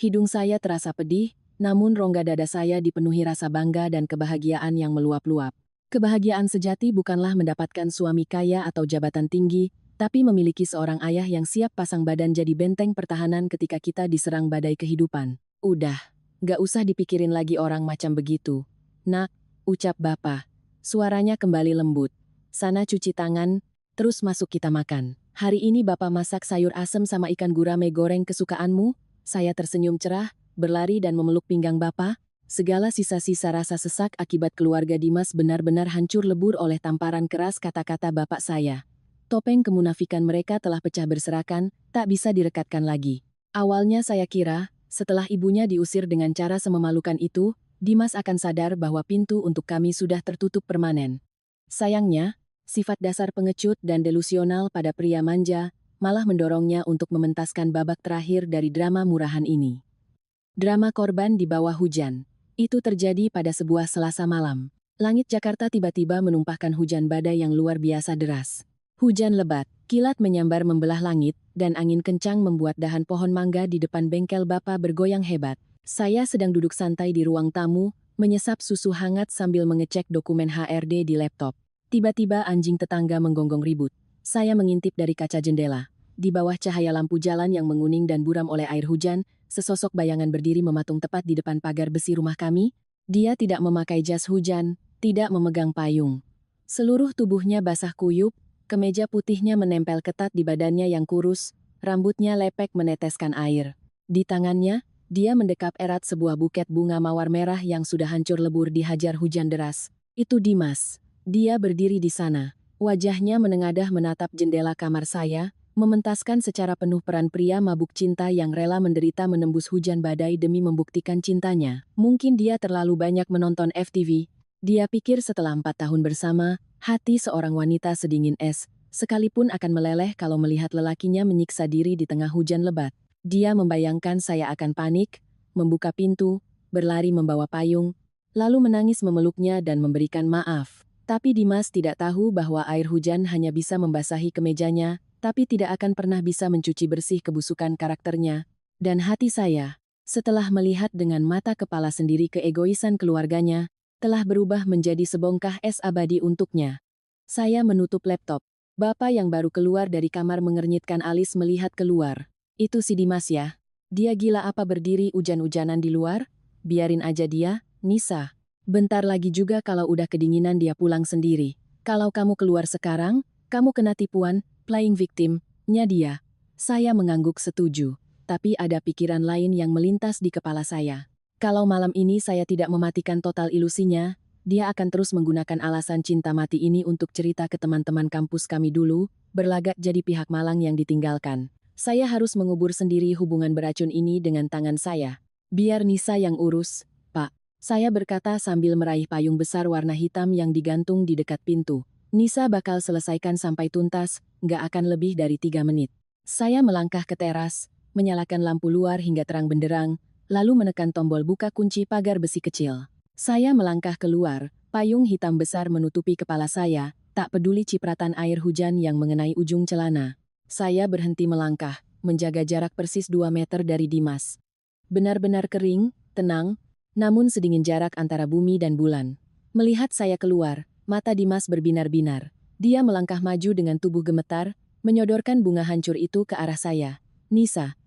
Hidung saya terasa pedih, namun rongga dada saya dipenuhi rasa bangga dan kebahagiaan yang meluap-luap. Kebahagiaan sejati bukanlah mendapatkan suami kaya atau jabatan tinggi, tapi memiliki seorang ayah yang siap pasang badan jadi benteng pertahanan ketika kita diserang badai kehidupan. Udah, gak usah dipikirin lagi orang macam begitu. Nak, ucap bapak. Suaranya kembali lembut. Sana cuci tangan, terus masuk kita makan. Hari ini bapak masak sayur asem sama ikan gurame goreng kesukaanmu. Saya tersenyum cerah, berlari dan memeluk pinggang bapak. Segala sisa-sisa rasa sesak akibat keluarga Dimas benar-benar hancur lebur oleh tamparan keras kata-kata bapak saya. Topeng kemunafikan mereka telah pecah berserakan, tak bisa direkatkan lagi. Awalnya saya kira, setelah ibunya diusir dengan cara sememalukan itu, Dimas akan sadar bahwa pintu untuk kami sudah tertutup permanen. Sayangnya, sifat dasar pengecut dan delusional pada pria manja malah mendorongnya untuk mementaskan babak terakhir dari drama murahan ini. Drama korban di bawah hujan. Itu terjadi pada sebuah Selasa malam. Langit Jakarta tiba-tiba menumpahkan hujan badai yang luar biasa deras. Hujan lebat, kilat menyambar membelah langit, dan angin kencang membuat dahan pohon mangga di depan bengkel bapak bergoyang hebat. Saya sedang duduk santai di ruang tamu, menyesap susu hangat sambil mengecek dokumen HRD di laptop. Tiba-tiba anjing tetangga menggonggong ribut. Saya mengintip dari kaca jendela. Di bawah cahaya lampu jalan yang menguning dan buram oleh air hujan, sesosok bayangan berdiri mematung tepat di depan pagar besi rumah kami. Dia tidak memakai jas hujan, tidak memegang payung. Seluruh tubuhnya basah kuyup, kemeja putihnya menempel ketat di badannya yang kurus, rambutnya lepek meneteskan air. Di tangannya, dia mendekap erat sebuah buket bunga mawar merah yang sudah hancur lebur dihajar hujan deras. Itu Dimas. Dia berdiri di sana. Wajahnya menengadah menatap jendela kamar saya, mementaskan secara penuh peran pria mabuk cinta yang rela menderita menembus hujan badai demi membuktikan cintanya. Mungkin dia terlalu banyak menonton FTV. Dia pikir setelah 4 tahun bersama, hati seorang wanita sedingin es, sekalipun akan meleleh kalau melihat lelakinya menyiksa diri di tengah hujan lebat. Dia membayangkan saya akan panik, membuka pintu, berlari membawa payung, lalu menangis memeluknya dan memberikan maaf. Tapi Dimas tidak tahu bahwa air hujan hanya bisa membasahi kemejanya, tapi tidak akan pernah bisa mencuci bersih kebusukan karakternya. Dan hati saya, setelah melihat dengan mata kepala sendiri keegoisan keluarganya, telah berubah menjadi sebongkah es abadi untuknya. Saya menutup laptop. Bapak yang baru keluar dari kamar mengernyitkan alis melihat keluar. Itu si Dimas ya? Dia gila apa berdiri hujan-hujanan di luar? Biarin aja dia, Nisa. Bentar lagi juga kalau udah kedinginan dia pulang sendiri. Kalau kamu keluar sekarang, kamu kena tipuan, playing victim-nya dia. Saya mengangguk setuju, tapi ada pikiran lain yang melintas di kepala saya. Kalau malam ini saya tidak mematikan total ilusinya, dia akan terus menggunakan alasan cinta mati ini untuk cerita ke teman-teman kampus kami dulu, berlagak jadi pihak malang yang ditinggalkan. Saya harus mengubur sendiri hubungan beracun ini dengan tangan saya. Biar Nisa yang urus, Pak. Saya berkata sambil meraih payung besar warna hitam yang digantung di dekat pintu. Nisa bakal selesaikan sampai tuntas, nggak akan lebih dari 3 menit. Saya melangkah ke teras, menyalakan lampu luar hingga terang benderang, lalu menekan tombol buka kunci pagar besi kecil. Saya melangkah keluar, payung hitam besar menutupi kepala saya, tak peduli cipratan air hujan yang mengenai ujung celana. Saya berhenti melangkah, menjaga jarak persis 2 meter dari Dimas. Benar-benar kering, tenang, namun sedingin jarak antara bumi dan bulan. Melihat saya keluar, mata Dimas berbinar-binar. Dia melangkah maju dengan tubuh gemetar, menyodorkan bunga hancur itu ke arah saya. Nisa,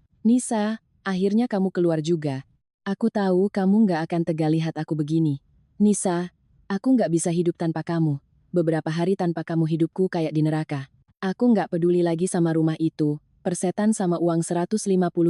akhirnya kamu keluar juga. Aku tahu kamu nggak akan tega lihat aku begini. Nisa, aku nggak bisa hidup tanpa kamu. Beberapa hari tanpa kamu hidupku kayak di neraka. Aku nggak peduli lagi sama rumah itu, persetan sama uang 150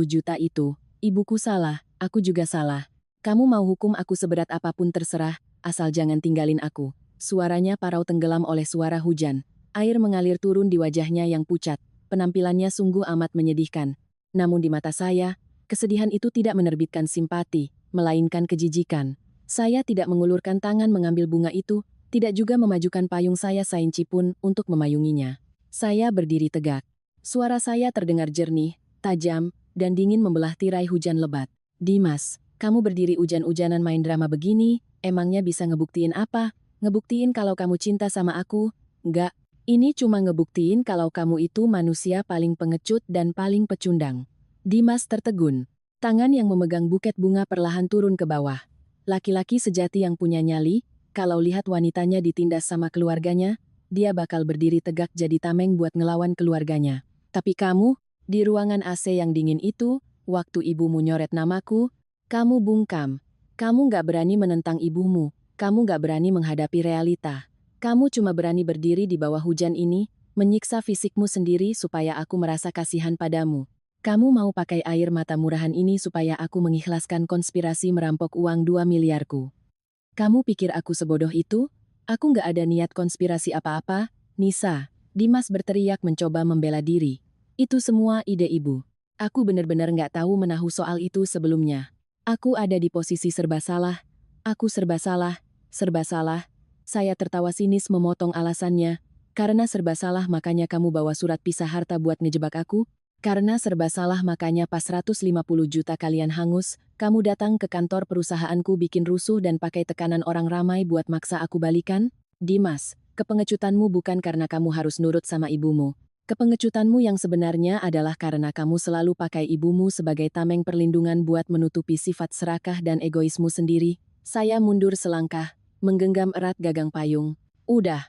juta itu. Ibuku salah, aku juga salah. Kamu mau hukum aku seberat apapun terserah, asal jangan tinggalin aku. Suaranya parau tenggelam oleh suara hujan. Air mengalir turun di wajahnya yang pucat. Penampilannya sungguh amat menyedihkan. Namun di mata saya, kesedihan itu tidak menerbitkan simpati, melainkan kejijikan. Saya tidak mengulurkan tangan mengambil bunga itu, tidak juga memajukan payung saya seinci pun untuk memayunginya. Saya berdiri tegak. Suara saya terdengar jernih, tajam, dan dingin membelah tirai hujan lebat. Dimas, kamu berdiri hujan-hujanan main drama begini, emangnya bisa ngebuktiin apa? Ngebuktiin kalau kamu cinta sama aku? Enggak, ini cuma ngebuktiin kalau kamu itu manusia paling pengecut dan paling pecundang. Dimas tertegun. Tangan yang memegang buket bunga perlahan turun ke bawah. Laki-laki sejati yang punya nyali, kalau lihat wanitanya ditindas sama keluarganya, dia bakal berdiri tegak jadi tameng buat ngelawan keluarganya. Tapi kamu, di ruangan AC yang dingin itu, waktu ibumu nyoret namaku, kamu bungkam. Kamu nggak berani menentang ibumu, kamu nggak berani menghadapi realita. Kamu cuma berani berdiri di bawah hujan ini, menyiksa fisikmu sendiri supaya aku merasa kasihan padamu. Kamu mau pakai air mata murahan ini supaya aku mengikhlaskan konspirasi merampok uang 2 miliarku. Kamu pikir aku sebodoh itu? Aku nggak ada niat konspirasi apa-apa, Nisa. Dimas berteriak mencoba membela diri. Itu semua ide ibu. Aku benar-benar nggak tahu menahu soal itu sebelumnya. Aku ada di posisi serba salah. Aku serba salah, serba salah. Saya tertawa sinis memotong alasannya. Karena serba salah makanya kamu bawa surat pisah harta buat ngejebak aku? Karena serba salah makanya pas 150 juta kalian hangus, kamu datang ke kantor perusahaanku bikin rusuh dan pakai tekanan orang ramai buat maksa aku balikan? Dimas, kepengecutanmu bukan karena kamu harus nurut sama ibumu. Kepengecutanmu yang sebenarnya adalah karena kamu selalu pakai ibumu sebagai tameng perlindungan buat menutupi sifat serakah dan egoismu sendiri. Saya mundur selangkah, menggenggam erat gagang payung. Udah,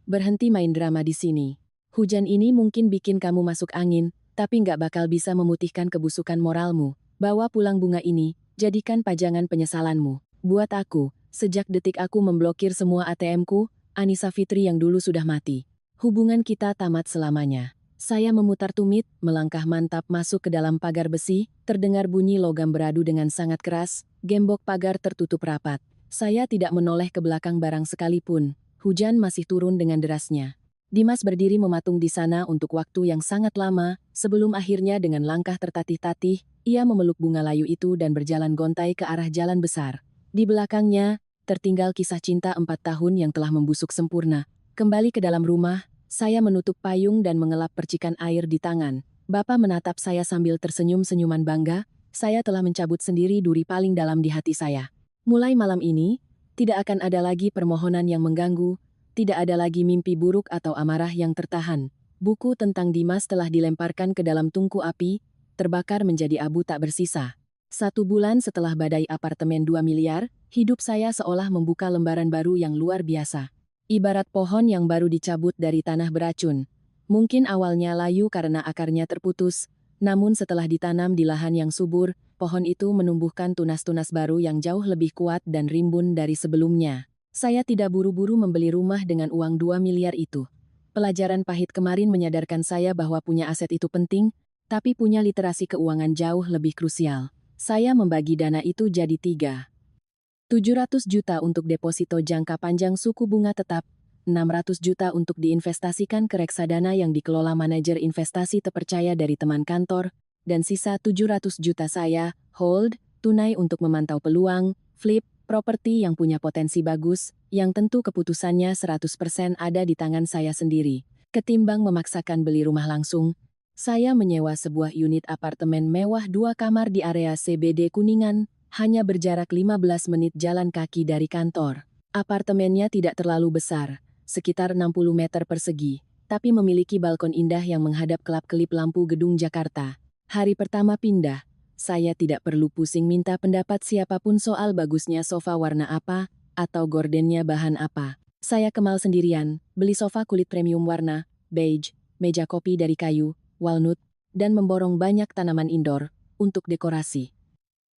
berhenti main drama di sini. Hujan ini mungkin bikin kamu masuk angin, tapi nggak bakal bisa memutihkan kebusukan moralmu. Bawa pulang bunga ini, jadikan pajangan penyesalanmu. Buat aku, sejak detik aku memblokir semua ATM-ku, Anissa Fitri yang dulu sudah mati. Hubungan kita tamat selamanya. Saya memutar tumit, melangkah mantap masuk ke dalam pagar besi, terdengar bunyi logam beradu dengan sangat keras, gembok pagar tertutup rapat. Saya tidak menoleh ke belakang barang sekalipun. Hujan masih turun dengan derasnya. Dimas berdiri mematung di sana untuk waktu yang sangat lama, sebelum akhirnya dengan langkah tertatih-tatih, ia memeluk bunga layu itu dan berjalan gontai ke arah jalan besar. Di belakangnya, tertinggal kisah cinta 4 tahun yang telah membusuk sempurna. Kembali ke dalam rumah, saya menutup payung dan mengelap percikan air di tangan. Bapak menatap saya sambil tersenyum-senyuman bangga, saya telah mencabut sendiri duri paling dalam di hati saya. Mulai malam ini, tidak akan ada lagi permohonan yang mengganggu, tidak ada lagi mimpi buruk atau amarah yang tertahan. Buku tentang Dimas telah dilemparkan ke dalam tungku api, terbakar menjadi abu tak bersisa. 1 bulan setelah badai apartemen 2 miliar, hidup saya seolah membuka lembaran baru yang luar biasa. Ibarat pohon yang baru dicabut dari tanah beracun. Mungkin awalnya layu karena akarnya terputus, namun setelah ditanam di lahan yang subur, pohon itu menumbuhkan tunas-tunas baru yang jauh lebih kuat dan rimbun dari sebelumnya. Saya tidak buru-buru membeli rumah dengan uang 2 miliar itu. Pelajaran pahit kemarin menyadarkan saya bahwa punya aset itu penting, tapi punya literasi keuangan jauh lebih krusial. Saya membagi dana itu jadi 3. 700 juta untuk deposito jangka panjang suku bunga tetap, 600 juta untuk diinvestasikan ke reksadana yang dikelola manajer investasi terpercaya dari teman kantor, dan sisa 700 juta saya, hold, tunai untuk memantau peluang, flip, properti yang punya potensi bagus, yang tentu keputusannya 100% ada di tangan saya sendiri. Ketimbang memaksakan beli rumah langsung, saya menyewa sebuah unit apartemen mewah 2 kamar di area CBD Kuningan, hanya berjarak 15 menit jalan kaki dari kantor. Apartemennya tidak terlalu besar, sekitar 60 meter persegi, tapi memiliki balkon indah yang menghadap kelap-kelip lampu gedung Jakarta. Hari pertama pindah, saya tidak perlu pusing minta pendapat siapapun soal bagusnya sofa warna apa, atau gordennya bahan apa. Saya kemal sendirian, beli sofa kulit premium warna, beige, meja kopi dari kayu, walnut, dan memborong banyak tanaman indoor, untuk dekorasi.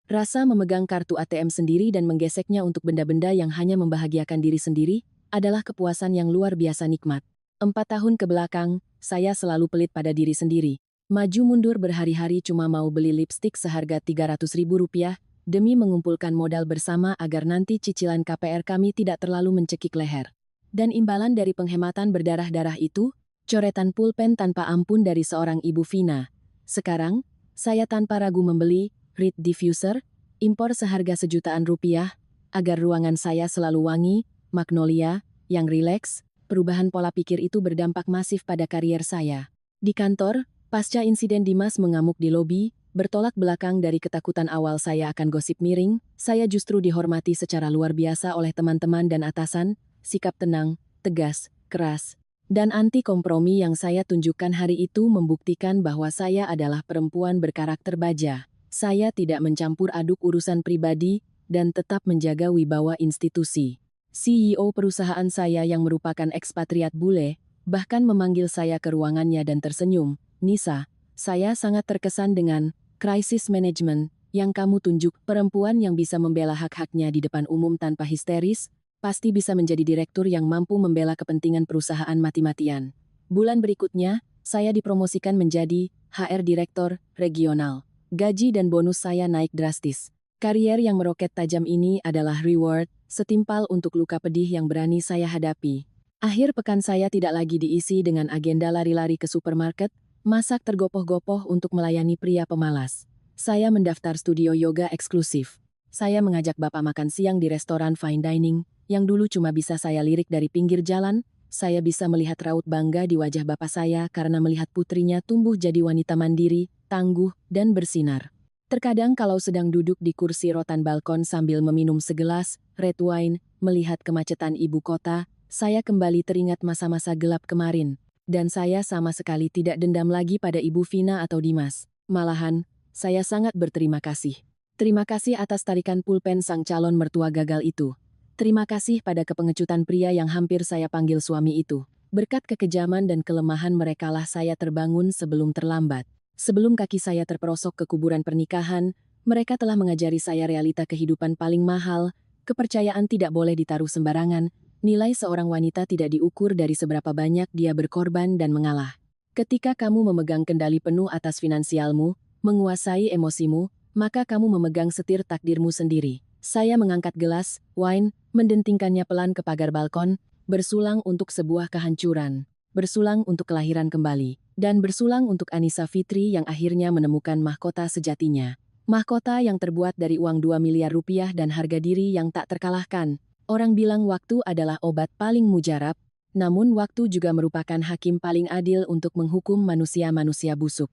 Rasa memegang kartu ATM sendiri dan menggeseknya untuk benda-benda yang hanya membahagiakan diri sendiri, adalah kepuasan yang luar biasa nikmat. 4 tahun ke belakang, saya selalu pelit pada diri sendiri. Maju mundur berhari-hari cuma mau beli lipstik seharga Rp300.000, demi mengumpulkan modal bersama agar nanti cicilan KPR kami tidak terlalu mencekik leher. Dan imbalan dari penghematan berdarah-darah itu, coretan pulpen tanpa ampun dari seorang Ibu Vina. Sekarang, saya tanpa ragu membeli Reed Diffuser, impor seharga Rp1.000.000, agar ruangan saya selalu wangi, magnolia, yang rileks. Perubahan pola pikir itu berdampak masif pada karier saya. Di kantor, pasca insiden Dimas mengamuk di lobi, bertolak belakang dari ketakutan awal saya akan gosip miring, saya justru dihormati secara luar biasa oleh teman-teman dan atasan, sikap tenang, tegas, keras, dan anti kompromi yang saya tunjukkan hari itu membuktikan bahwa saya adalah perempuan berkarakter baja. Saya tidak mencampur aduk urusan pribadi dan tetap menjaga wibawa institusi. CEO perusahaan saya yang merupakan ekspatriat bule, bahkan memanggil saya ke ruangannya dan tersenyum, "Nisa, saya sangat terkesan dengan crisis management yang kamu tunjuk. Perempuan yang bisa membela hak-haknya di depan umum tanpa histeris, pasti bisa menjadi direktur yang mampu membela kepentingan perusahaan mati-matian." Bulan berikutnya, saya dipromosikan menjadi HR Direktur Regional. Gaji dan bonus saya naik drastis. Karier yang meroket tajam ini adalah reward, setimpal untuk luka pedih yang berani saya hadapi. Akhir pekan saya tidak lagi diisi dengan agenda lari-lari ke supermarket, masak tergopoh-gopoh untuk melayani pria pemalas. Saya mendaftar studio yoga eksklusif. Saya mengajak bapak makan siang di restoran fine dining, yang dulu cuma bisa saya lirik dari pinggir jalan. Saya bisa melihat raut bangga di wajah bapak saya karena melihat putrinya tumbuh jadi wanita mandiri, tangguh, dan bersinar. Terkadang kalau sedang duduk di kursi rotan balkon sambil meminum segelas red wine, melihat kemacetan ibu kota, saya kembali teringat masa-masa gelap kemarin. Dan saya sama sekali tidak dendam lagi pada Ibu Vina atau Dimas. Malahan, saya sangat berterima kasih. Terima kasih atas tarikan pulpen sang calon mertua gagal itu. Terima kasih pada kepengecutan pria yang hampir saya panggil suami itu. Berkat kekejaman dan kelemahan merekalah saya terbangun sebelum terlambat. Sebelum kaki saya terperosok ke kuburan pernikahan, mereka telah mengajari saya realita kehidupan paling mahal, kepercayaan tidak boleh ditaruh sembarangan, nilai seorang wanita tidak diukur dari seberapa banyak dia berkorban dan mengalah. Ketika kamu memegang kendali penuh atas finansialmu, menguasai emosimu, maka kamu memegang setir takdirmu sendiri. Saya mengangkat gelas wine, mendentingkannya pelan ke pagar balkon, bersulang untuk sebuah kehancuran, bersulang untuk kelahiran kembali, dan bersulang untuk Anissa Fitri yang akhirnya menemukan mahkota sejatinya. Mahkota yang terbuat dari uang 2 miliar rupiah dan harga diri yang tak terkalahkan. Orang bilang waktu adalah obat paling mujarab, namun waktu juga merupakan hakim paling adil untuk menghukum manusia-manusia busuk.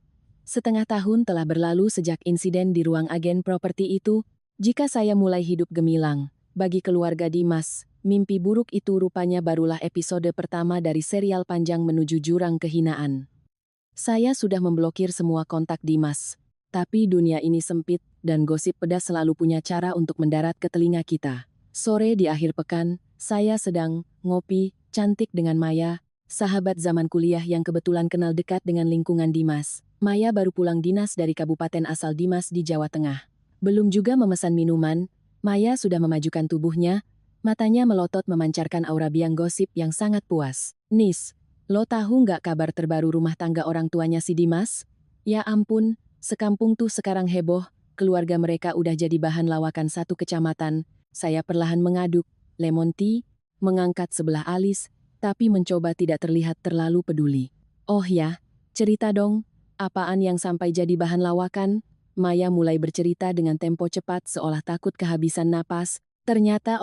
Setengah tahun telah berlalu sejak insiden di ruang agen properti itu. Jika saya mulai hidup gemilang, bagi keluarga Dimas, mimpi buruk itu rupanya barulah episode pertama dari serial panjang menuju jurang kehinaan. Saya sudah memblokir semua kontak Dimas, tapi dunia ini sempit dan gosip pedas selalu punya cara untuk mendarat ke telinga kita. Sore di akhir pekan, saya sedang ngopi cantik dengan Maya, sahabat zaman kuliah yang kebetulan kenal dekat dengan lingkungan Dimas. Maya baru pulang dinas dari kabupaten asal Dimas di Jawa Tengah. Belum juga memesan minuman, Maya sudah memajukan tubuhnya, matanya melotot memancarkan aura biang gosip yang sangat puas. "Nis, lo tahu nggak kabar terbaru rumah tangga orang tuanya si Dimas? Ya ampun, sekampung tuh sekarang heboh, keluarga mereka udah jadi bahan lawakan satu kecamatan." Saya perlahan mengaduk lemon tea, mengangkat sebelah alis, tapi mencoba tidak terlihat terlalu peduli. "Oh ya, cerita dong, apaan yang sampai jadi bahan lawakan?" Maya mulai bercerita dengan tempo cepat seolah takut kehabisan napas. Ternyata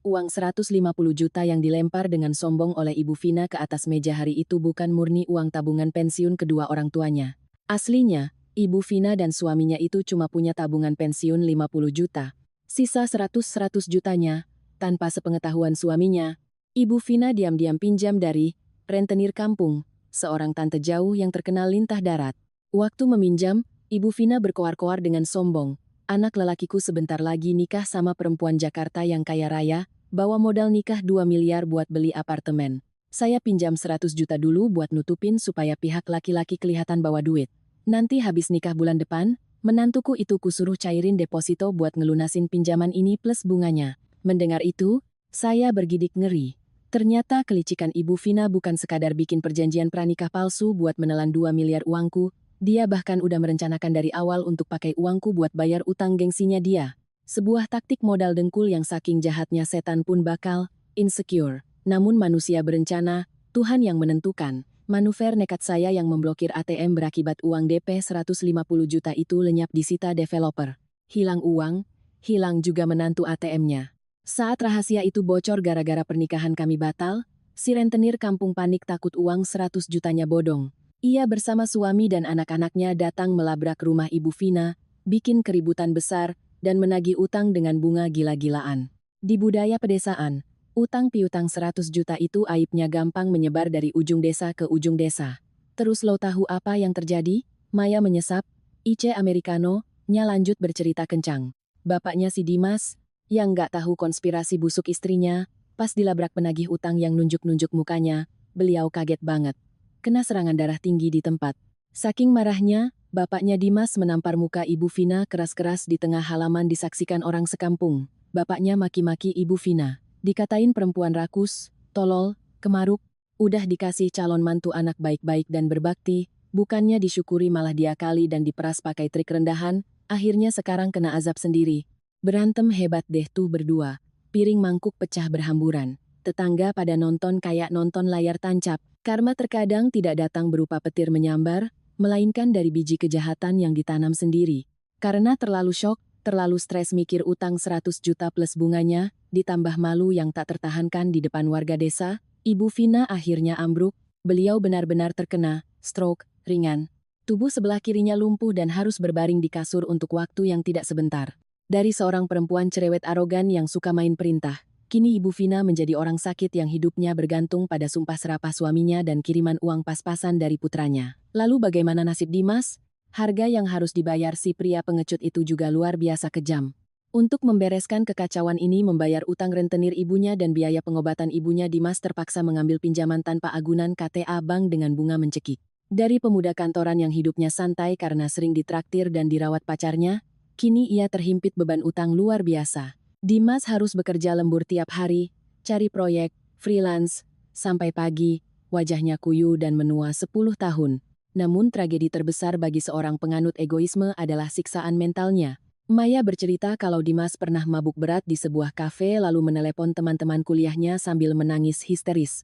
uang 150 juta yang dilempar dengan sombong oleh Ibu Vina ke atas meja hari itu bukan murni uang tabungan pensiun kedua orang tuanya. Aslinya, Ibu Vina dan suaminya itu cuma punya tabungan pensiun 50 juta. Sisa 100 jutanya, tanpa sepengetahuan suaminya, Ibu Vina diam-diam pinjam dari rentenir kampung, seorang tante jauh yang terkenal lintah darat. Waktu meminjam, Ibu Vina berkoar-koar dengan sombong. "Anak lelakiku sebentar lagi nikah sama perempuan Jakarta yang kaya raya, bawa modal nikah 2 miliar buat beli apartemen. Saya pinjam 100 juta dulu buat nutupin supaya pihak laki-laki kelihatan bawa duit. Nanti habis nikah bulan depan, menantuku itu kusuruh cairin deposito buat ngelunasin pinjaman ini plus bunganya." Mendengar itu, saya bergidik ngeri. Ternyata kelicikan Ibu Vina bukan sekadar bikin perjanjian pranikah palsu buat menelan 2 miliar uangku, dia bahkan udah merencanakan dari awal untuk pakai uangku buat bayar utang gengsinya dia. Sebuah taktik modal dengkul yang saking jahatnya setan pun bakal insecure. Namun manusia berencana, Tuhan yang menentukan. Manuver nekat saya yang memblokir ATM berakibat uang DP 150 juta itu lenyap disita developer. Hilang uang, hilang juga menantu ATM-nya. Saat rahasia itu bocor gara-gara pernikahan kami batal, si rentenir kampung panik takut uang 100 jutanya bodong. Ia bersama suami dan anak-anaknya datang melabrak rumah Ibu Vina, bikin keributan besar, dan menagih utang dengan bunga gila-gilaan. Di budaya pedesaan, utang piutang 100 juta itu aibnya gampang menyebar dari ujung desa ke ujung desa. Terus lo tahu apa yang terjadi? Maya menyesap, Ice Americano, nya lanjut bercerita kencang. Bapaknya si Dimas, yang nggak tahu konspirasi busuk istrinya, pas dilabrak penagih utang yang nunjuk-nunjuk mukanya, beliau kaget banget. Kena serangan darah tinggi di tempat. Saking marahnya, bapaknya Dimas menampar muka Ibu Vina keras-keras di tengah halaman disaksikan orang sekampung. Bapaknya maki-maki Ibu Vina. Dikatain perempuan rakus, tolol, kemaruk, udah dikasih calon mantu anak baik-baik dan berbakti, bukannya disyukuri malah diakali dan diperas pakai trik rendahan, akhirnya sekarang kena azab sendiri. Berantem hebat deh tuh berdua. Piring mangkuk pecah berhamburan. Tetangga pada nonton kayak nonton layar tancap. Karma terkadang tidak datang berupa petir menyambar, melainkan dari biji kejahatan yang ditanam sendiri. Karena terlalu syok, terlalu stres mikir utang 100 juta plus bunganya, ditambah malu yang tak tertahankan di depan warga desa, Ibu Vina akhirnya ambruk. Beliau benar-benar terkena stroke ringan. Tubuh sebelah kirinya lumpuh dan harus berbaring di kasur untuk waktu yang tidak sebentar. Dari seorang perempuan cerewet arogan yang suka main perintah, kini Ibu Vina menjadi orang sakit yang hidupnya bergantung pada sumpah serapah suaminya dan kiriman uang pas-pasan dari putranya. Lalu bagaimana nasib Dimas? Harga yang harus dibayar si pria pengecut itu juga luar biasa kejam. Untuk membereskan kekacauan ini membayar utang rentenir ibunya dan biaya pengobatan ibunya, Dimas terpaksa mengambil pinjaman tanpa agunan KTA bank dengan bunga mencekik. Dari pemuda kantoran yang hidupnya santai karena sering ditraktir dan dirawat pacarnya, kini ia terhimpit beban utang luar biasa. Dimas harus bekerja lembur tiap hari, cari proyek, freelance, sampai pagi, wajahnya kuyu dan menua 10 tahun. Namun tragedi terbesar bagi seorang penganut egoisme adalah siksaan mentalnya. Maya bercerita kalau Dimas pernah mabuk berat di sebuah kafe lalu menelepon teman-teman kuliahnya sambil menangis histeris.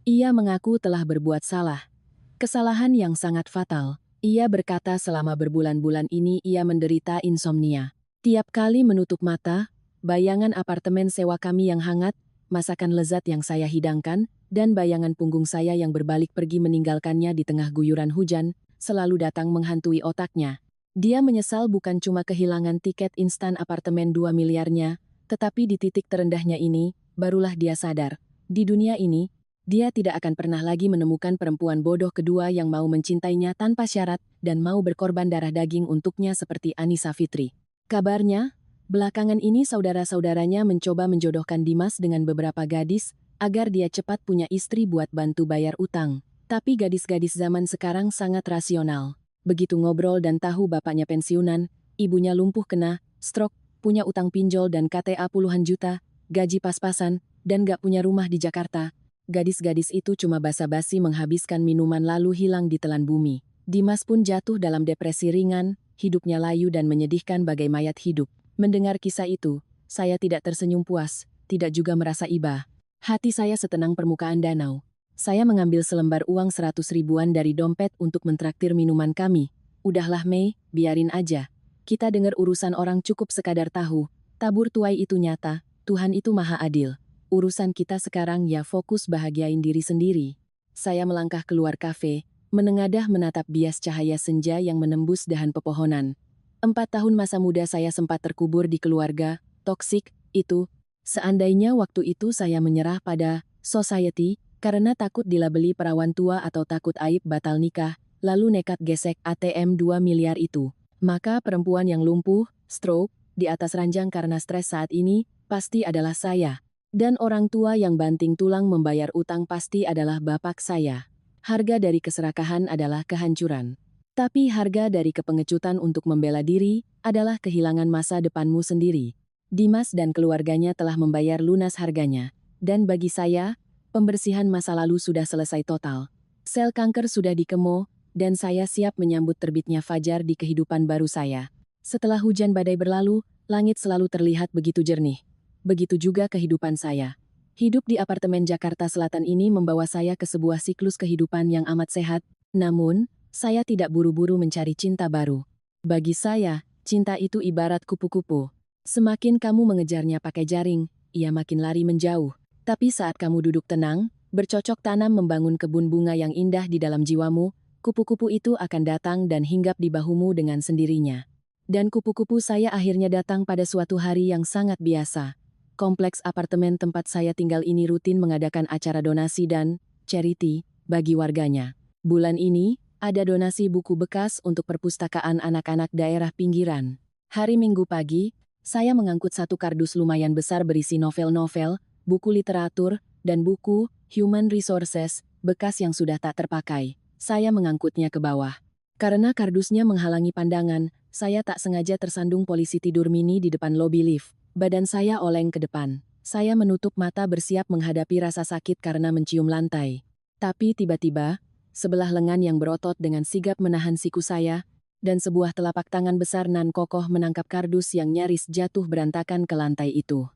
Ia mengaku telah berbuat salah. Kesalahan yang sangat fatal. Ia berkata selama berbulan-bulan ini ia menderita insomnia. Tiap kali menutup mata, bayangan apartemen sewa kami yang hangat, masakan lezat yang saya hidangkan, dan bayangan punggung saya yang berbalik pergi meninggalkannya di tengah guyuran hujan, selalu datang menghantui otaknya. Dia menyesal bukan cuma kehilangan tiket instan apartemen 2 miliarnya, tetapi di titik terendahnya ini, barulah dia sadar. Di dunia ini, dia tidak akan pernah lagi menemukan perempuan bodoh kedua yang mau mencintainya tanpa syarat dan mau berkorban darah daging untuknya seperti Annisa Fitri. Kabarnya, belakangan ini saudara-saudaranya mencoba menjodohkan Dimas dengan beberapa gadis, agar dia cepat punya istri buat bantu bayar utang. Tapi gadis-gadis zaman sekarang sangat rasional. Begitu ngobrol dan tahu bapaknya pensiunan, ibunya lumpuh kena stroke, punya utang pinjol dan KTA puluhan juta, gaji pas-pasan, dan gak punya rumah di Jakarta. Gadis-gadis itu cuma basa-basi menghabiskan minuman lalu hilang di telan bumi. Dimas pun jatuh dalam depresi ringan, hidupnya layu dan menyedihkan bagai mayat hidup. Mendengar kisah itu, saya tidak tersenyum puas, tidak juga merasa iba. Hati saya setenang permukaan danau. Saya mengambil selembar uang 100 ribuan dari dompet untuk mentraktir minuman kami. Udahlah Mei, biarin aja. Kita dengar urusan orang cukup sekadar tahu. Tabur tuai itu nyata, Tuhan itu maha adil. Urusan kita sekarang ya fokus bahagiain diri sendiri. Saya melangkah keluar kafe, menengadah menatap bias cahaya senja yang menembus dahan pepohonan. 4 tahun masa muda saya sempat terkubur di keluarga toksik itu. Seandainya waktu itu saya menyerah pada society, karena takut dilabeli perawan tua atau takut aib batal nikah, lalu nekat gesek ATM 2 miliar itu, maka perempuan yang lumpuh, stroke, di atas ranjang karena stres saat ini, pasti adalah saya. Dan orang tua yang banting tulang membayar utang pasti adalah bapak saya. Harga dari keserakahan adalah kehancuran. Tapi harga dari kepengecutan untuk membela diri adalah kehilangan masa depanmu sendiri. Dimas dan keluarganya telah membayar lunas harganya. Dan bagi saya, pembersihan masa lalu sudah selesai total. Sel kanker sudah dikemo, dan saya siap menyambut terbitnya fajar di kehidupan baru saya. Setelah hujan badai berlalu, langit selalu terlihat begitu jernih. Begitu juga kehidupan saya. Hidup di apartemen Jakarta Selatan ini membawa saya ke sebuah siklus kehidupan yang amat sehat, namun, saya tidak buru-buru mencari cinta baru. Bagi saya, cinta itu ibarat kupu-kupu. Semakin kamu mengejarnya pakai jaring, ia makin lari menjauh. Tapi saat kamu duduk tenang, bercocok tanam membangun kebun bunga yang indah di dalam jiwamu, kupu-kupu itu akan datang dan hinggap di bahumu dengan sendirinya. Dan kupu-kupu saya akhirnya datang pada suatu hari yang sangat biasa. Kompleks apartemen tempat saya tinggal ini rutin mengadakan acara donasi dan charity bagi warganya. Bulan ini, ada donasi buku bekas untuk perpustakaan anak-anak daerah pinggiran. Hari Minggu pagi, saya mengangkut satu kardus lumayan besar berisi novel-novel, buku literatur, dan buku Human Resources bekas yang sudah tak terpakai. Saya mengangkutnya ke bawah. Karena kardusnya menghalangi pandangan, saya tak sengaja tersandung polisi tidur mini di depan lobi lift. Badan saya oleng ke depan. Saya menutup mata bersiap menghadapi rasa sakit karena mencium lantai. Tapi tiba-tiba, sebelah lengan yang berotot dengan sigap menahan siku saya, dan sebuah telapak tangan besar nan kokoh menangkap kardus yang nyaris jatuh berantakan ke lantai itu.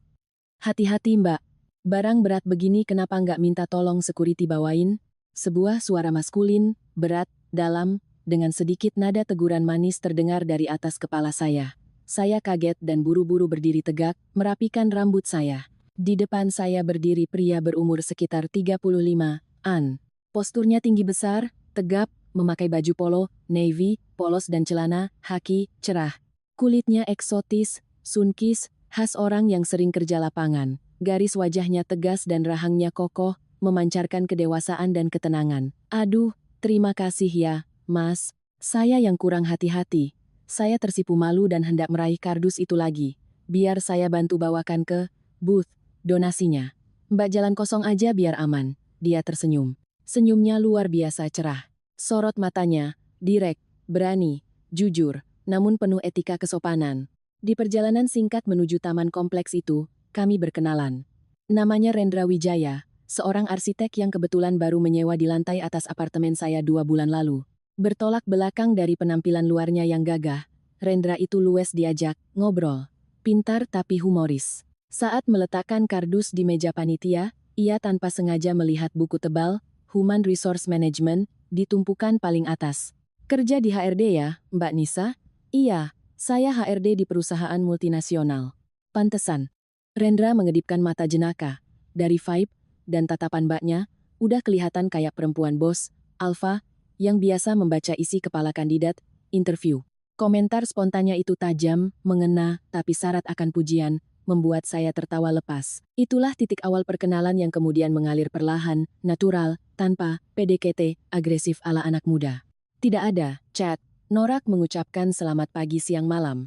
Hati-hati Mbak. Barang berat begini kenapa nggak minta tolong security bawain? Sebuah suara maskulin, berat, dalam, dengan sedikit nada teguran manis terdengar dari atas kepala saya. Saya kaget dan buru-buru berdiri tegak, merapikan rambut saya. Di depan saya berdiri pria berumur sekitar 35-an. Posturnya tinggi besar, tegap, memakai baju polo, navy, polos dan celana, khaki, cerah. Kulitnya eksotis, sunkis, khas orang yang sering kerja lapangan. Garis wajahnya tegas dan rahangnya kokoh, memancarkan kedewasaan dan ketenangan. Aduh, terima kasih ya, Mas. Saya yang kurang hati-hati. Saya tersipu malu dan hendak meraih kardus itu lagi. Biar saya bantu bawakan ke booth donasinya. Mbak jalan kosong aja biar aman. Dia tersenyum. Senyumnya luar biasa cerah. Sorot matanya, direk, berani, jujur, namun penuh etika kesopanan. Di perjalanan singkat menuju taman kompleks itu, kami berkenalan. Namanya Rendra Wijaya, seorang arsitek yang kebetulan baru menyewa di lantai atas apartemen saya 2 bulan lalu. Bertolak belakang dari penampilan luarnya yang gagah, Rendra itu luwes diajak ngobrol. Pintar tapi humoris. Saat meletakkan kardus di meja panitia, ia tanpa sengaja melihat buku tebal, Human Resource Management, ditumpukan paling atas. Kerja di HRD ya, Mbak Nisa? Iya, saya HRD di perusahaan multinasional. Pantesan. Rendra mengedipkan mata jenaka. Dari vibe dan tatapan mbaknya, udah kelihatan kayak perempuan bos, alfa, yang biasa membaca isi kepala kandidat, interview. Komentar spontannya itu tajam, mengena, tapi syarat akan pujian, membuat saya tertawa lepas. Itulah titik awal perkenalan yang kemudian mengalir perlahan, natural, tanpa PDKT, agresif ala anak muda. Tidak ada chat, norak mengucapkan selamat pagi siang malam.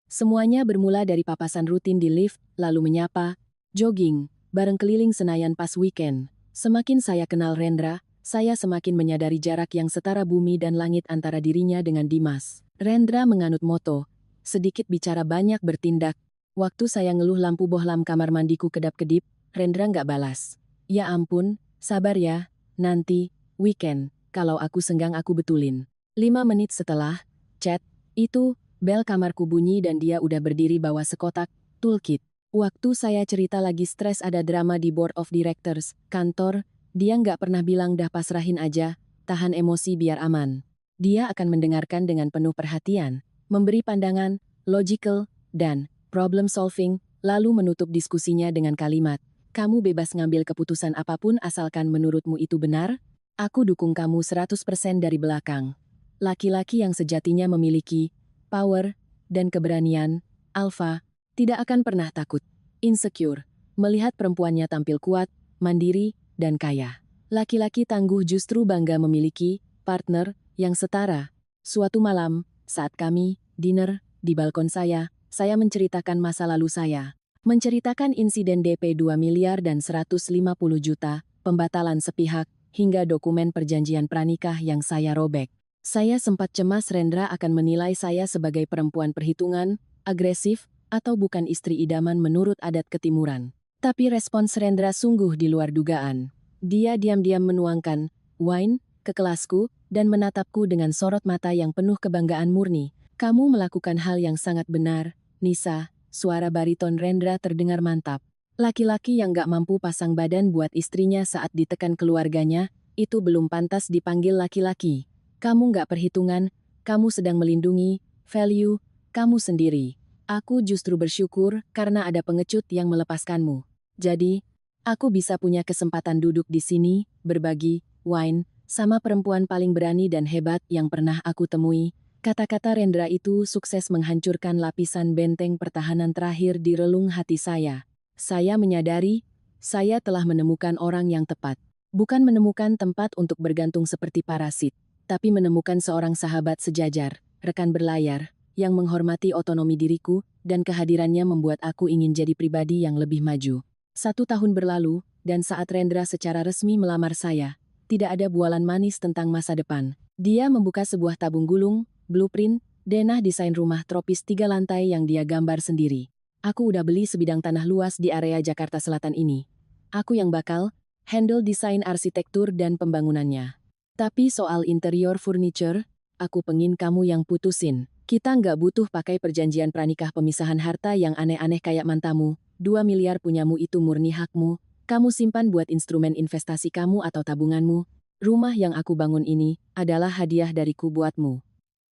Semuanya bermula dari papasan rutin di lift, lalu menyapa, jogging, bareng keliling Senayan pas weekend. Semakin saya kenal Rendra, saya semakin menyadari jarak yang setara bumi dan langit antara dirinya dengan Dimas. Rendra menganut moto, sedikit bicara banyak bertindak. Waktu saya ngeluh lampu bohlam kamar mandiku kedap-kedip, Rendra nggak balas. Ya ampun, sabar ya, nanti, weekend, kalau aku senggang aku betulin. 5 menit setelah chat itu, bel kamarku bunyi dan dia udah berdiri bawa sekotak toolkit. Waktu saya cerita lagi stres ada drama di Board of Directors, kantor, dia nggak pernah bilang dah pasrahin aja, tahan emosi biar aman. Dia akan mendengarkan dengan penuh perhatian, memberi pandangan, logical, dan problem solving, lalu menutup diskusinya dengan kalimat, kamu bebas ngambil keputusan apapun asalkan menurutmu itu benar, aku dukung kamu 100% dari belakang. Laki-laki yang sejatinya memiliki power dan keberanian, alpha, tidak akan pernah takut, insecure, melihat perempuannya tampil kuat, mandiri, dan kaya. Laki-laki tangguh justru bangga memiliki partner yang setara. Suatu malam, saat kami dinner di balkon saya menceritakan masa lalu saya. Menceritakan insiden DP 2 miliar dan 150 juta, pembatalan sepihak, hingga dokumen perjanjian pranikah yang saya robek. Saya sempat cemas Rendra akan menilai saya sebagai perempuan perhitungan, agresif, atau bukan istri idaman menurut adat ketimuran. Tapi respons Rendra sungguh di luar dugaan. Dia diam-diam menuangkan wine ke kelasku dan menatapku dengan sorot mata yang penuh kebanggaan murni. Kamu melakukan hal yang sangat benar, Nisa. Suara bariton Rendra terdengar mantap. Laki-laki yang gak mampu pasang badan buat istrinya saat ditekan keluarganya, itu belum pantas dipanggil laki-laki. Kamu gak perhitungan, kamu sedang melindungi value kamu sendiri. Aku justru bersyukur karena ada pengecut yang melepaskanmu. Jadi, aku bisa punya kesempatan duduk di sini, berbagi wine, sama perempuan paling berani dan hebat yang pernah aku temui. Kata-kata Rendra itu sukses menghancurkan lapisan benteng pertahanan terakhir di relung hati saya. Saya menyadari, saya telah menemukan orang yang tepat. Bukan menemukan tempat untuk bergantung seperti parasit, tapi menemukan seorang sahabat sejajar, rekan berlayar, yang menghormati otonomi diriku, dan kehadirannya membuat aku ingin jadi pribadi yang lebih maju. 1 tahun berlalu, dan saat Rendra secara resmi melamar saya, tidak ada bualan manis tentang masa depan. Dia membuka sebuah tabung gulung, blueprint, denah desain rumah tropis 3 lantai yang dia gambar sendiri. Aku udah beli sebidang tanah luas di area Jakarta Selatan ini. Aku yang bakal handle desain arsitektur dan pembangunannya. Tapi soal interior furniture, aku pengin kamu yang putusin. Kita nggak butuh pakai perjanjian pranikah pemisahan harta yang aneh-aneh kayak mantamu. 2 miliar punyamu itu murni hakmu. Kamu simpan buat instrumen investasi kamu atau tabunganmu. Rumah yang aku bangun ini adalah hadiah dariku buatmu.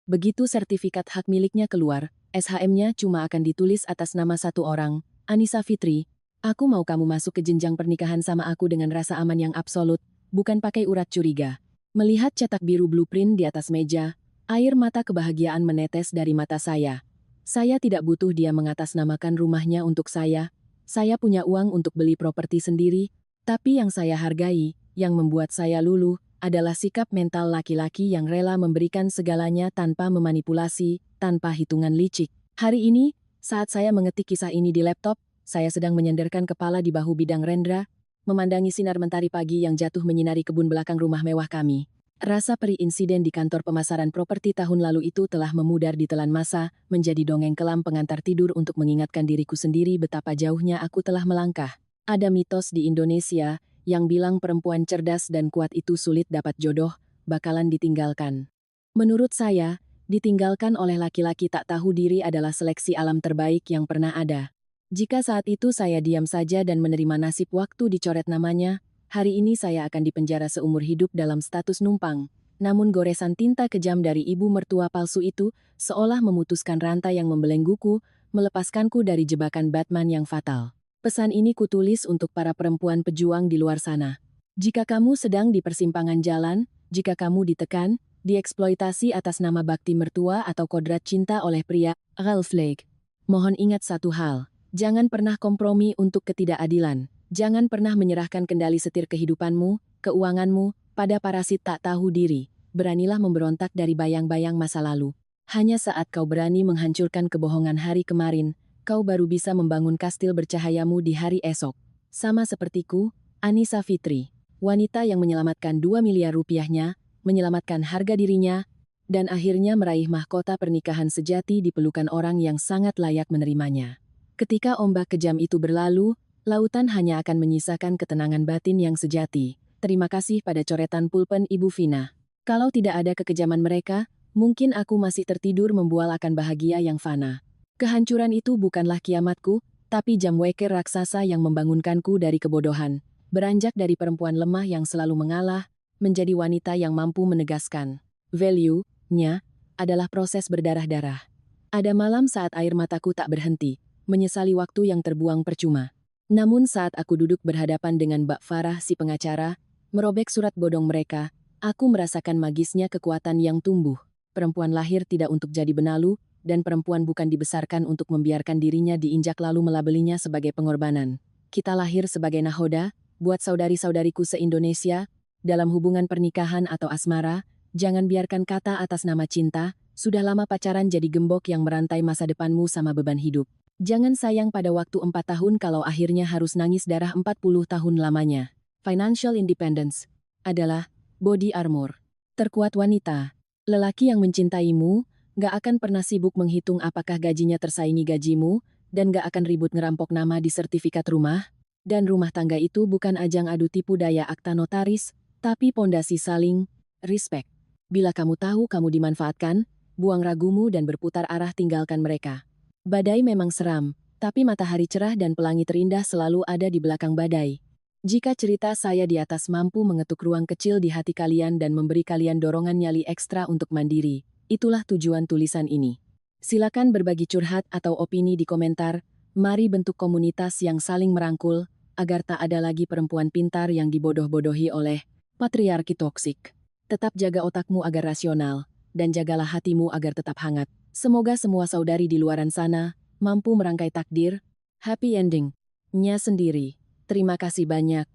Begitu sertifikat hak miliknya keluar, SHM-nya cuma akan ditulis atas nama 1 orang, Anissa Fitri. Aku mau kamu masuk ke jenjang pernikahan sama aku dengan rasa aman yang absolut, bukan pakai urat curiga. Melihat cetak biru blueprint di atas meja, air mata kebahagiaan menetes dari mata saya. Saya tidak butuh dia mengatasnamakan rumahnya untuk saya. Saya punya uang untuk beli properti sendiri, tapi yang saya hargai, yang membuat saya luluh, adalah sikap mental laki-laki yang rela memberikan segalanya tanpa memanipulasi, tanpa hitungan licik. Hari ini, saat saya mengetik kisah ini di laptop, saya sedang menyandarkan kepala di bahu bidang Rendra, memandangi sinar mentari pagi yang jatuh menyinari kebun belakang rumah mewah kami. Rasa perih insiden di kantor pemasaran properti tahun lalu itu telah memudar di telan masa, menjadi dongeng kelam pengantar tidur untuk mengingatkan diriku sendiri betapa jauhnya aku telah melangkah. Ada mitos di Indonesia yang bilang perempuan cerdas dan kuat itu sulit dapat jodoh, bakalan ditinggalkan. Menurut saya, ditinggalkan oleh laki-laki tak tahu diri adalah seleksi alam terbaik yang pernah ada. Jika saat itu saya diam saja dan menerima nasib waktu dicoret namanya, hari ini saya akan dipenjara seumur hidup dalam status numpang. Namun goresan tinta kejam dari ibu mertua palsu itu seolah memutuskan rantai yang membelengguku, melepaskanku dari jebakan Batman yang fatal. Pesan ini kutulis untuk para perempuan pejuang di luar sana. Jika kamu sedang di persimpangan jalan, jika kamu ditekan, dieksploitasi atas nama bakti mertua atau kodrat cinta oleh pria, Ralph Lake, mohon ingat satu hal. Jangan pernah kompromi untuk ketidakadilan. Jangan pernah menyerahkan kendali setir kehidupanmu, keuanganmu, pada parasit tak tahu diri. Beranilah memberontak dari bayang-bayang masa lalu. Hanya saat kau berani menghancurkan kebohongan hari kemarin, kau baru bisa membangun kastil bercahayamu di hari esok. Sama sepertiku, Anissa Fitri, wanita yang menyelamatkan 2 miliar rupiahnya, menyelamatkan harga dirinya, dan akhirnya meraih mahkota pernikahan sejati di pelukan orang yang sangat layak menerimanya. Ketika ombak kejam itu berlalu, lautan hanya akan menyisakan ketenangan batin yang sejati. Terima kasih pada coretan pulpen Ibu Vina. Kalau tidak ada kekejaman mereka, mungkin aku masih tertidur membual akan bahagia yang fana. Kehancuran itu bukanlah kiamatku, Tapi jam waker raksasa yang membangunkanku dari kebodohan, beranjak dari perempuan lemah yang selalu mengalah, menjadi wanita yang mampu menegaskan. Value-nya adalah proses berdarah-darah. Ada malam saat air mataku tak berhenti, menyesali waktu yang terbuang percuma. Namun saat aku duduk berhadapan dengan Mbak Farah si pengacara, merobek surat bodong mereka, aku merasakan magisnya kekuatan yang tumbuh. Perempuan lahir tidak untuk jadi benalu, dan perempuan bukan dibesarkan untuk membiarkan dirinya diinjak lalu melabelinya sebagai pengorbanan. Kita lahir sebagai nahoda, buat saudari-saudariku se-Indonesia, dalam hubungan pernikahan atau asmara, jangan biarkan kata atas nama cinta, sudah lama pacaran jadi gembok yang merantai masa depanmu sama beban hidup. Jangan sayang pada waktu 4 tahun kalau akhirnya harus nangis darah 40 tahun lamanya. Financial independence adalah body armor terkuat wanita. Lelaki yang mencintaimu gak akan pernah sibuk menghitung apakah gajinya tersaingi gajimu, dan gak akan ribut ngerampok nama di sertifikat rumah. Dan rumah tangga itu bukan ajang adu tipu daya akta notaris, tapi pondasi saling respect. Bila kamu tahu kamu dimanfaatkan, buang ragumu dan berputar arah tinggalkan mereka. Badai memang seram, tapi matahari cerah dan pelangi terindah selalu ada di belakang badai. Jika cerita saya di atas mampu mengetuk ruang kecil di hati kalian dan memberi kalian dorongan nyali ekstra untuk mandiri, itulah tujuan tulisan ini. Silakan berbagi curhat atau opini di komentar, mari bentuk komunitas yang saling merangkul, agar tak ada lagi perempuan pintar yang dibodoh-bodohi oleh patriarki toksik. Tetap jaga otakmu agar rasional, dan jagalah hatimu agar tetap hangat. Semoga semua saudari di luaran sana mampu merangkai takdir, happy ending-nya sendiri. Terima kasih banyak.